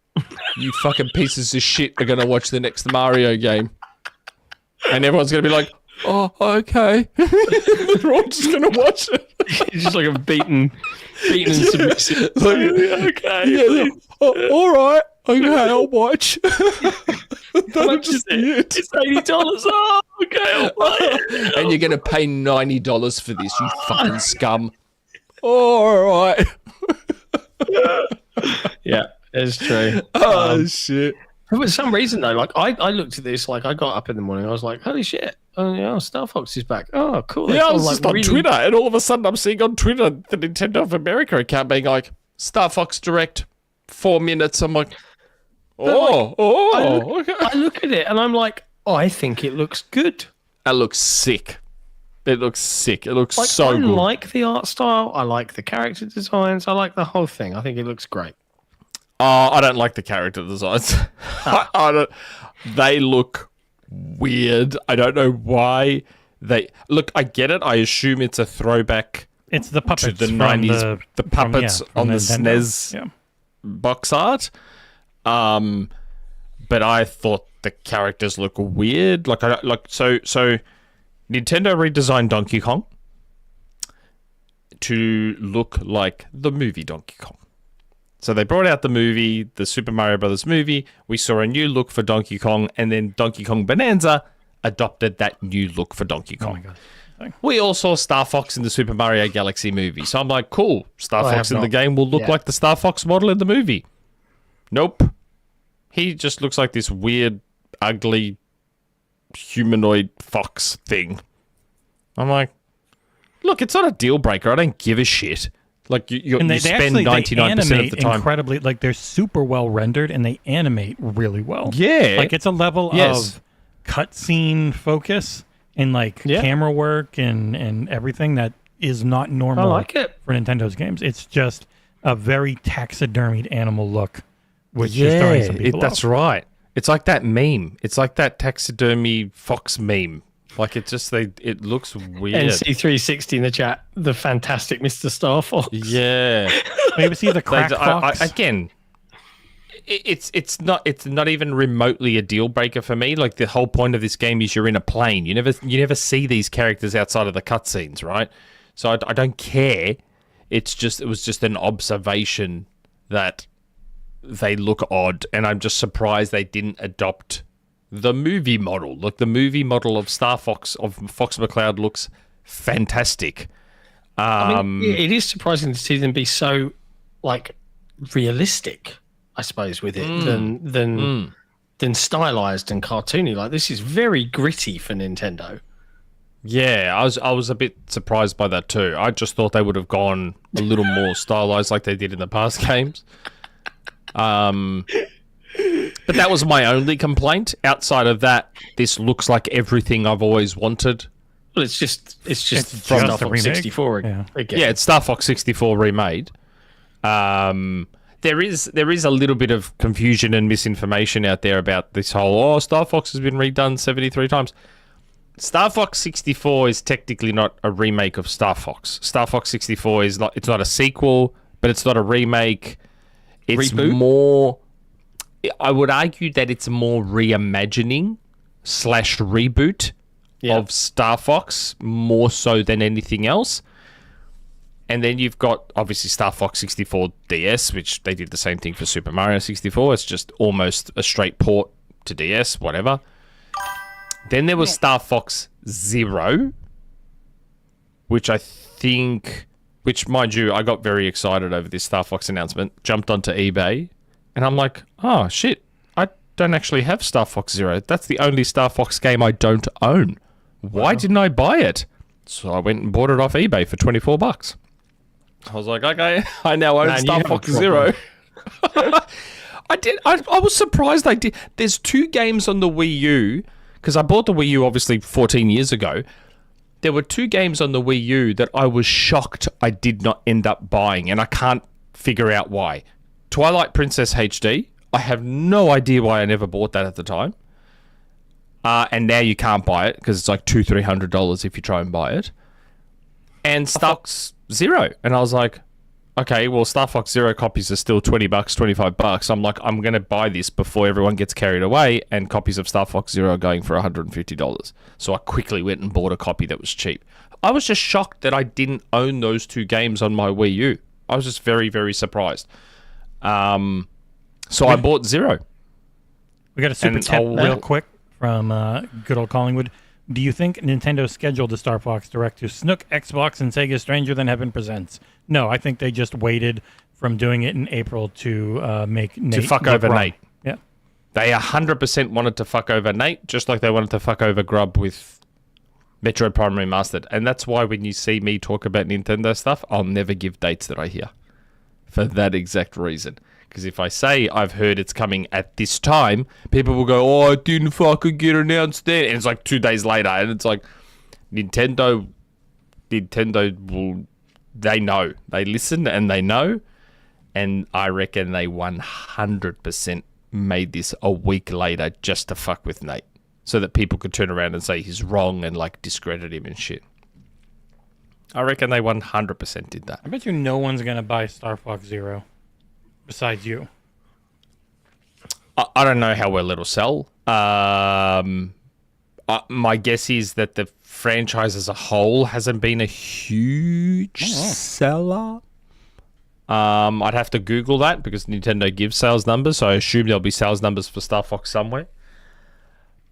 you fucking pieces of shit are going to watch the next Mario game. And everyone's going to be like, oh, okay. They're all just going to watch it. It's just like a beaten submissive. Like, okay. Yeah, all right. Okay, I'll watch. It's $80. Oh, okay, I'll buy it. And you're going to pay $90 for this, you fucking scum. All right. Yeah, it's true. Oh, shit. For some reason, though, like I looked at this, like I got up in the morning, I was like, holy shit. Oh, yeah, StarFox is back. Oh, cool. Yeah, I was just on Twitter, and all of a sudden I'm seeing on Twitter the Nintendo of America account being like, StarFox Direct, 4 minutes. I'm like, okay. I look at it, and I'm like, I think it looks good. That looks sick. It looks sick. It looks Like, so I good. like the art style. I like the character designs. I like the whole thing. I think it looks great. I don't like the character designs. I don't. They look weird. I don't know why they look. I get it. I assume it's a throwback It's the to puppets the from 90s. The puppets from on the Nintendo. SNES Yeah. box art. But I thought the characters look weird. Like so. Nintendo redesigned Donkey Kong to look like the movie Donkey Kong. So they brought out the movie, the Super Mario Brothers movie. We saw a new look for Donkey Kong, and then Donkey Kong Bonanza adopted that new look for Donkey Oh Kong. my god. We all saw Star Fox in the Super Mario Galaxy movie. So I'm like, cool, Star I Fox have in the not. game will look Yeah. like the Star Fox model in the movie. Nope. He just looks like this weird, ugly, humanoid fox thing. I'm like, look, it's not a deal breaker. I don't give a shit. Like, you And they spend actually 99% of animate the time. incredibly. Like they're super well rendered and they animate really well. Yeah. Like it's a level Yes. of cutscene focus and like Yeah. camera work and everything that is not I normal like it. for Nintendo's games. It's just a very taxidermied animal look, which is throwing some people that's off. right. It's like that meme. It's like that taxidermy fox meme. Like it just it looks weird. NC360 in the chat. The fantastic Mr. StarFox. Yeah. Maybe see the crack I- fox. again, it's not even remotely a deal breaker for me. Like the whole point of this game is you're in a plane. You never see these characters outside of the cutscenes, right? So I don't care. It was just an observation that they look odd, and I'm just surprised they didn't adopt the movie model. Look, the movie model of Star Fox of Fox McCloud looks fantastic. I mean, it is surprising to see them be so like realistic, I suppose, with it than stylized and cartoony. Like this is very gritty for Nintendo. Yeah, I was a bit surprised by that too. I just thought they would have gone a little more stylized like they did in the past games. But that was my only complaint. Outside of that, this looks like everything I've always wanted. Well, it's just It's from just Star a Fox remake. 64 Yeah. again. Yeah, it's Star Fox 64 remade. There is a little bit of confusion and misinformation out there about this whole, Star Fox has been redone 73 times. Star Fox 64 is technically not a remake of Star Fox. Star Fox 64 is not. It's not a sequel, but it's not a remake. It's Reboot? more. I would argue that it's more reimagining / reboot of Star Fox more so than anything else. And then you've got obviously Star Fox 64 DS, which they did the same thing for Super Mario 64. It's just almost a straight port to DS, whatever. Then there was Star Fox Zero, which mind you, I got very excited over this Star Fox announcement, jumped onto eBay, and I'm like, oh shit, I don't actually have Star Fox Zero. That's the only Star Fox game I don't own. Why didn't I buy it? So I went and bought it off eBay for $24. I was like, okay, I now own Man, you Star have a Fox problem. Zero. I did. I was surprised I did. There's 2 games on the Wii U, because I bought the Wii U obviously 14 years ago. There were 2 games on the Wii U that I was shocked I did not end up buying, and I can't figure out why. Twilight Princess HD. I have no idea why I never bought that at the time. And now you can't buy it because it's like $200-$300 if you try and buy it. And Star Fox Zero, and I was like, okay, well, Star Fox Zero copies are still $20, $25. I'm like, I'm going to buy this before everyone gets carried away, and copies of Star Fox Zero are going for $150. So I quickly went and bought a copy that was cheap. I was just shocked that I didn't own those 2 games on my Wii U. I was just very, very surprised. So I bought Zero. We got a super And tip I'll- real quick from good old Collingwood. Do you think Nintendo scheduled the Star Fox Direct to snook Xbox and Sega Stranger Than Heaven Presents? No, I think they just waited from doing it in April to make Nate fuck look over wrong. Nate. Yeah. They 100% wanted to fuck over Nate, just like they wanted to fuck over Grub with Metroid Prime Remastered. And that's why when you see me talk about Nintendo stuff, I'll never give dates that I hear. For that exact reason. Because if I say I've heard it's coming at this time, people will go, it didn't fucking get announced then. And it's like 2 days later. And it's like, Nintendo Nintendo will. They know. They listen and they know. And I reckon they 100% made this a week later just to fuck with Nate, so that people could turn around and say he's wrong and like discredit him and shit. I reckon they 100% did that. I bet you no one's gonna buy StarFox Zero, besides you. I don't know how well it'll sell. My guess is that the franchise as a whole hasn't been a huge seller. I'd have to Google that because Nintendo gives sales numbers, so I assume there'll be sales numbers for StarFox somewhere.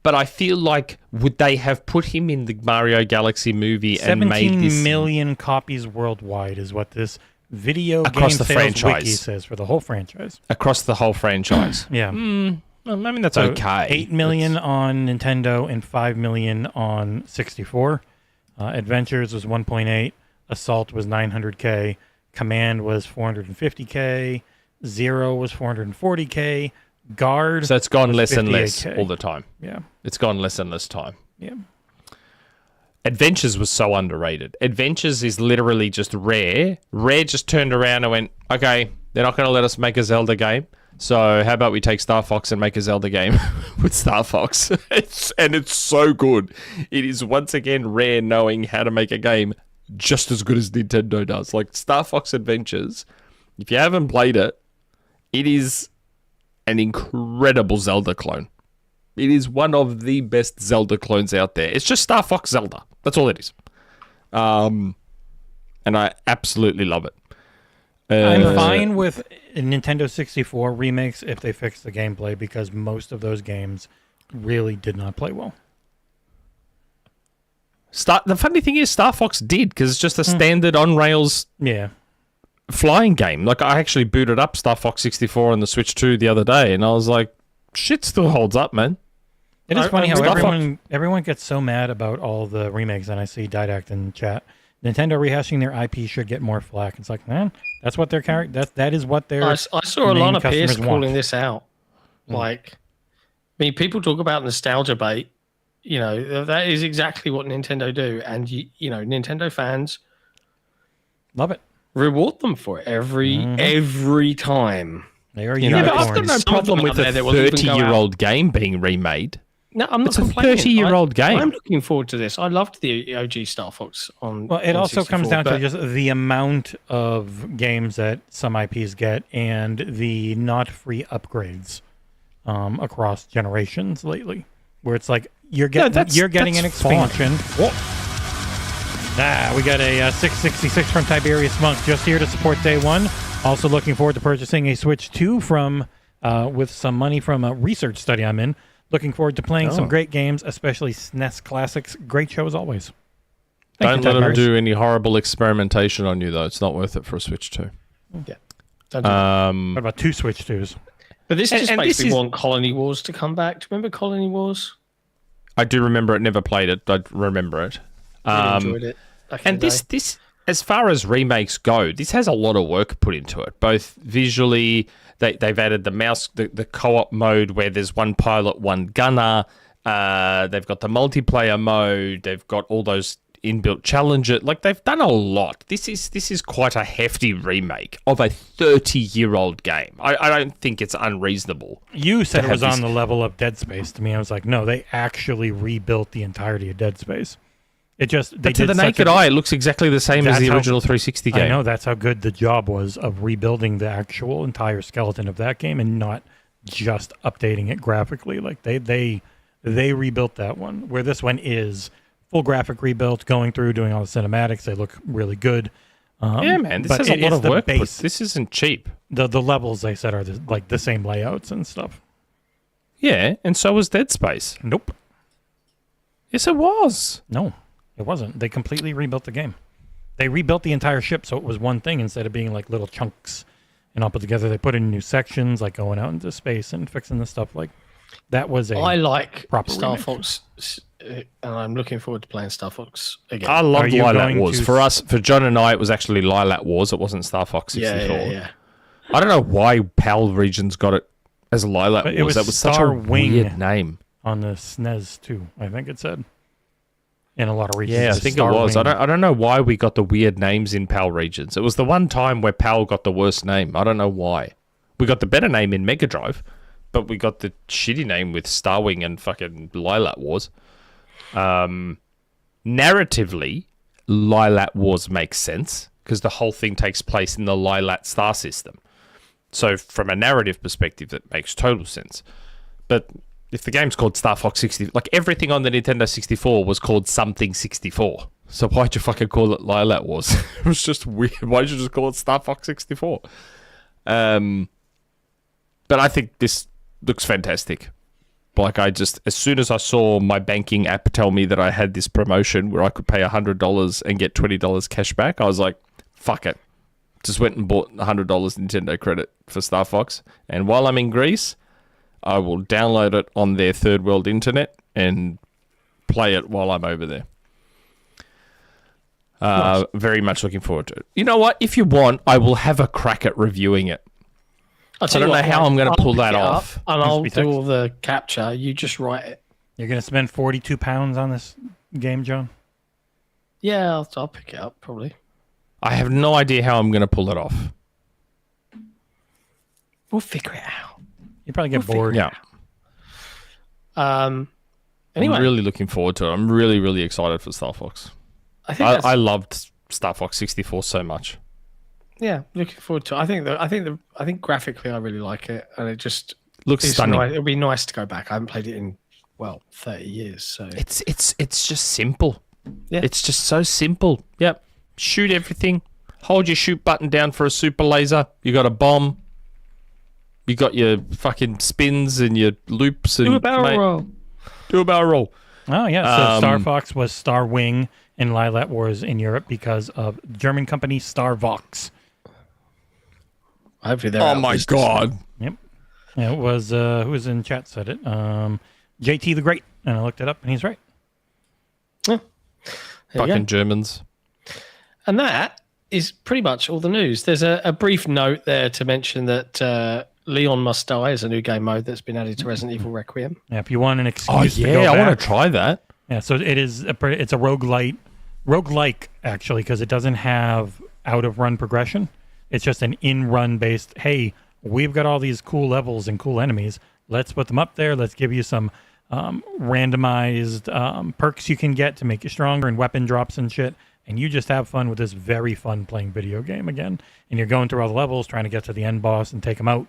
But I feel like, would they have put him in the Mario Galaxy movie and made this... 17 million copies worldwide is what this video across game the sales franchise wiki says for the whole franchise. Across the whole franchise. Yeah. I mean, that's So okay. 8 million on Nintendo and 5 million on 64. Adventures was 1.8. Assault was 900K. Command was 450K. Zero was 440K. Guard. So it's gone was less and less 58K. all the time. Yeah. It's gone less and less time. Yeah. Adventures was so underrated. Adventures is literally just Rare. Rare just turned around and went, okay, they're not going to let us make a Zelda game. So how about we take Star Fox and make a Zelda game with Star Fox? It's so good. It is once again Rare knowing how to make a game just as good as Nintendo does. Like Star Fox Adventures, if you haven't played it, it is an incredible Zelda clone. It is one of the best Zelda clones out there. It's just Star Fox Zelda. That's all it is. And I absolutely love it. I'm fine with Nintendo 64 remakes if they fix the gameplay, because most of those games really did not play well. The funny thing is, Star Fox did, because it's just a standard on-rails flying game. Like, I actually booted up Star Fox 64 on the Switch 2 the other day, and I was like, shit still holds up, man. It is funny how Star Fox- everyone gets so mad about all the remakes, and I see Didact in chat. Nintendo rehashing their IP should get more flack. It's like, man, that's what their character. That is what their. I saw a main lot of peers customers calling want. this out. Like, I mean, people talk about nostalgia bait. You know, that is exactly what Nintendo do, and you know, Nintendo fans Love it. reward them for it every time. They are You know, Yeah, but I've unicorns. got no Some of problem them with out a there that will even go 30-year-old game being remade. No, I'm not It's a complaining. 30-year-old game. I'm looking forward to this. I loved the OG Star Fox on. Well, it also comes down to but- just the amount of games that some IPs get and the not free upgrades across generations lately, where it's like you're getting an that's expansion. What? We got a 666 from Tiberius Monk, just here to support Day One. Also looking forward to purchasing a Switch 2 from with some money from a research study I'm in. Looking forward to playing some great games, especially SNES classics. Great show as always. Don't let them do any horrible experimentation on you, though. It's not worth it for a Switch 2. Yeah. Don't do that. What about two Switch 2s? But this just and makes this me is- want Colony Wars to come back. Do you remember Colony Wars? I do remember it. Never played it. I remember it. Really enjoyed it. back in And the day. this, as far as remakes go, this has a lot of work put into it. Both visually, they've added the co-op mode where there's one pilot, one gunner. They've got the multiplayer mode. They've got all those inbuilt challenges. Like, they've done a lot. This is quite a hefty remake of a 30-year-old game. I don't think it's unreasonable. You said it was have on the level of Dead Space to me. I was like, no, they actually rebuilt the entirety of Dead Space. It just they But to did the such naked a- eye, it looks exactly the same as That's the how- original 360 game. I know that's how good the job was of rebuilding the actual entire skeleton of that game and not just updating it graphically. Like they rebuilt that one. Where this one is full graphic rebuilt, going through doing all the cinematics. They look really good. Yeah, man, this but has a lot it's of the work. base. This isn't cheap. The levels they said are like the same layouts and stuff. Yeah, and so was Dead Space. Nope. Yes, it was. No, it wasn't. They completely rebuilt the game. They rebuilt the entire ship so it was one thing instead of being like little chunks and all put together. They put in new sections, like going out into space and fixing the stuff. Like that was I a like proper Star remake. Fox, and I'm looking forward to playing Star Fox again. I Are loved you Lilac going Wars. to- For us, for John and I, it was actually Lilac Wars. It wasn't Star Fox 64. yeah. I don't know why PAL Regions got it as Lilac But Wars. it was That was such a Star Wing. weird name. on the SNES too. I think it said. in a lot of regions. Yeah, I It's think it was. Starwing. I don't know why we got the weird names in PAL regions. It was the one time where PAL got the worst name. I don't know why. We got the better name in Mega Drive, but we got the shitty name with Starwing and fucking Lilat Wars. Narratively, Lilat Wars makes sense because the whole thing takes place in the Lilat star system. So from a narrative perspective, that makes total sense. But if the game's called StarFox 60, like everything on the Nintendo 64 was called something 64. So why'd you fucking call it Lilat Wars? It was just weird. Why'd you just call it StarFox 64? But I think this looks fantastic. Like as soon as I saw my banking app tell me that I had this promotion where I could pay $100 and get $20 cash back, I was like, fuck it. Just went and bought $100 Nintendo credit for StarFox. And while I'm in Greece, I will download it on their third world internet and play it while I'm over there. Nice. Very much looking forward to it. You know what? If you want, I will have a crack at reviewing it. I don't know how I'm going to pull that off. And I'll be do text. all the capture. You just write it. You're going to spend £42 on this game, John? Yeah, I'll pick it up probably. I have no idea how I'm going to pull it off. We'll figure it out. You probably get bored. Yeah. Anyway, I'm really looking forward to it. I'm really, really excited for StarFox. I think that's, I loved StarFox 64 so much. yeah, looking forward to it. I think graphically I really like it, and it just Looks it's stunning. nice. It'll be nice to go back. I haven't played it in 30 years. So It's just simple. Yeah. It's just so simple. Yep. Shoot everything. Hold your shoot button down for a super laser. You got a bomb. You got your fucking spins and your loops and do a barrel roll. Do a barrel roll. Oh, yeah. So Um, StarFox was Starwing in Lilat Wars in Europe because of German company StarVox. Hopefully they're Oh out my this- god. Yep. Yeah, it was, who was in chat said it? JT the Great. And I looked it up, and he's right. Yeah. There you go. Fucking Germans. And that is pretty much all the news. There's a brief note there to mention that Leon Must Die is a new game mode that's been added to Resident Evil Requiem. Yeah, if you want an Oh excuse to go yeah, I back. want to try that. Yeah, so it's a roguelike actually, because it doesn't have out of run progression. It's just an in run based. Hey, we've got all these cool levels and cool enemies. Let's put them up there. Let's give you some randomized perks you can get to make you stronger and weapon drops and shit. And you just have fun with this very fun playing video game again. And you're going through all the levels, trying to get to the end boss and take him out.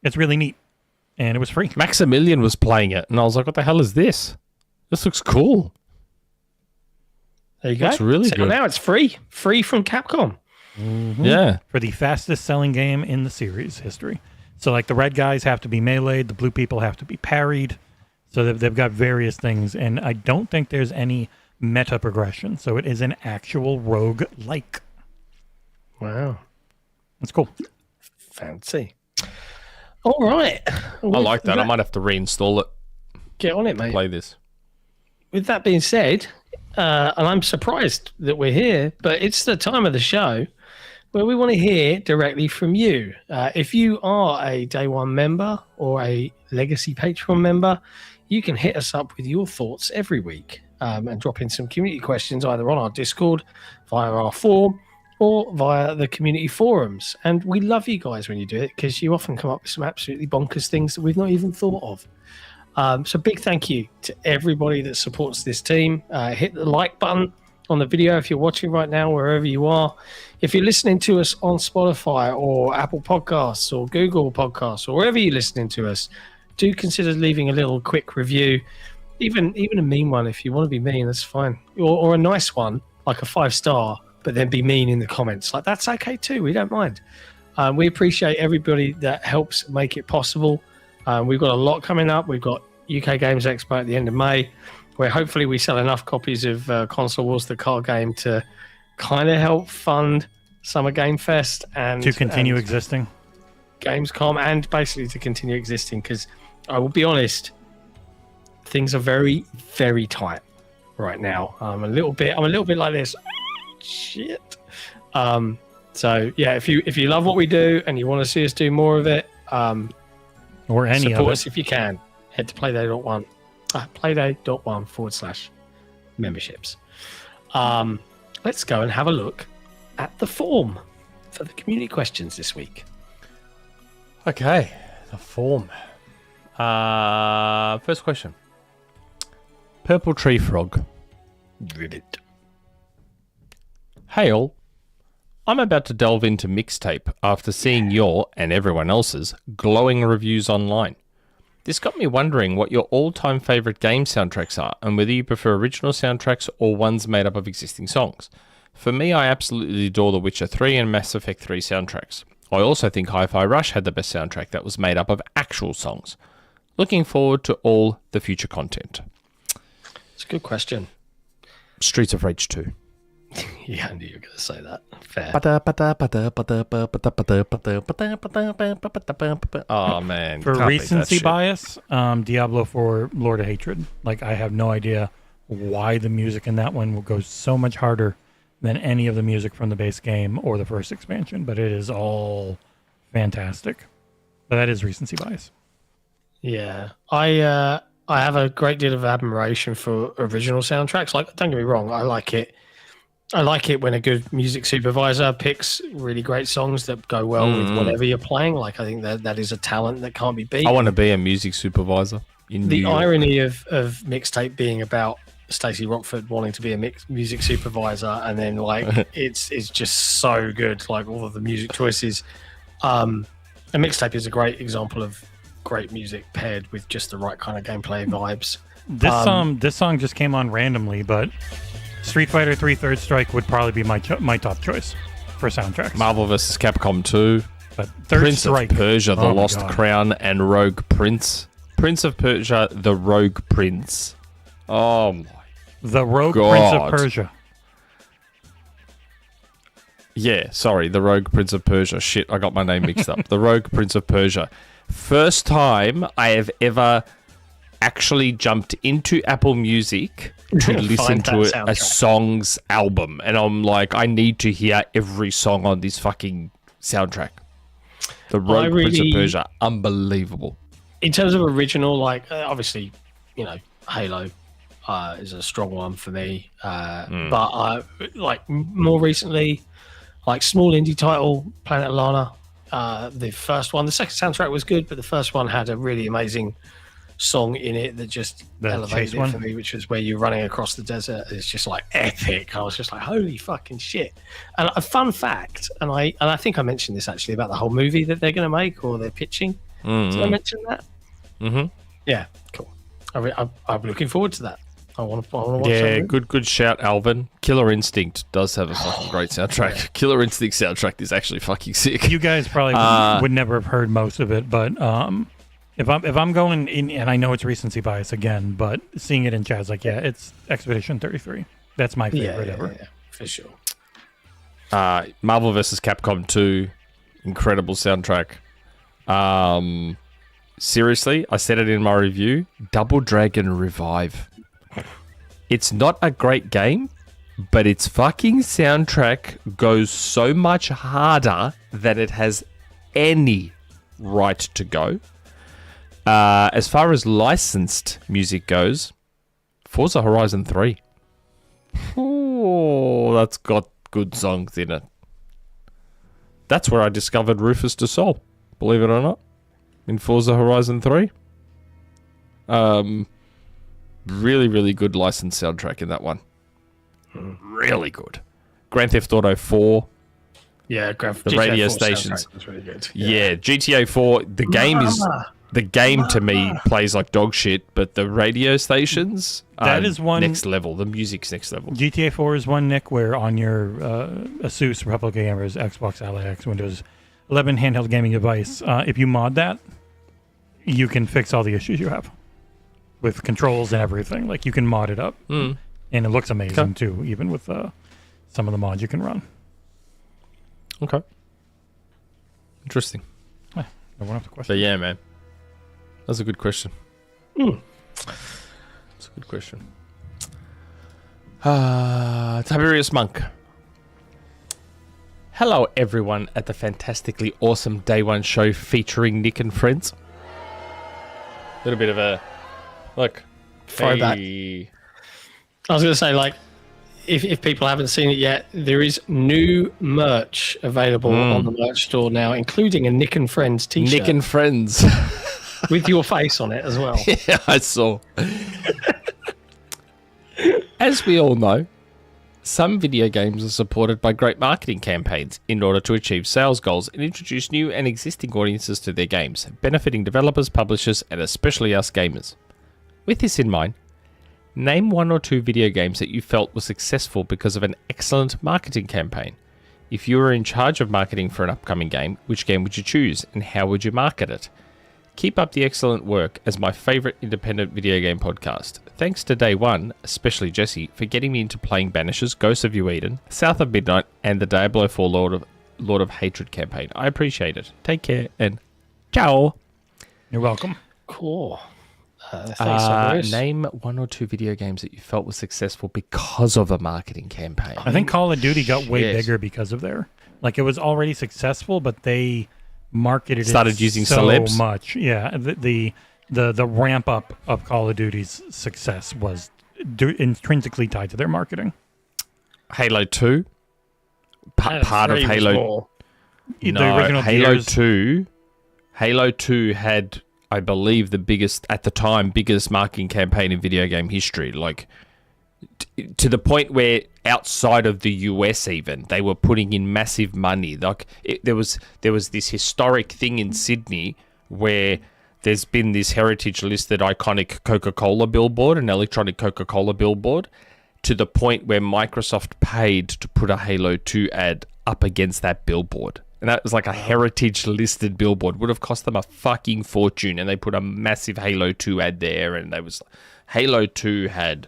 It's really neat, and it was free. Maximilian was playing it, and I was like, "What the hell is this? This looks cool." There you go. Looks really So good. now it's free from Capcom. Yeah. For the fastest selling game in the series history. So like the red guys have to be meleeed, the blue people have to be parried. So they've got various things, and I don't think there's any meta progression. So it is an actual rogue-like. Wow. That's cool. Fancy. All right. I like that. I might have to reinstall it. get on it, mate. Play this. With that being said, and I'm surprised that we're here, but it's the time of the show where we want to hear directly from you. If you are a Day One member or a Legacy Patreon member, you can hit us up with your thoughts every week and drop in some community questions either on our Discord, via our forum, or via the community forums. And we love you guys when you do it because you often come up with some absolutely bonkers things that we've not even thought of. So big thank you to everybody that supports this team. Hit the like button on the video if you're watching right now, wherever you are. If you're listening to us on Spotify or Apple Podcasts or Google Podcasts or wherever you're listening to us, do consider leaving a little quick review, even a mean one if you want to be mean, that's fine, or a nice one like a 5-star, but then be mean in the comments. Like that's okay too. We don't mind. We appreciate everybody that helps make it possible. We've got a lot coming up. We've got UK Games Expo at the end of May, where hopefully we sell enough copies of Console Wars, the card game, to kind of help fund Summer Game Fest and To continue and existing. Gamescom, and basically to continue existing. Because I will be honest, things are very, very tight right now. I'm a little bit like this. Shit. So yeah, if you love what we do and you want to see us do more of it, Or any support of us it. if you can. Head to playday.1 /. memberships. Let's go and have a look at the form for the community questions this week. Okay, the form. First question. PurpleTreeFrog. Ribbit. Hey all. I'm about to delve into Mixtape after seeing your, and everyone else's, glowing reviews online. This got me wondering what your all-time favourite game soundtracks are, and whether you prefer original soundtracks or ones made up of existing songs. For me, I absolutely adore The Witcher 3 and Mass Effect 3 soundtracks. I also think Hi-Fi Rush had the best soundtrack that was made up of actual songs. Looking forward to all the future content. It's a good question. Streets of Rage 2. Yeah, I knew you were going to say that. Fair. Oh man! For can't beat that recency shit. bias, Diablo 4 Lord of Hatred. Like, I have no idea why the music in that one will go so much harder than any of the music from the base game or the first expansion, but it is all fantastic. But that is recency bias. Yeah, I have a great deal of admiration for original soundtracks. Like, don't get me wrong, I like it. I like it when a good music supervisor picks really great songs that go well with whatever you're playing. Like, I think that is a talent that can't be beat. I want to be a music supervisor in New The York. irony of Mixtape being about Stacey Rockford wanting to be a music supervisor, and then like it's just so good. Like, all of the music choices. And Mixtape is a great example of great music paired with just the right kind of gameplay vibes. This song just came on randomly, but Street Fighter 3 Third Strike would probably be my top choice for soundtracks. Marvel vs. Capcom 2, But Third Prince Strike, of Persia, The oh my Lost God. Crown, and Rogue Prince. Prince of Persia, The Rogue Prince. Oh my. The Rogue God. Prince of Persia. Yeah, sorry, The Rogue Prince of Persia. Shit, I got my name mixed up. The Rogue Prince of Persia. First time I have ever actually jumped into Apple Music to listen Find to that a soundtrack. song's album. And I'm like, I need to hear every song on this fucking soundtrack. The Rogue Prince of really- Persia. Unbelievable. In terms of original, like, obviously, Halo is a strong one for me. But like, more recently, like, small indie title, Planet Lana. The first one, the second soundtrack was good, but the first one had a really amazing song in it that just The elevated chase it one? for me, which was where you're running across the desert. It's just like epic. I was just like, holy fucking shit. And a fun fact, and I think I mentioned this actually about the whole movie that they're going to make or they're pitching. Did I mention that? Mm-hmm. Yeah, cool. I'm looking forward to that. I want to watch Yeah, that. good shout, Alvin. Killer Instinct does have a fucking great soundtrack. Killer Instinct soundtrack is actually fucking sick. You guys probably would never have heard most of it, but if I'm going in, and I know it's recency bias again, but seeing it in chat is like, yeah, it's Expedition 33. That's my favorite ever. Yeah, for sure. Marvel vs. Capcom 2, incredible soundtrack. Seriously, I said it in my review, Double Dragon Revive. It's not a great game, but its fucking soundtrack goes so much harder that it has any right to go. As far as licensed music goes, Forza Horizon 3. Oh, that's got good songs in it. That's where I discovered Rufus Du Sol, believe it or not, in Forza Horizon 3. Really, really good licensed soundtrack in that one. Really good. Grand Theft Auto 4. Yeah, The radio stations. was really good. Yeah, GTA 4. The game to me plays like dog shit, but the radio stations That are is one- next level. The music's next level. GTA 4 is one, Nick, where on your Asus, Republic Gamers, Xbox, Ally X, Windows 11 handheld gaming device, if you mod that, you can fix all the issues you have with controls and everything. Like, you can mod it up, and it looks amazing too, even with some of the mods you can run. Okay. Interesting. No one have to question. But yeah, man. That's a good question. That's a good question. Tiberius Monk. Hello, everyone, at the fantastically awesome DayOne Show featuring Nick and friends. Little bit of a look. Throwback. Hey. I was going to say, like, if people haven't seen it yet, there is new merch available on the merch store now, including a Nick and Friends t-shirt. Nick and Friends. With your face on it as well. Yeah, I saw. As we all know, some video games are supported by great marketing campaigns in order to achieve sales goals and introduce new and existing audiences to their games, benefiting developers, publishers, and especially us gamers. With this in mind, name 1 or 2 video games that you felt were successful because of an excellent marketing campaign. If you were in charge of marketing for an upcoming game, which game would you choose and how would you market it? Keep up the excellent work as my favourite independent video game podcast. Thanks to DayOne, especially Jesse, for getting me into playing Banishers, Ghosts of New Eden, South of Midnight, and the Diablo 4 Lord of Hatred campaign. I appreciate it. Take care and ciao. You're welcome. Cool. Thanks, name 1 or 2 video games that you felt were successful because of a marketing campaign. I think Call of Duty got way Yes. bigger because of their, like, it was already successful, but they marketed Started it using so celebs? much. Yeah, the ramp up of Call of Duty's success was intrinsically tied to their marketing. Halo 2, part of Halo. The No, original Halo Gears- 2. Halo 2 had, I believe, the biggest marketing campaign in video game history. Like, to the point where outside of the US, even they were putting in massive money. Like, there was this historic thing in Sydney where there's been this heritage listed iconic Coca-Cola billboard, an electronic Coca-Cola billboard, to the point where Microsoft paid to put a Halo 2 ad up against that billboard. And that was like a heritage listed billboard. Would have cost them a fucking fortune. And they put a massive Halo 2 ad there. And they was Halo 2 had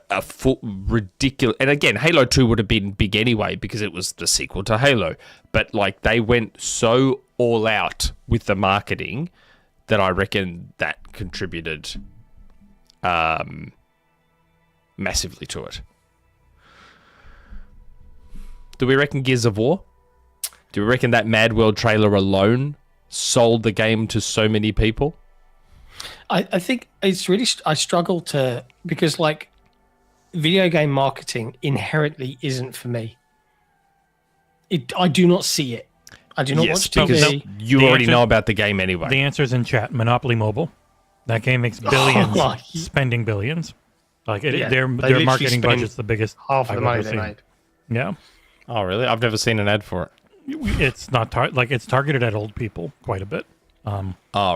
a ridiculous. And again, Halo 2 would have been big anyway because it was the sequel to Halo. But like they went so all out with the marketing that I reckon that contributed massively to it. Do we reckon Gears of War? Do we reckon that Mad World trailer alone sold the game to so many people? I think it's really, I struggle to, because like video game marketing inherently isn't for me. I do not see it. I do not watch because TV. you already know about the game anyway. The answer's in chat. Monopoly Mobile. That game makes billions, spending billions. Like their marketing budget's the biggest half of the money I've they ever made. seen. Yeah, Oh, really? I've never seen an ad for it. it's not it's targeted at old people quite a bit. Oh,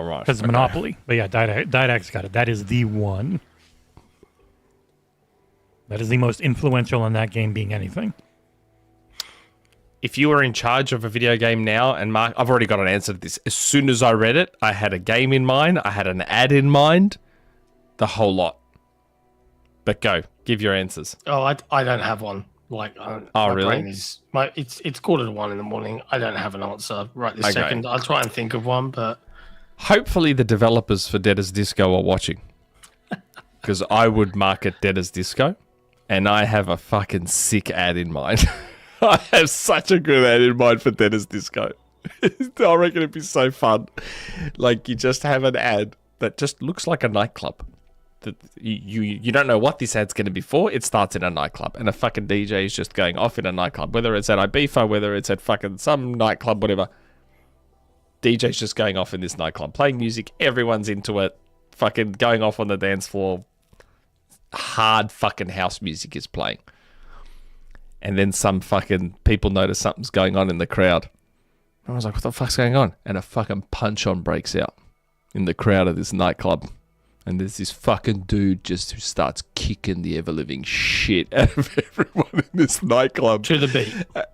right. Because Okay. Monopoly. But yeah, Didact's got it. That is the one. That is the most influential in that game being anything. If you were in charge of a video game now, and Mark, I've already got an answer to this. As soon as I read it, I had a game in mind. I had an ad in mind. The whole lot. But go. Give your answers. Oh, I don't have one. Like, my really? brain is, it's 1:45 in the morning. I don't have an answer right this Okay. second. I'll try and think of one, but Hopefully the developers for Dead as Disco are watching. Because I would market Dead as Disco. And I have a fucking sick ad in mind. I have such a good ad in mind for Dead as Disco. I reckon it'd be so fun. Like, you just have an ad that just looks like a nightclub. That you don't know what this ad's going to be for. It starts in a nightclub, and a fucking DJ is just going off in a nightclub. Whether it's at Ibiza, whether it's at fucking some nightclub, whatever. DJ's just going off in this nightclub, playing music. Everyone's into it. Fucking going off on the dance floor. Hard fucking house music is playing. And then some fucking people notice something's going on in the crowd. I was like, what the fuck's going on? And a fucking punch-on breaks out in the crowd of this nightclub. And there's this fucking dude just who starts kicking the ever-living shit out of everyone in this nightclub. to the beat.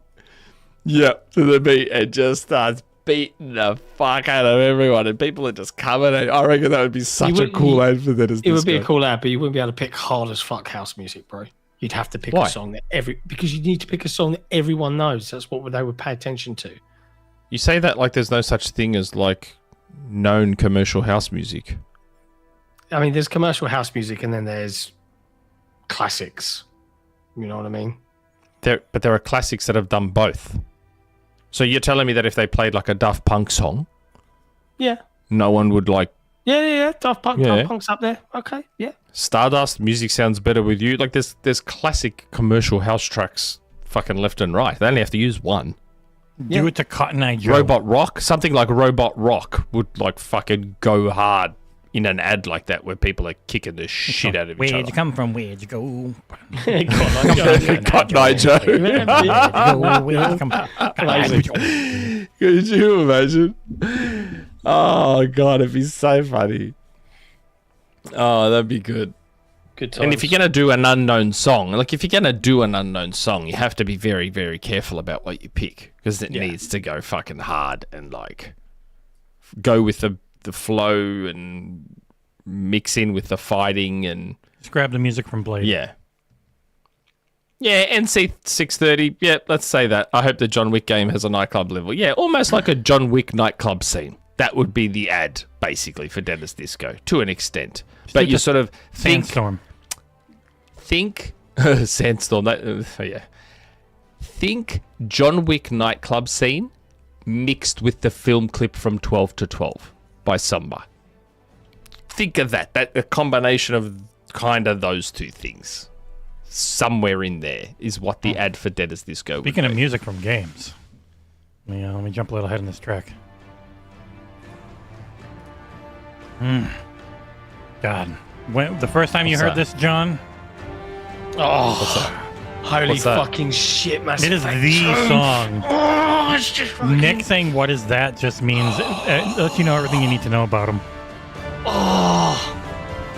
Yeah, to the beat, and just starts beating the fuck out of everyone. And people are just coming. And I reckon that would be such a cool ad for that. It would be a cool ad, but you wouldn't be able to pick hard as fuck house music, bro. You'd have to pick Why? a song that because you need to pick a song that everyone knows. That's what they would pay attention to. You say that like there's no such thing as like known commercial house music. I mean, there's commercial house music, and then there's classics. You know what I mean? But there are classics that have done both. So you're telling me that if they played like a Daft Punk song, Yeah. no one would like Yeah. Daft Yeah. Punk's up there. Okay, yeah. Stardust music sounds better with you. Like there's classic commercial house tracks fucking left and right. They only have to use one. Do it to Cotton Eye Joe. Robot Rock, something like Robot Rock would like fucking go hard in an ad like that where people are kicking the shit out of each Where'd other. you come from? Where'd you go? Cotton Eye Joe. Could you imagine? Oh god, it'd be so funny. Oh, that'd be good. Good times. And if you're gonna do an unknown song, you have to be very, very careful about what you pick because it needs to go fucking hard and like go with the flow and mix in with the fighting and Just grab the music from Blade. yeah. Yeah, NC 630. Yeah, let's say that. I hope the John Wick game has a nightclub level. Yeah, almost like a John Wick nightclub scene. That would be the ad, basically, for Dennis Disco, to an extent. But you sort of Sandstorm. think Sandstorm. Yeah. Think John Wick nightclub scene mixed with the film clip from 12 to 12 by Samba. Think of that. That a combination of kind of those two things. Somewhere in there is what the ad for Dennis Disco would Speaking of be. music from games, let me jump a little ahead in this track. God, the first time you What's heard that? this, John, Holy What's that? fucking shit, Mass it is Effect the 2. song. Oh, it's just fucking... Nick saying "What is that?" just means lets you know everything you need to know about him.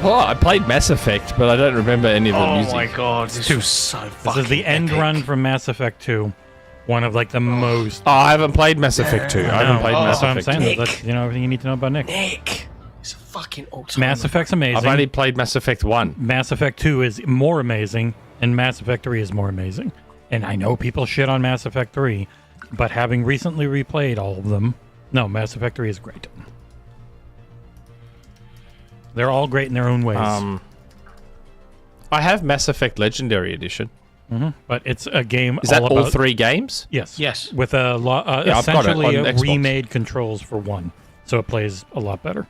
Oh, I played Mass Effect, but I don't remember any of the Oh music. my god, this is so fucking This is the end epic. run from Mass Effect 2, one of like the most. Oh, I haven't played Mass Effect 2. I haven't played Mass That's what I'm Effect 2. saying. That's everything you need to know about Nick. Nick. It's a fucking ultimate. Mass Effect's amazing. I've only played Mass Effect 1. Mass Effect 2 is more amazing, and Mass Effect 3 is more amazing. And I know people shit on Mass Effect 3, but having recently replayed all of them, no, Mass Effect 3 is great. They're all great in their own ways. I have Mass Effect Legendary Edition. But it's a game Is that all all about, 3 games? Yes. Yes. With a lot, Yeah, I've got it essentially on Xbox. remade controls for one, so it plays a lot better.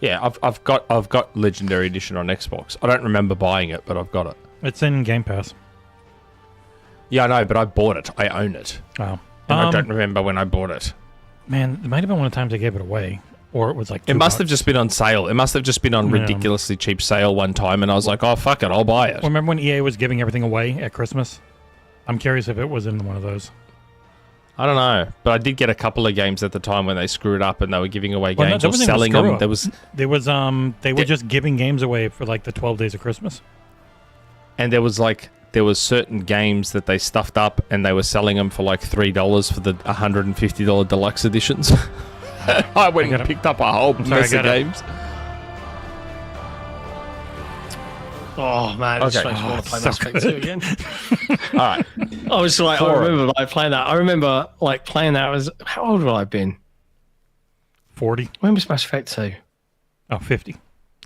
Yeah, I've got Legendary Edition on Xbox. I don't remember buying it, but I've got it. It's in Game Pass. Yeah, I know, but I bought it. I own it. Wow. And I don't remember when I bought it. Man, it might have been one of the times they gave it away, or it was like It must have $2. just been on sale. It must have just been on Yeah. ridiculously cheap sale one time, and I was like, oh, fuck it, I'll buy it. Remember when EA was giving everything away at Christmas? I'm curious if it was in one of those. I don't know, but I did get a couple of games at the time when they screwed up and they were giving away Well, no, games there or wasn't even a selling screw them. up. There was They were Yeah. just giving games away for like the 12 days of Christmas. and there was certain games that they stuffed up and they were selling them for like $3 for the $150 deluxe editions. I went and picked up a whole sorry, mess I of gotta- games. Oh man, it just Okay. makes me want to play Mass Effect 2 again. All right. I was like, I Four. remember like playing that. I remember like playing that. How old would I have been? 40? When was Mass Effect 2? Oh, 50.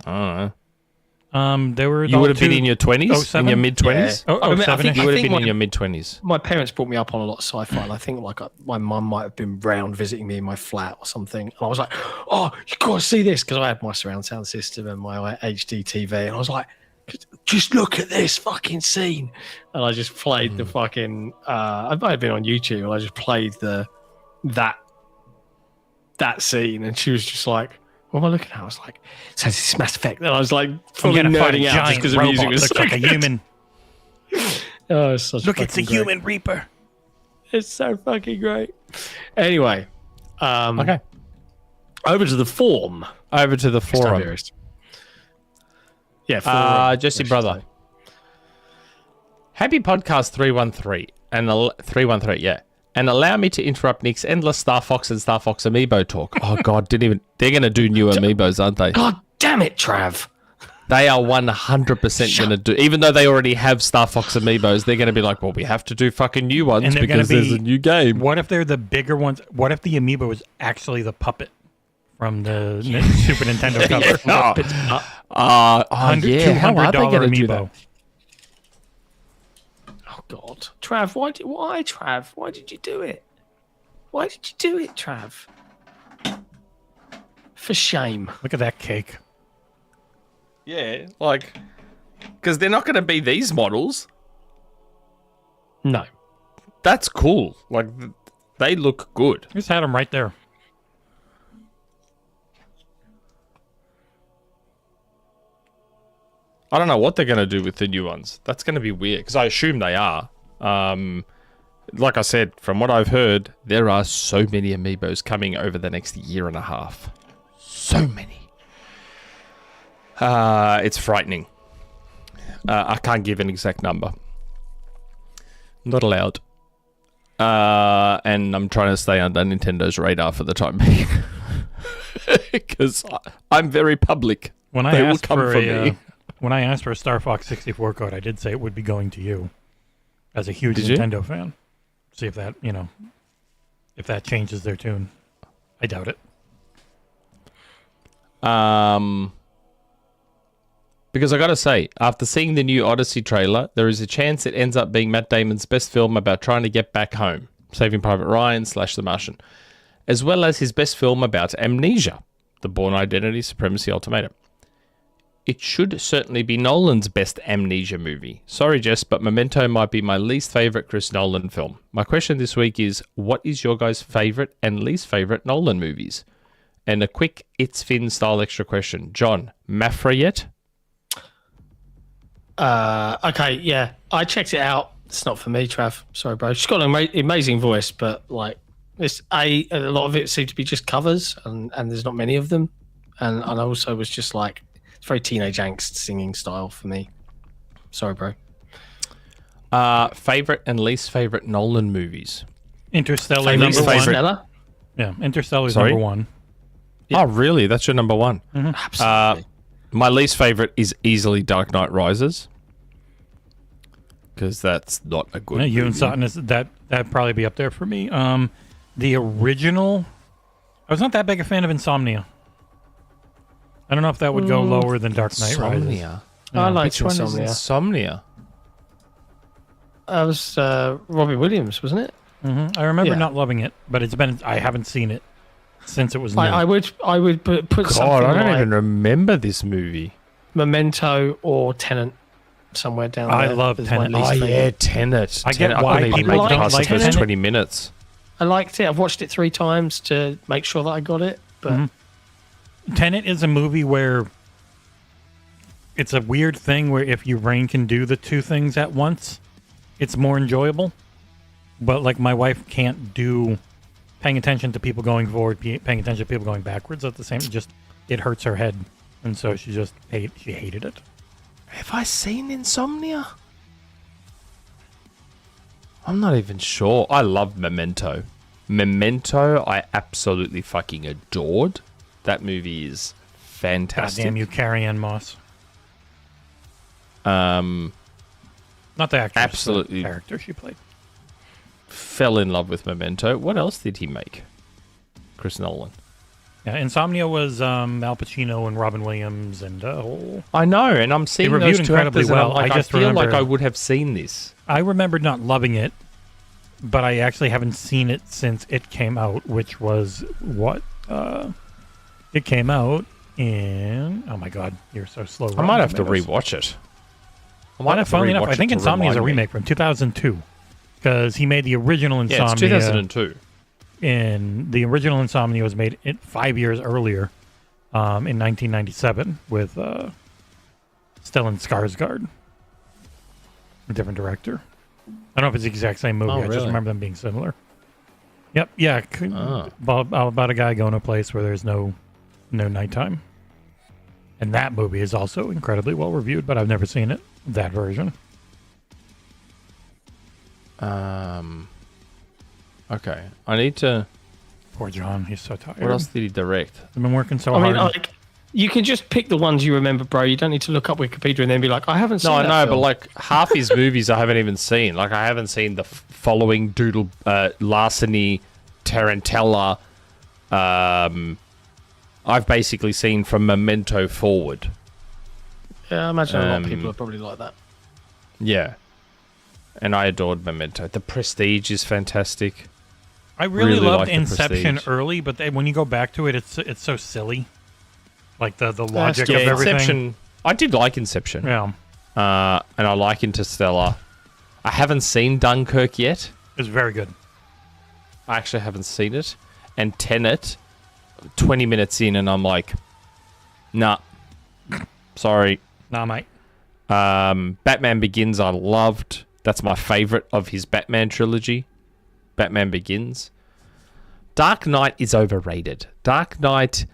I don't know. They were. You would have been in your 20s? In 07? your mid-20s? Oh, I remember- I 07 think- You would have been my- in your mid-20s. My parents brought me up on a lot of sci-fi, and I think like my mum might have been round visiting me in my flat or something. And I was like, "Oh, you got to see this," because I had my surround sound system and my HD TV, and I was like, "Just look at this fucking scene!" And I just played the fucking. I might have been on YouTube, and I just played that scene, and she was just like, "What am I looking at?" I was like, "So this is Mass Effect," and I was like, I'm fully gonna fight a nerding out just giant because the music robot was looks so like a good. human. Oh, it's such Look, it's a fucking great. human reaper. It's so fucking great. Anyway, Okay. over to the form. Over to the forum. Tiberius. Yeah, forum. Jesse I should brother. say. Happy podcast 313 and 313, yeah. And allow me to interrupt Nick's endless StarFox and StarFox amiibo talk. Oh god, they're gonna do new amiibos, aren't they? God damn it, Trav. They are 100% gonna do, even though they already have StarFox amiibos, they're gonna be like, well, we have to do fucking new ones And they're gonna because there's be- a new game. What if they're the bigger ones? What if the amiibo is actually the puppet from the Super Nintendo cover? Yeah, how are they $200 gonna do amiibo. that? Oh God, Trav. Why, Trav? Why did you do it? Why did you do it, Trav? For shame. Look at that cake. Yeah, like, because they're not going to be these models. No. That's cool. Like, they look good. Just had them right there. I don't know what they're going to do with the new ones. That's going to be weird, because I assume they are. Like I said, from what I've heard, there are so many amiibos coming over the next year and a half. So many. It's frightening. I can't give an exact number. Not allowed. And I'm trying to stay under Nintendo's radar for the time being. Because I'm very public. When I They will asked come for me. when I asked for a Star Fox 64 code, I did say it would be going to you, as a huge Did you? Nintendo fan. See if that if that changes their tune. I doubt it. Because I gotta say, after seeing the new Odyssey trailer, there is a chance it ends up being Matt Damon's best film about trying to get back home, Saving Private Ryan / The Martian, as well as his best film about amnesia, The Bourne Identity Supremacy Ultimatum. It should certainly be Nolan's best amnesia movie. Sorry, Jess, but Memento might be my least favorite Chris Nolan film. My question this week is, what is your guys' favorite and least favorite Nolan movies? And a quick It's Finn style extra question. John, Mafra yet? Okay, yeah. I checked it out. It's not for me, Trav. Sorry, bro. She's got an amazing voice, but like, a lot of it seemed to be just covers, and there's not many of them. And I also was just like, it's very teenage angst singing style for me. Sorry, bro. Favorite and least favorite Nolan movies? Interstellar Favorite number one. Interstellar? Yeah, Interstellar is Sorry? number one. Yeah. Oh, really? That's your number one? Absolutely. My least favorite is easily Dark Knight Rises. Because that's not a good Yeah, you and movie. Sutton, that'd probably be up there for me. The original, I was not that big a fan of Insomnia. I don't know if that would go lower than Dark Knight Rises. Insomnia? I like Which one is Insomnia. Insomnia? That was Robin Williams, wasn't it? I remember Yeah. not loving it, but I haven't seen it since it was new. I would put God, something I don't like even remember this movie. Memento or Tenet somewhere down there. I love is my Tenet. least favourite. Tenet. I get Tenet. why couldn't even people make it don't past like the first Tenet. 20 minutes. I liked it. I've watched it 3 times to make sure that I got it. But Tenet is a movie where it's a weird thing where if your brain can do the two things at once, it's more enjoyable. But like my wife can't do paying attention to people going forward, paying attention to people going backwards at the same. It hurts her head, and so she hated it. Have I seen Insomnia? I'm not even sure. I love Memento. Memento, I absolutely fucking adored. That movie is God fantastic. damn you, Carrie-Anne Moss. Um, Not the actress, Absolutely. the character she played. fell in love with Memento. What else did he make? Chris Nolan. Yeah, Insomnia was Al Pacino and Robin Williams and I know, and I'm seeing reviewed those two incredibly actors, and I'm well. like, I I just feel remember- like I would have seen this. I remember not loving it, but I actually haven't seen it since it came out, which was what? It came out in... Oh my god, you're so slow. I might have to Tomatoes. rewatch it. I might have to Funnily enough, rewatch I think it to Insomnia is a remind me. remake from 2002, because he made the original Insomnia. Yeah, it's 2002. And the original Insomnia was made 5 years earlier, in 1997, with Stellan Skarsgård, a different director. I don't know if it's the exact same movie. Oh, I just really? remember them being similar. Yep, yeah. Oh. About a guy going to a place where there's no nighttime. And that movie is also incredibly well reviewed, but I've never seen it. That version. Okay, I need to. Poor John, he's so tired. What else did he direct? I've been working so I mean, hard. like, you can just pick the ones you remember, bro. You don't need to look up Wikipedia and then be like, I haven't seen No, I that know, but film. like half his movies I haven't even seen. Like I haven't seen the following Doodle, Larceny, Tarantella. I've basically seen from Memento forward. Yeah, I imagine a lot of Um, people are probably like that. Yeah, and I adored Memento. The Prestige is fantastic. I really loved liked The Inception Prestige. early, but then when you go back to it, it's so silly. Like the logic Yeah, of everything. Inception. I did like Inception. Yeah, And I like Interstellar. I haven't seen Dunkirk yet. it's very good. I actually haven't seen it. And Tenet, 20 minutes in, and I'm like, nah, sorry. Nah, mate. Batman Begins, I loved. That's my favorite of his Batman trilogy. Batman Begins. Dark Knight is overrated. Dark Knight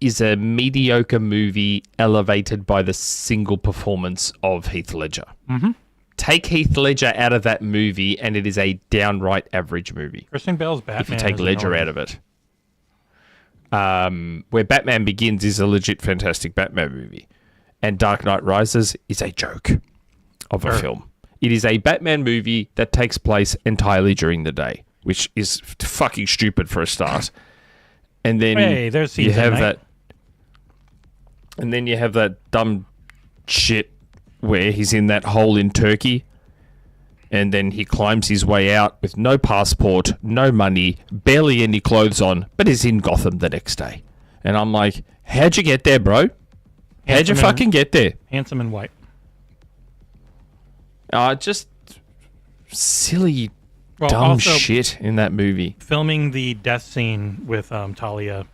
is a mediocre movie elevated by the single performance of Heath Ledger. Mm-hmm. Take Heath Ledger out of that movie, and it is a downright average movie. Christian Bale's Batman. If you take is Ledger annoying. out of it. Where Batman Begins is a legit fantastic Batman movie. And Dark Knight Rises is a joke of a film. It is a Batman movie that takes place entirely during the day, which is fucking stupid for a start. And then Hey, there's you season have night. that, and then you have that dumb shit where he's in that hole in Turkey, and then he climbs his way out with no passport, no money, barely any clothes on, but is in Gotham the next day. And I'm like, how'd you get there, bro? How'd you Handsome fucking get there? Handsome and white. Just silly, Well, dumb also, shit in that movie. filming the death scene with Talia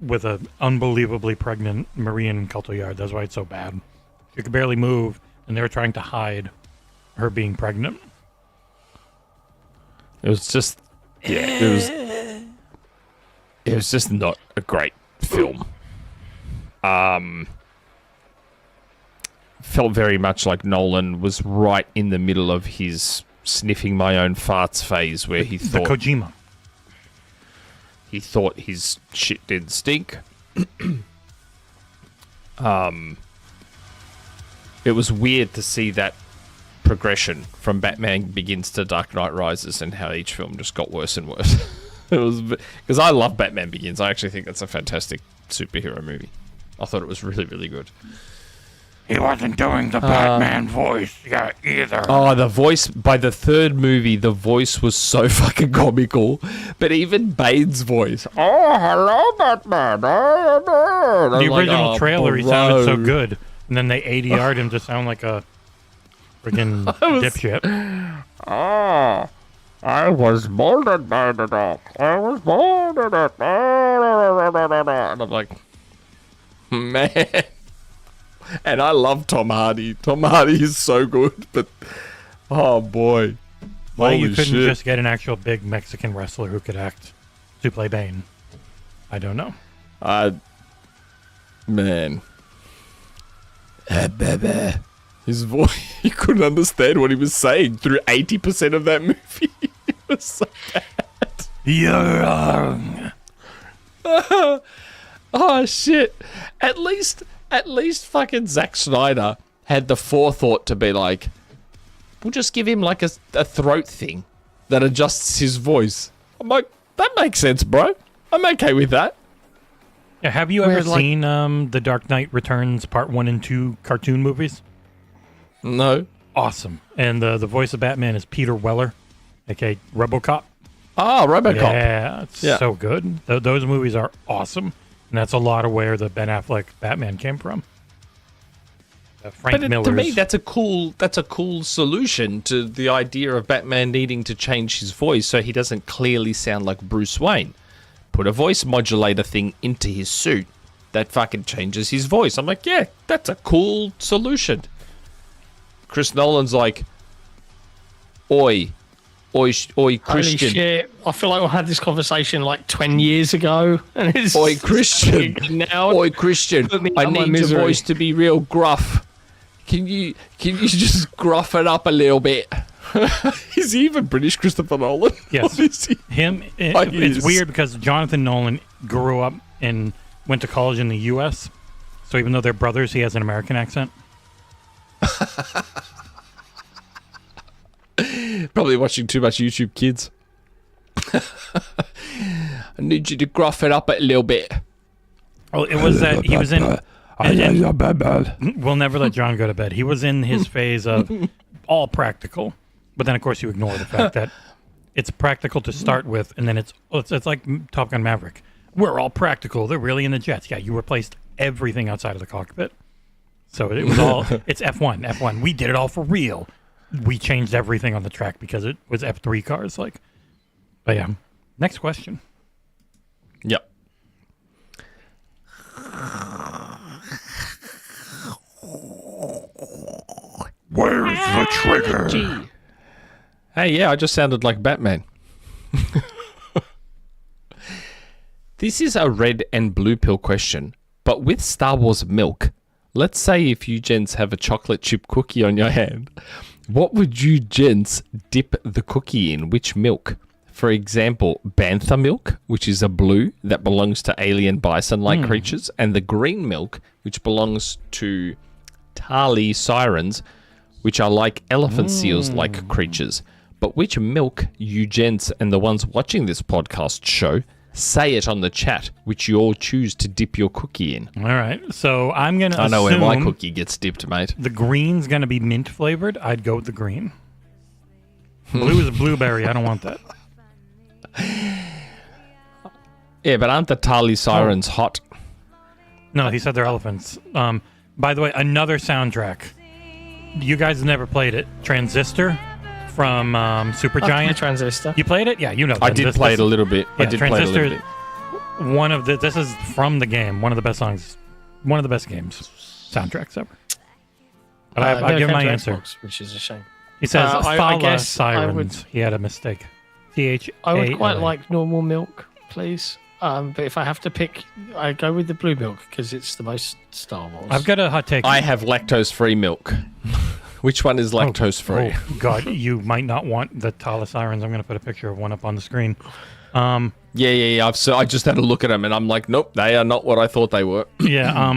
with a unbelievably pregnant Marian Cotillard. That's why it's so bad. She could barely move, and they were trying to hide her being pregnant. It was just, it was just not a great film. Felt very much like Nolan was right in the middle of his sniffing my own farts phase, where he The thought Kojima. his shit did stink. It was weird to see that progression from Batman Begins to Dark Knight Rises, and how each film just got worse and worse. It was because I love Batman Begins. I actually think that's a fantastic superhero movie. I thought it was really, really good. He wasn't doing the Batman voice yet either. Oh, the voice, by the third movie, the voice was so fucking comical. But even Bane's voice. Oh, hello, Batman. The original "Oh, trailer, he sounded so bro." good, and then they ADR'd him to sound like a freaking dipshit. Oh, I was molded by the dog. I was molded by And I'm like, man. And I love Tom Hardy. Tom Hardy is so good, but oh boy. Why you Holy couldn't shit. just get an actual big Mexican wrestler who could act to play Bane? I don't know. Man. His voice, you couldn't understand what he was saying through 80% of that movie. It was so bad. You're wrong. Oh shit! At least fucking Zack Snyder had the forethought to be like, we'll just give him like a throat thing that adjusts his voice. I'm like, that makes sense, bro. I'm okay with that. Yeah, have you ever Whereas, like- seen the Dark Knight Returns Part 1 and 2 cartoon movies? No. Awesome. And the voice of Batman is Peter Weller, aka RoboCop. Oh, RoboCop. Yeah, it's Yeah. so good. Those movies are awesome. And that's a lot of where the Ben Affleck Batman came from. Frank But Miller's. to me, that's a cool solution to the idea of Batman needing to change his voice so he doesn't clearly sound like Bruce Wayne. Put a voice modulator thing into his suit that fucking changes his voice. I'm like, yeah, that's a cool solution. Chris Nolan's like, oi, Holy Christian. shit. I feel like we had this conversation like 20 years ago. And it's Oi, Christian. now. Oi, Christian, Put me I out my need your misery. voice to be real gruff. Can you just gruff it up a little bit? Is he even British, Christopher Nolan? Yes. Or is he- Him, Oh, he it's is. weird because Jonathan Nolan grew up and went to college in the U.S. So even though they're brothers, he has an American accent. Probably watching too much YouTube Kids. I need you to gruff it up a little bit. Oh, it was that he was in. and we'll never let John go to bed. He was in his phase of all practical, but then of course you ignore the fact that it's practical to start with, and then it's like Top Gun Maverick. We're all practical. They're really in the jets. Yeah, you replaced everything outside of the cockpit. So it was all, it's F1. We did it all for real. We changed everything on the track because it was F3 cars. But yeah. Next question. Yep. Where's the trigger? Hey, yeah, I just sounded like Batman. This is a red and blue pill question, but with Star Wars milk, let's say if you gents have a chocolate chip cookie on your hand, what would you gents dip the cookie in? Which milk? For example, bantha milk, which is a blue that belongs to alien bison-like creatures, and the green milk, which belongs to Tali sirens, which are like elephant seals-like creatures. But which milk you gents and the ones watching this podcast show, say it on the chat, which you all choose to dip your cookie in. All right. So I'm going to I know where my cookie gets dipped, mate. The green's going to be mint flavored. I'd go with the green. Blue is a blueberry. I don't want that. Yeah, but aren't the Tali sirens hot? No, he said they're elephants. By the way, another soundtrack. You guys never played it. Transistor from Supergiant. Transistor. You played it? Yeah, you know. I did play it a little bit. Yeah, I did play it a little bit. This is from the game. One of the best songs. One of the best games. Soundtracks ever. But I give my answer. Xbox, which is a shame. He says I guess sirens. He had a mistake. I would quite like normal milk, please. But if I have to pick, I go with the blue milk because it's the most Star Wars. I've got a hot take. I have lactose-free milk. Which one is lactose-free? Oh, God, you might not want the Tala sirens. I'm going to put a picture of one up on the screen. Yeah. I just had a look at them, and I'm like, nope, they are not what I thought they were. Yeah.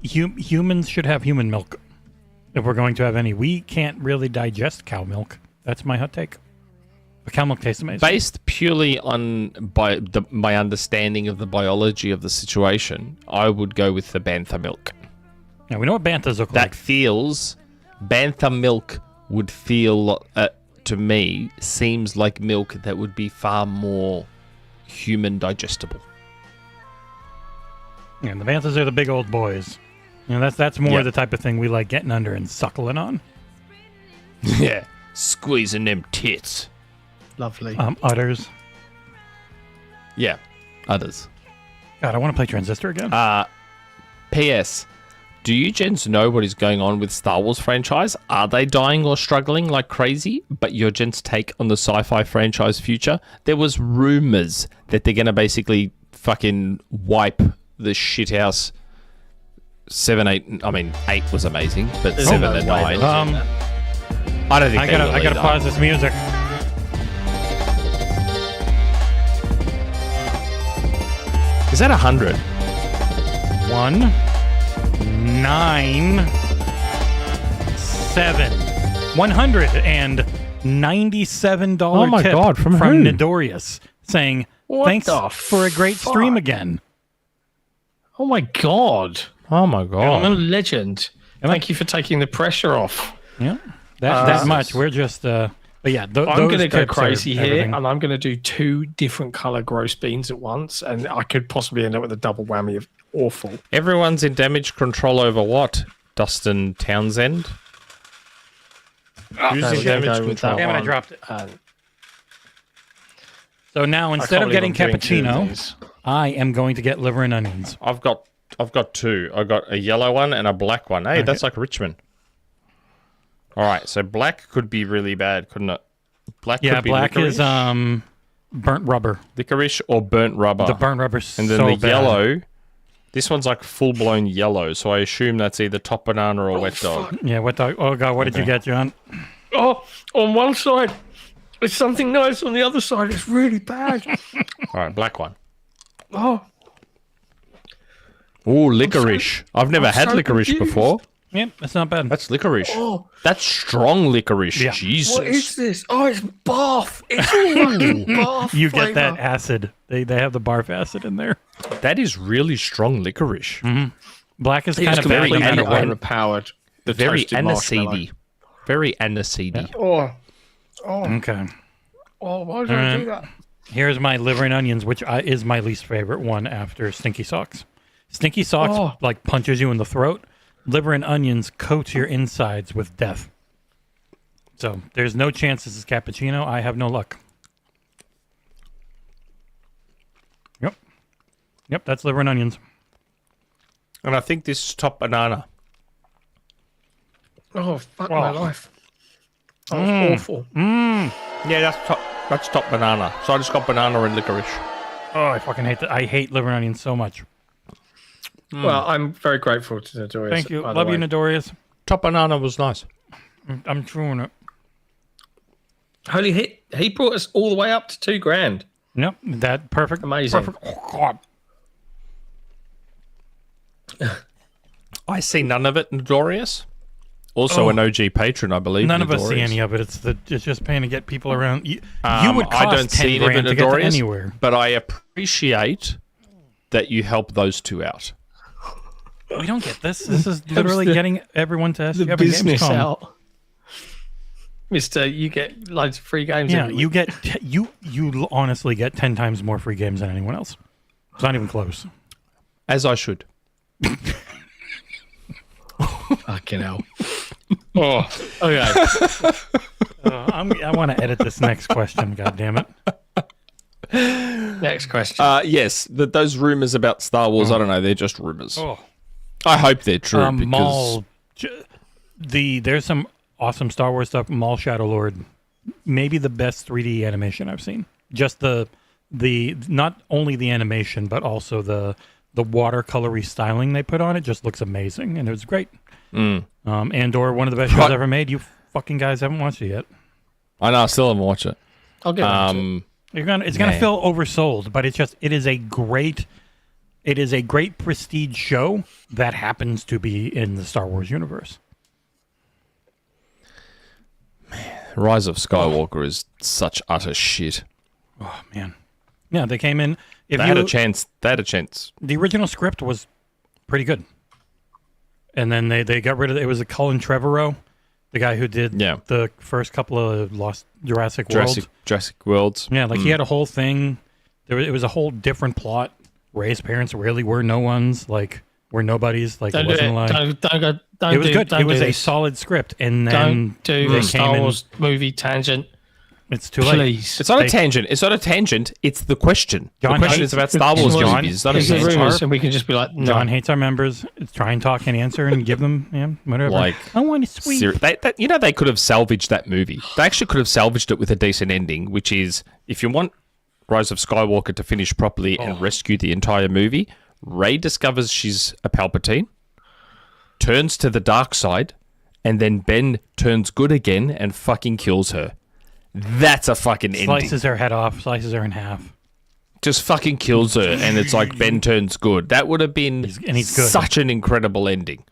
Humans should have human milk if we're going to have any. We can't really digest cow milk. That's my hot take. But cow milk tastes amazing. Based purely on my understanding of the biology of the situation, I would go with the bantha milk. Yeah, we know what banthas look like. Bantha milk would feel, to me, seems like milk that would be far more human digestible. Yeah, and the banthas are the big old boys. You know, that's more the type of thing we like getting under and suckling on. Yeah, squeezing them tits. Lovely. Udders. Yeah, udders. God, I want to play Transistor again. P.S. Do you gents know what is going on with Star Wars franchise? Are they dying or struggling like crazy? But your gents' take on the sci-fi franchise future? There was rumors that they're going to basically fucking wipe the shithouse 7, 8... I mean, 8 was amazing, but 7 and 9... I don't think I gotta pause this music. Is that 100? 1, 9, 7, $197 Oh my tip God, from who? Nadorius saying, thanks for a great stream again. Oh my God. Oh my God. I'm a legend. Thank you for taking the pressure off. Yeah, that much. We're just... But yeah, I'm going to go crazy here, and I'm going to do 2 different color gross beans at once, and I could possibly end up with a double whammy of awful. Everyone's in damage control over what? Dustin Townsend? Who's in damage control? Damn it, I dropped it. So now, instead of getting cappuccino, I am going to get liver and onions. I've got 2. I got a yellow one and a black one. Hey, that's like Richmond. All right, so black could be really bad, couldn't it? Black could be black licorice. Is burnt rubber. Licorice or burnt rubber. The burnt rubber's and then so the bad. yellow. This one's like full-blown yellow, so I assume that's either top banana or wet dog. Yeah, wet dog. Oh God, what did you get, John? Oh, on one side, it's something nice. On the other side, it's really bad. All right, black one. Oh. Ooh, licorice. I've never had licorice before. Yeah, that's not bad. That's licorice. Oh. That's strong licorice. Yeah. Jesus. What is this? Oh, it's barf. It's fucking barf. You flavor. get that acid. They have the barf acid in there. That is really strong licorice. Mm-hmm. Black is kind It's of bad no completely matter what. overpowered. The Very toasted marshmallow. aniseedy. Very aniseedy. Oh. Okay. Oh, why did I do that? Here's my liver and onions, which is my least favorite one after stinky socks. Stinky socks like punches you in the throat. Liver and onions coat your insides with death. So there's no chance this is cappuccino. I have no luck. Yep, that's liver and onions. And I think this is top banana. Oh, fuck my life. That was awful. Yeah, that's top banana. So I just got banana and licorice. Oh, I fucking hate that. I hate liver and onions so much. Well, I'm very grateful to Nadorius. Thank you. by the Love you, way. Nadorius. Top banana was nice. I'm chewing it. Holy hit. He brought us all the way up to $2,000. Yep, that perfect. Amazing. Perfect. Oh, God. I see none of it, Nadorius. Also an OG patron, I believe. None of us see Nadorius. any of it. It's just paying to get people around. You would I cost don't 10 see any of grand it, to get to Nadorius, anywhere. but I appreciate that you help those two out. We don't get this. This is literally getting everyone to The SGF business Gamescom. out. Mister, you get loads of free games. Yeah, every you week. get you honestly get 10 times more free games than anyone else. It's not even close. As I should. Fucking hell. Oh, okay. I want to edit this next question. God damn it! Next question. Yes, those rumors about Star Wars, I don't know, they're just rumors. Oh, I hope they're true because Maul. There's some awesome Star Wars stuff. Maul Shadow Lord, maybe the best 3D animation I've seen. Just the not only the animation but also the watercolory styling they put on it just looks amazing, and it was great. Andor, one of the best shows ever made. You fucking guys haven't watched it yet. I know, I still haven't watched it. I'll get on to it. It's gonna feel oversold, but it is a great prestige show that happens to be in the Star Wars universe. Rise of Skywalker is such utter shit. Oh man, yeah, they came in. They had a chance. The original script was pretty good, and then they got rid of it. It was a Colin Trevorrow, the guy who did the first couple of Lost Jurassic World. Jurassic Worlds. Yeah, like he had a whole thing. It was a whole different plot. Ray's parents really were no ones, like were nobodies. Like Don't it wasn't do like it. it was good. Don't It was do a this. solid script, and then Don't do they the came Star in. Wars movie tangent. It's too late. Please. It's not a tangent. It's not a tangent. It's the question. John the question hates- is about Star Wars John- movies. It's not a Here's the tangent. rumors, and we can just be like, no. John hates our members. Try and talk and answer and give them whatever. Like, I want a sweet. They could have salvaged that movie. They actually could have salvaged it with a decent ending, which is if you want Rise of Skywalker to finish properly and rescue the entire movie, Rey discovers she's a Palpatine, turns to the dark side, and then Ben turns good again and fucking kills her. That's a fucking ending. Slices her head off, slices her in half. Just fucking kills her, and it's like Ben turns good. That would have been he's good. such an incredible ending.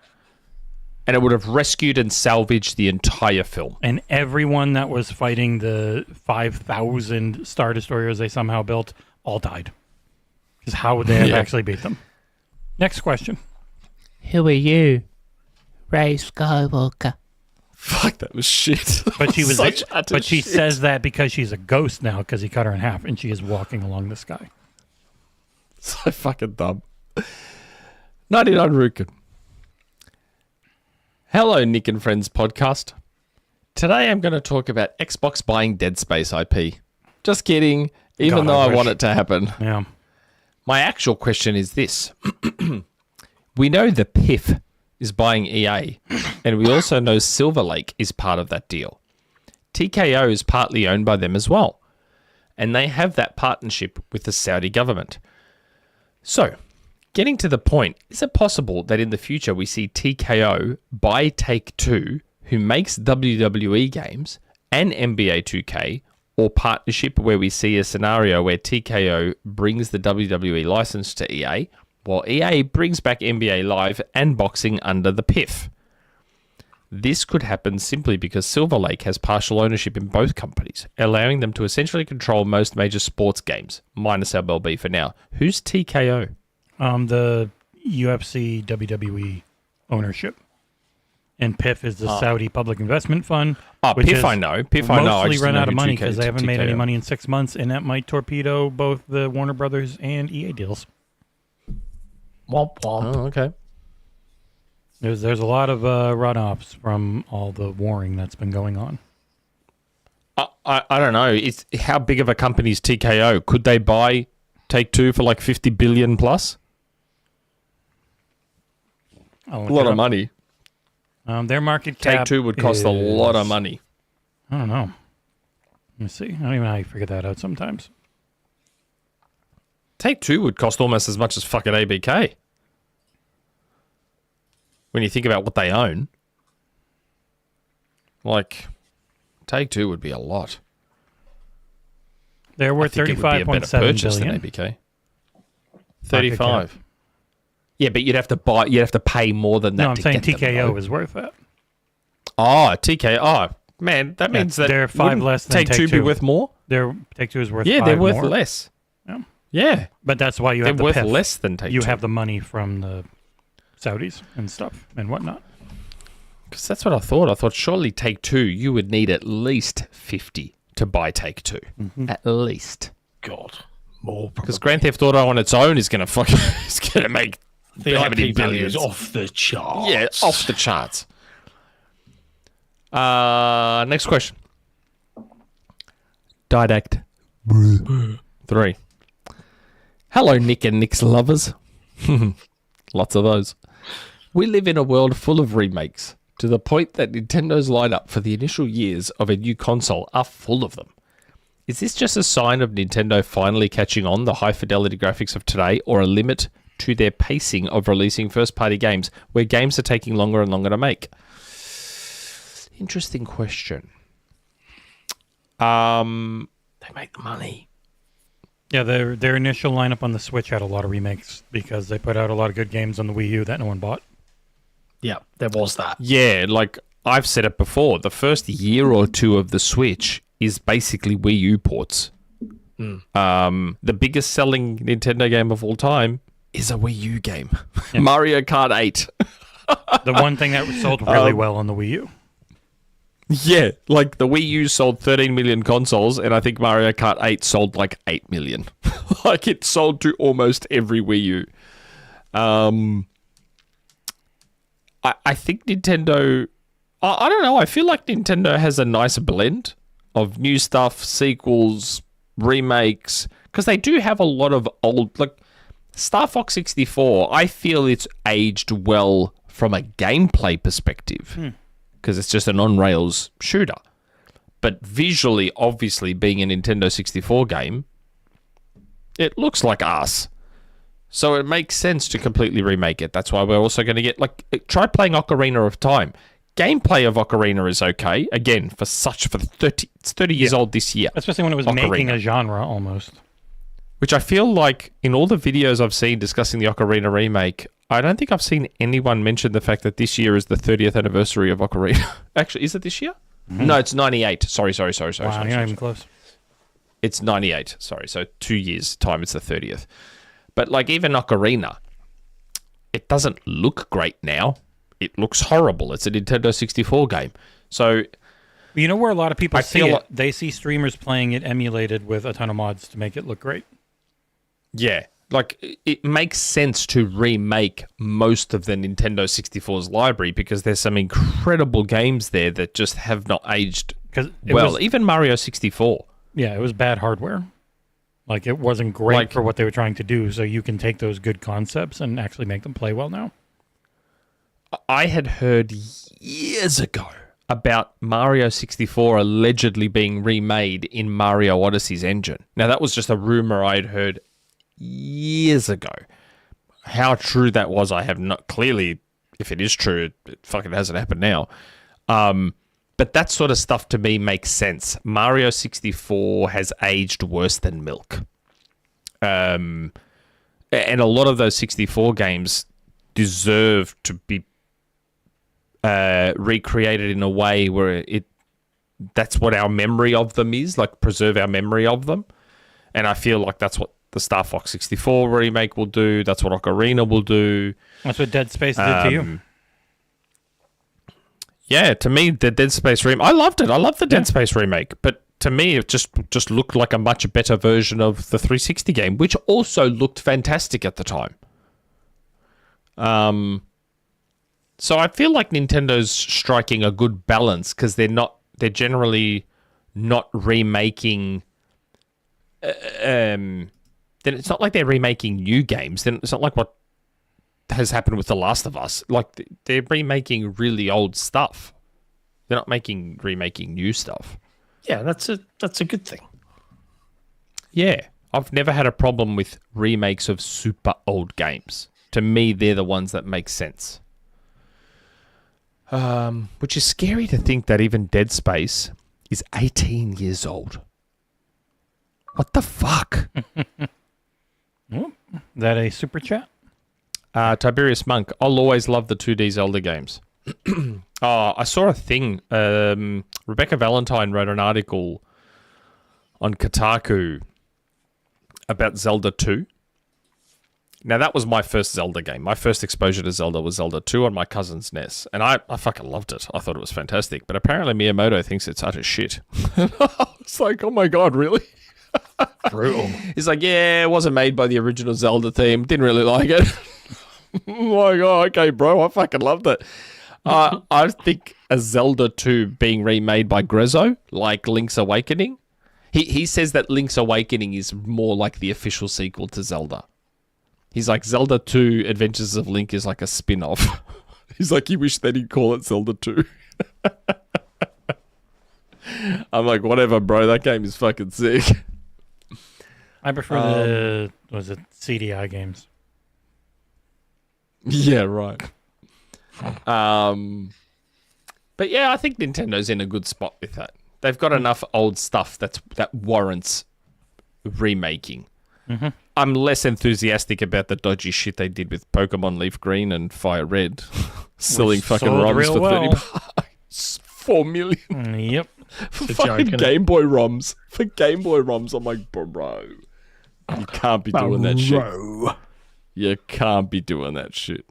And it would have rescued and salvaged the entire film. And everyone that was fighting the 5,000 Star Destroyers they somehow built all died. Because how would they have actually beat them? Next question. Who are you? Ray Skywalker. Fuck, that was shit. But she was, Such utter but she shit. says that because she's a ghost now because he cut her in half and she is walking along the sky. So fucking dumb. 99 Rukin. Hello, Nick and Friends podcast. Today I'm going to talk about Xbox buying Dead Space IP. Just kidding, even God, though I I wish. want it to happen. Yeah. My actual question is this. We know the PIF is buying EA, and we also know Silver Lake is part of that deal. TKO is partly owned by them as well, and they have that partnership with the Saudi government. So, getting to the point, is it possible that in the future we see TKO buy Take-Two, who makes WWE games, and NBA 2K, or partnership where we see a scenario where TKO brings the WWE license to EA, while EA brings back NBA Live and boxing under the PIF? This could happen simply because Silver Lake has partial ownership in both companies, allowing them to essentially control most major sports games, minus MLB for now. Who's TKO? The UFC WWE ownership. And PIF is the Saudi Public Investment Fund. Oh, which PIF is I know. PIF I know. I mostly just run know out of who money 2K because they haven't made any TKO. money in 6 months, and that might torpedo both the Warner Brothers and EA deals. Womp womp. Oh, okay. There's a lot of runoffs from all the warring that's been going on. I don't know. It's how big of a company is TKO? Could they buy Take-Two for like 50 billion plus? A A lot of money. Their market cap Take-Two would cost a lot of is- money. I don't know. Let me see. I don't even know how you figure that out sometimes. Take-Two would cost almost as much as fucking ABK. When you think about what they own. Like, Take-Two would be a lot. They're worth I think it would be a better $35.7 purchase billion. than ABK. 35. Yeah, but you'd have to pay more than that. No, I'm to saying get them, TKO though. is worth that. Oh, TKO. Oh, man, that means that they're five wouldn't less than Take-Two be Take-Two. worth more? Their Take-Two is worth Yeah, five they're worth more. less. Yeah. Yeah, But that's why you they're have the worth PIF. less than Take-Two. You have the money from the Saudis and stuff and whatnot. Because that's what I thought. I thought surely Take-Two, you would need at least 50 to buy Take-Two. At least. God. More. Because Grand Theft Auto on its own is going to fucking is going to make The how many IP value billions? is off the charts. Yeah, off the charts. Next question. Didact 3. Hello, Nick and Nick's lovers. Lots of those. We live in a world full of remakes, to the point that Nintendo's lineup for the initial years of a new console are full of them. Is this just a sign of Nintendo finally catching on the high-fidelity graphics of today, or a limit to their pacing of releasing first-party games, where games are taking longer and longer to make? Interesting question. They make the money. Yeah, their initial lineup on the Switch had a lot of remakes because they put out a lot of good games on the Wii U that no one bought. Yeah, there was that. Yeah, like I've said it before, the first year or two of the Switch is basically Wii U ports. The biggest selling Nintendo game of all time is a Wii U game. Mario Kart 8. The one thing that sold really well on the Wii U. Yeah, like the Wii U sold 13 million consoles, and I think Mario Kart 8 sold like 8 million. Like it sold to almost every Wii U. I think Nintendo... I don't know, I feel like Nintendo has a nice blend of new stuff, sequels, remakes, because they do have a lot of old... Like Star Fox 64, I feel it's aged well from a gameplay perspective. Because it's just an on-rails shooter. But visually, obviously, being a Nintendo 64 game, it looks like us. So it makes sense to completely remake it. That's why we're also going to get, like, try playing Ocarina of Time. Gameplay of Ocarina is okay. Again, it's 30 years old this year. Especially when it was Ocarina. making a genre almost. Which I feel like in all the videos I've seen discussing the Ocarina remake, I don't think I've seen anyone mention the fact that this year is the 30th anniversary of Ocarina. Actually, is it this year? No, it's 98. Sorry. Wow, you're not even close. It's 98. Sorry, so 2 years' time, it's the 30th. But like even Ocarina, it doesn't look great now. It looks horrible. It's a Nintendo 64 game. So You know where a lot of people I see feel it? like- They see streamers playing it emulated with a ton of mods to make it look great. yeah, like it makes sense to remake most of the Nintendo 64's library because there's some incredible games there that just have not aged well. Even Mario 64. Yeah, it was bad hardware. Like, it wasn't great for what they were trying to do, so you can take those good concepts and actually make them play well now. I had heard years ago about Mario 64 allegedly being remade in Mario Odyssey's engine. Now, that was just a rumor I'd heard years ago. How true that was, I have not... Clearly, if it is true, it fucking hasn't happened now. But that sort of stuff to me makes sense. Mario 64 has aged worse than milk. And a lot of those 64 games deserve to be recreated in a way where that's what our memory of them is, like preserve our memory of them. And I feel like that's what the Star Fox 64 remake will do. That's what Ocarina will do. That's what Dead Space did to you. Yeah, to me, the Dead Space remake, I loved it. I loved the Dead Space remake, but to me, it just looked like a much better version of the 360 game, which also looked fantastic at the time. So I feel like Nintendo's striking a good balance because they're generally not remaking. Then it's not like they're remaking new games. Then it's not like what has happened with The Last of Us. Like they're remaking really old stuff. They're not remaking new stuff. Yeah, that's a good thing. Yeah, I've never had a problem with remakes of super old games. To me, they're the ones that make sense. Which is scary to think that even Dead Space is 18 years old. What the fuck? Is that a super chat? Tiberius Monk. I'll always love the 2D Zelda games. I saw a thing. Rebecca Valentine wrote an article on Kotaku about Zelda 2. Now, that was my first Zelda game. My first exposure to Zelda was Zelda 2 on my cousin's NES. And I fucking loved it. I thought it was fantastic. But apparently Miyamoto thinks it's utter shit. It's like, oh my God, really? Brutal. He's like, yeah, it wasn't made by the original Zelda team. Didn't really like it. I'm like, oh, okay, bro. I fucking loved it. I think a Zelda 2 being remade by Grezzo, like Link's Awakening. He says that Link's Awakening is more like the official sequel to Zelda. He's like, Zelda 2 Adventures of Link is like a spin-off. He's like, he wished that he'd call it Zelda 2. I'm like, whatever, bro. That game is fucking sick. I prefer CDI games. Yeah, right. But yeah, I think Nintendo's in a good spot with that. They've got enough old stuff that warrants remaking. Mm-hmm. I'm less enthusiastic about the dodgy shit they did with Pokemon Leaf Green and Fire Red, selling fucking ROMs for 30 bucks. 4 million. Yep. For fucking Game Boy ROMs. For Game Boy ROMs, I'm like, bro, you can't be doing that shit. You can't be doing that shit.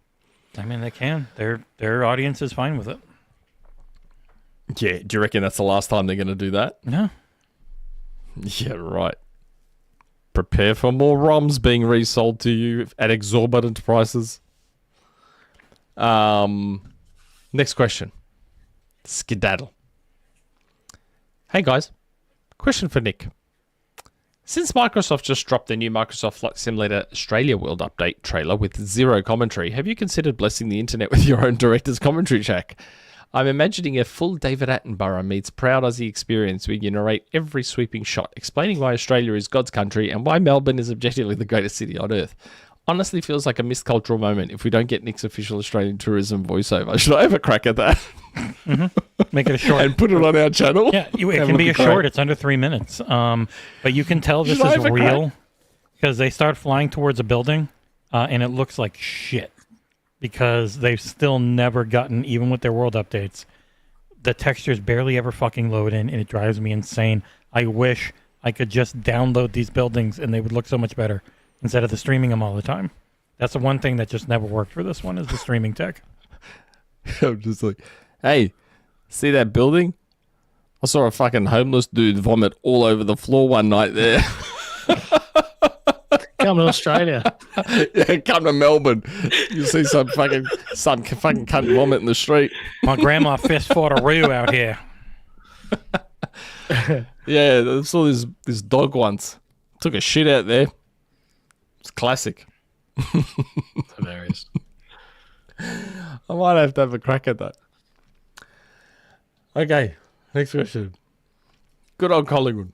I mean, they can. Their audience is fine with it. Yeah, do you reckon that's the last time they're going to do that? No. Yeah, right. Prepare for more ROMs being resold to you at exorbitant prices. Next question. Skedaddle. Hey guys, question for Nick. Since Microsoft just dropped their new Microsoft Flight Simulator Australia World Update trailer with zero commentary, have you considered blessing the internet with your own director's commentary track? I'm imagining a full David Attenborough meets Proud Aussie experience where you narrate every sweeping shot, explaining why Australia is God's country and why Melbourne is objectively the greatest city on earth. Honestly feels like a missed cultural moment if we don't get Nick's official Australian tourism voiceover. Should I have a crack at that? Mm-hmm. Make it a short. And put it on our channel? Yeah, it can be a short. It's under 3 minutes. But you can tell this is real because they start flying towards a building and it looks like shit because they've still never gotten, even with their world updates, the textures barely ever fucking load in and it drives me insane. I wish I could just download these buildings and they would look so much better instead of the streaming them all the time. That's the one thing that just never worked for this one is the streaming tech. I'm just like, hey, see that building? I saw a fucking homeless dude vomit all over the floor one night there. Come to Australia. Yeah, come to Melbourne. You see some fucking cunt vomit in the street. My grandma fist fought a roo out here. Yeah, I saw this dog once. Took a shit out there. It's classic. Hilarious. I might have to have a crack at that. Okay, next question. Good old Collingwood.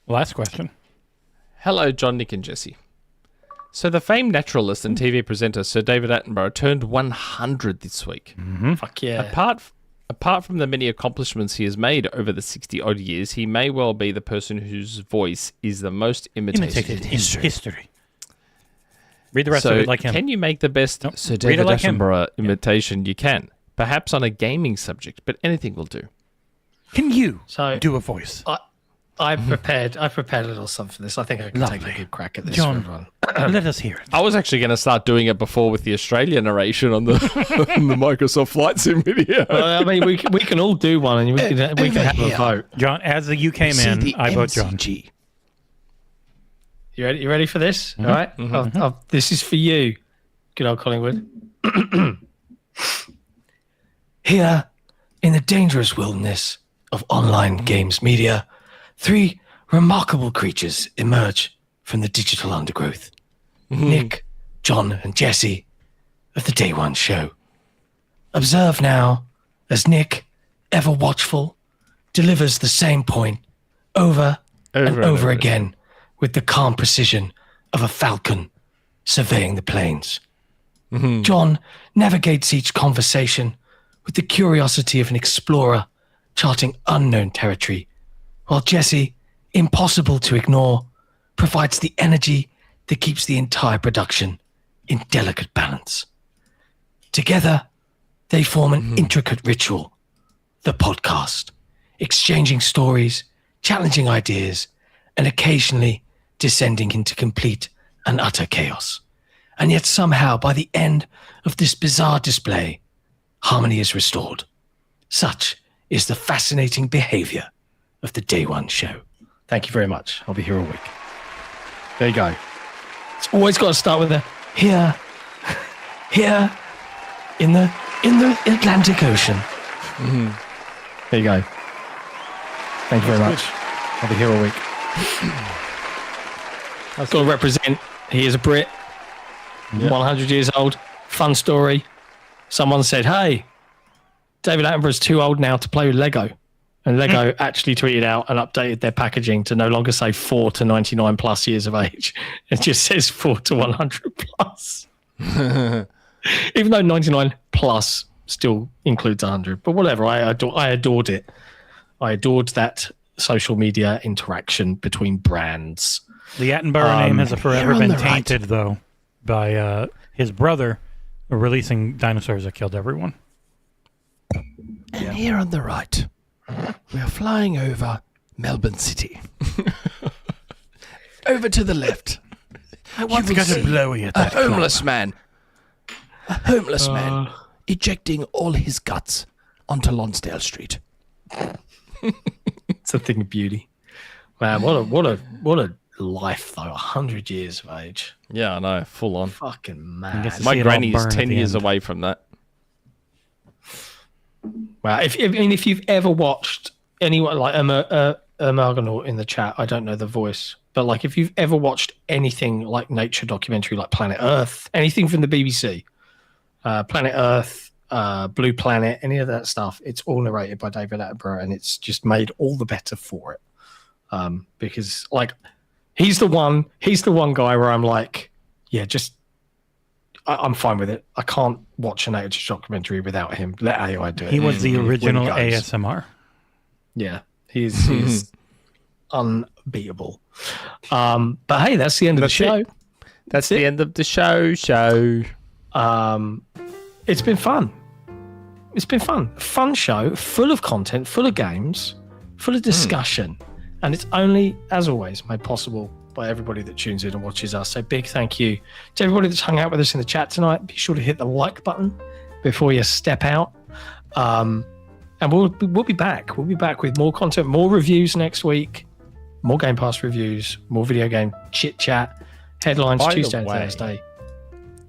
Last question. Hello, John, Nick, and Jesse. So the famed naturalist and TV presenter Sir David Attenborough turned 100 this week. Mm-hmm. Fuck yeah. Apart from the many accomplishments he has made over the 60-odd years, he may well be the person whose voice is the most imitated in history. Read the rest of it like him. Can you make the best Sir David Attenborough imitation you can? Perhaps on a gaming subject, but anything will do. Can you So do a voice? I prepared a little something for this. I think I can take a good crack at this John, one. let us hear it. I was actually going to start doing it before with the Australian narration on the on the Microsoft Flight Sim video. Well, I mean, we can all do one, and we can have a vote. John, as the UK man, I vote John. You ready for this? All right. This is for you, good old Collingwood. Here, in the dangerous wilderness of online games media, 3 remarkable creatures emerge from the digital undergrowth. Nick, John, and Jesse of the DayOne Show. Observe now as Nick, ever watchful, delivers the same point over and over again with the calm precision of a falcon surveying the plains. John navigates each conversation with the curiosity of an explorer charting unknown territory, while Jesse, impossible to ignore, provides the energy that keeps the entire production in delicate balance. Together, they form an intricate ritual, the podcast, exchanging stories, challenging ideas, and occasionally descending into complete and utter chaos. And yet somehow, by the end of this bizarre display, harmony is restored. Such is the fascinating behavior of the DayOne Show. Thank you very much. I'll be here all week. There you go. It's always got to start with a here in the Atlantic Ocean. There you go. Thank you very much. I'll be here all week. I've got to represent. He is a Brit, 100 years old. Fun story. Someone said, "Hey, David Attenborough's too old now to play with Lego." And Lego actually tweeted out and updated their packaging to no longer say 4 to 99 plus years of age. It just says 4 to 100 plus. Even though 99 plus still includes 100. But whatever, I adored it. I adored that social media interaction between brands. The Attenborough name has forever been tainted, though, by his brother releasing dinosaurs that killed everyone. And here on the right, we are flying over Melbourne City. Over to the left, I want to see a homeless man. A homeless man ejecting all his guts onto Lonsdale Street. It's a thing of beauty. Man, what a life though. 100 years of age. Yeah, I know. Full on. Fucking mad. My granny is 10 years away from that. Wow. If you've ever watched anyone like Margonaut in the chat, I don't know the voice, but like if you've ever watched anything like nature documentary, like Planet Earth, anything from the BBC, Planet Earth, Blue Planet, any of that stuff, it's all narrated by David Attenborough, and it's just made all the better for it. Because like he's the one guy where I'm like, yeah, just I'm fine with it. I can't watch a nature documentary without him. Let AI do it. He was the original ASMR. Yeah, he's unbeatable. But hey, that's the end of the show. That's the end of the show. It's been fun. It's been fun. Fun show, full of content, full of games, full of discussion. And it's only, as always, made possible by everybody that tunes in and watches us. So big thank you to everybody that's hung out with us in the chat tonight. Be sure to hit the like button before you step out. And we'll be back. We'll be back with more content, more reviews next week, more Game Pass reviews, more video game chit chat, headlines By the Tuesday and way, Thursday.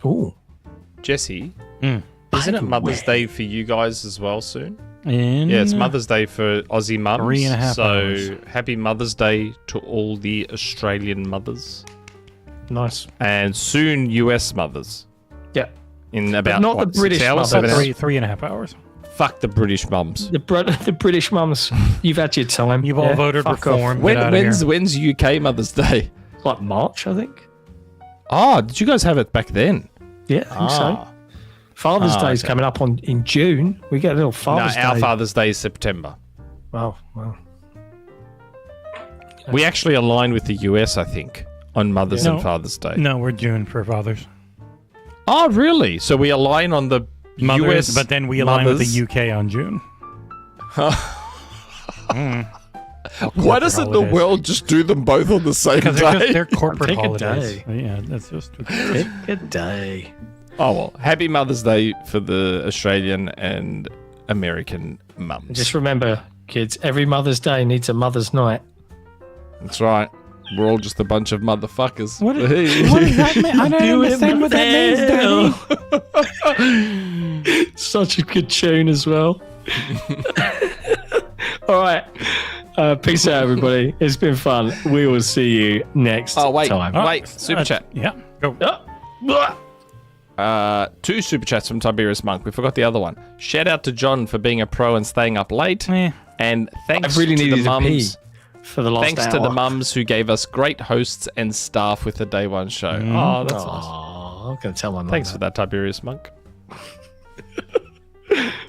Ooh, Jesse, isn't it Mother's Day for you guys as well soon? Yeah, it's Mother's Day for Aussie mums. 3.5 hours. So happy Mother's Day to all the Australian mothers. nice. And soon US mothers. Yeah. In about not the British 6 hours, mothers. 7 hours? 3.5 hours. Fuck the British mums. The British mums, you've had your time. You've all voted fuck reform. off. Get outta here. When's UK Mother's Day? Like March, I think. Oh, did you guys have it back then? Yeah, I think so. Father's Day is coming up in June. We get a little Father's Day. Our Father's Day is September. Wow. We actually align with the US, I think, on Mother's and Father's Day. No, we're June for fathers. Oh, really? So we align on the Mothers, US but then we align with mothers. the UK on June. Why doesn't the holidays. world just do them both on the same Because day? they're corporate Pick a holidays. day. Yeah, that's just. Pick a day. Oh, well. Happy Mother's Day for the Australian and American mums. Just remember, kids, every Mother's Day needs a Mother's Night. That's right. We're all just a bunch of motherfuckers. What does that mean? I don't understand what that means, Daddy. Such a good tune as well. All right. Peace out, everybody. It's been fun. We will see you next time. Wait. Super chat. Yeah, go. Ah. 2 super chats from Tiberius Monk. We forgot the other one. Shout out to John for being a pro and staying up late. And thanks I really to the needed to pee mums. for the last Thanks hour. to the mums who gave us great hosts and staff with the DayOne Show. Oh, that's nice. I'm going to tell my mum. Thanks for that, Tiberius Monk.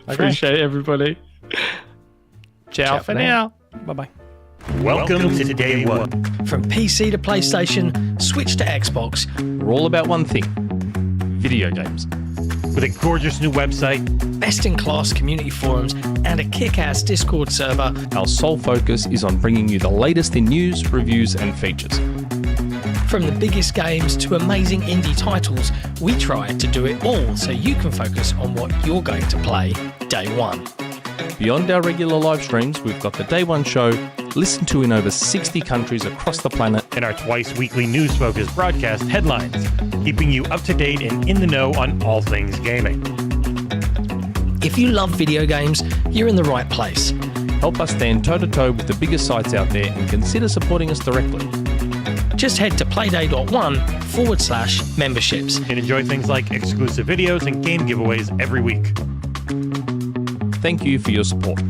Appreciate everybody. Ciao for now. Bye-bye. Welcome to Day One. From PC to PlayStation, Switch to Xbox, We're all about one thing: video games. With a gorgeous new website, best-in-class community forums, and a kick-ass Discord server. Our sole focus is on bringing you the latest in news, reviews, and features. From the biggest games to amazing indie titles, we try to do it all so you can focus on what you're going to play day one. Beyond our regular live streams, we've got the DayOne Show, listened to in over 60 countries across the planet. and our twice-weekly news-focused broadcast Headlines, keeping you up to date and in the know on all things gaming. If you love video games, you're in the right place. Help us stand toe-to-toe with the biggest sites out there and consider supporting us directly. Just head to playday.one/memberships. And enjoy things like exclusive videos and game giveaways every week. Thank you for your support.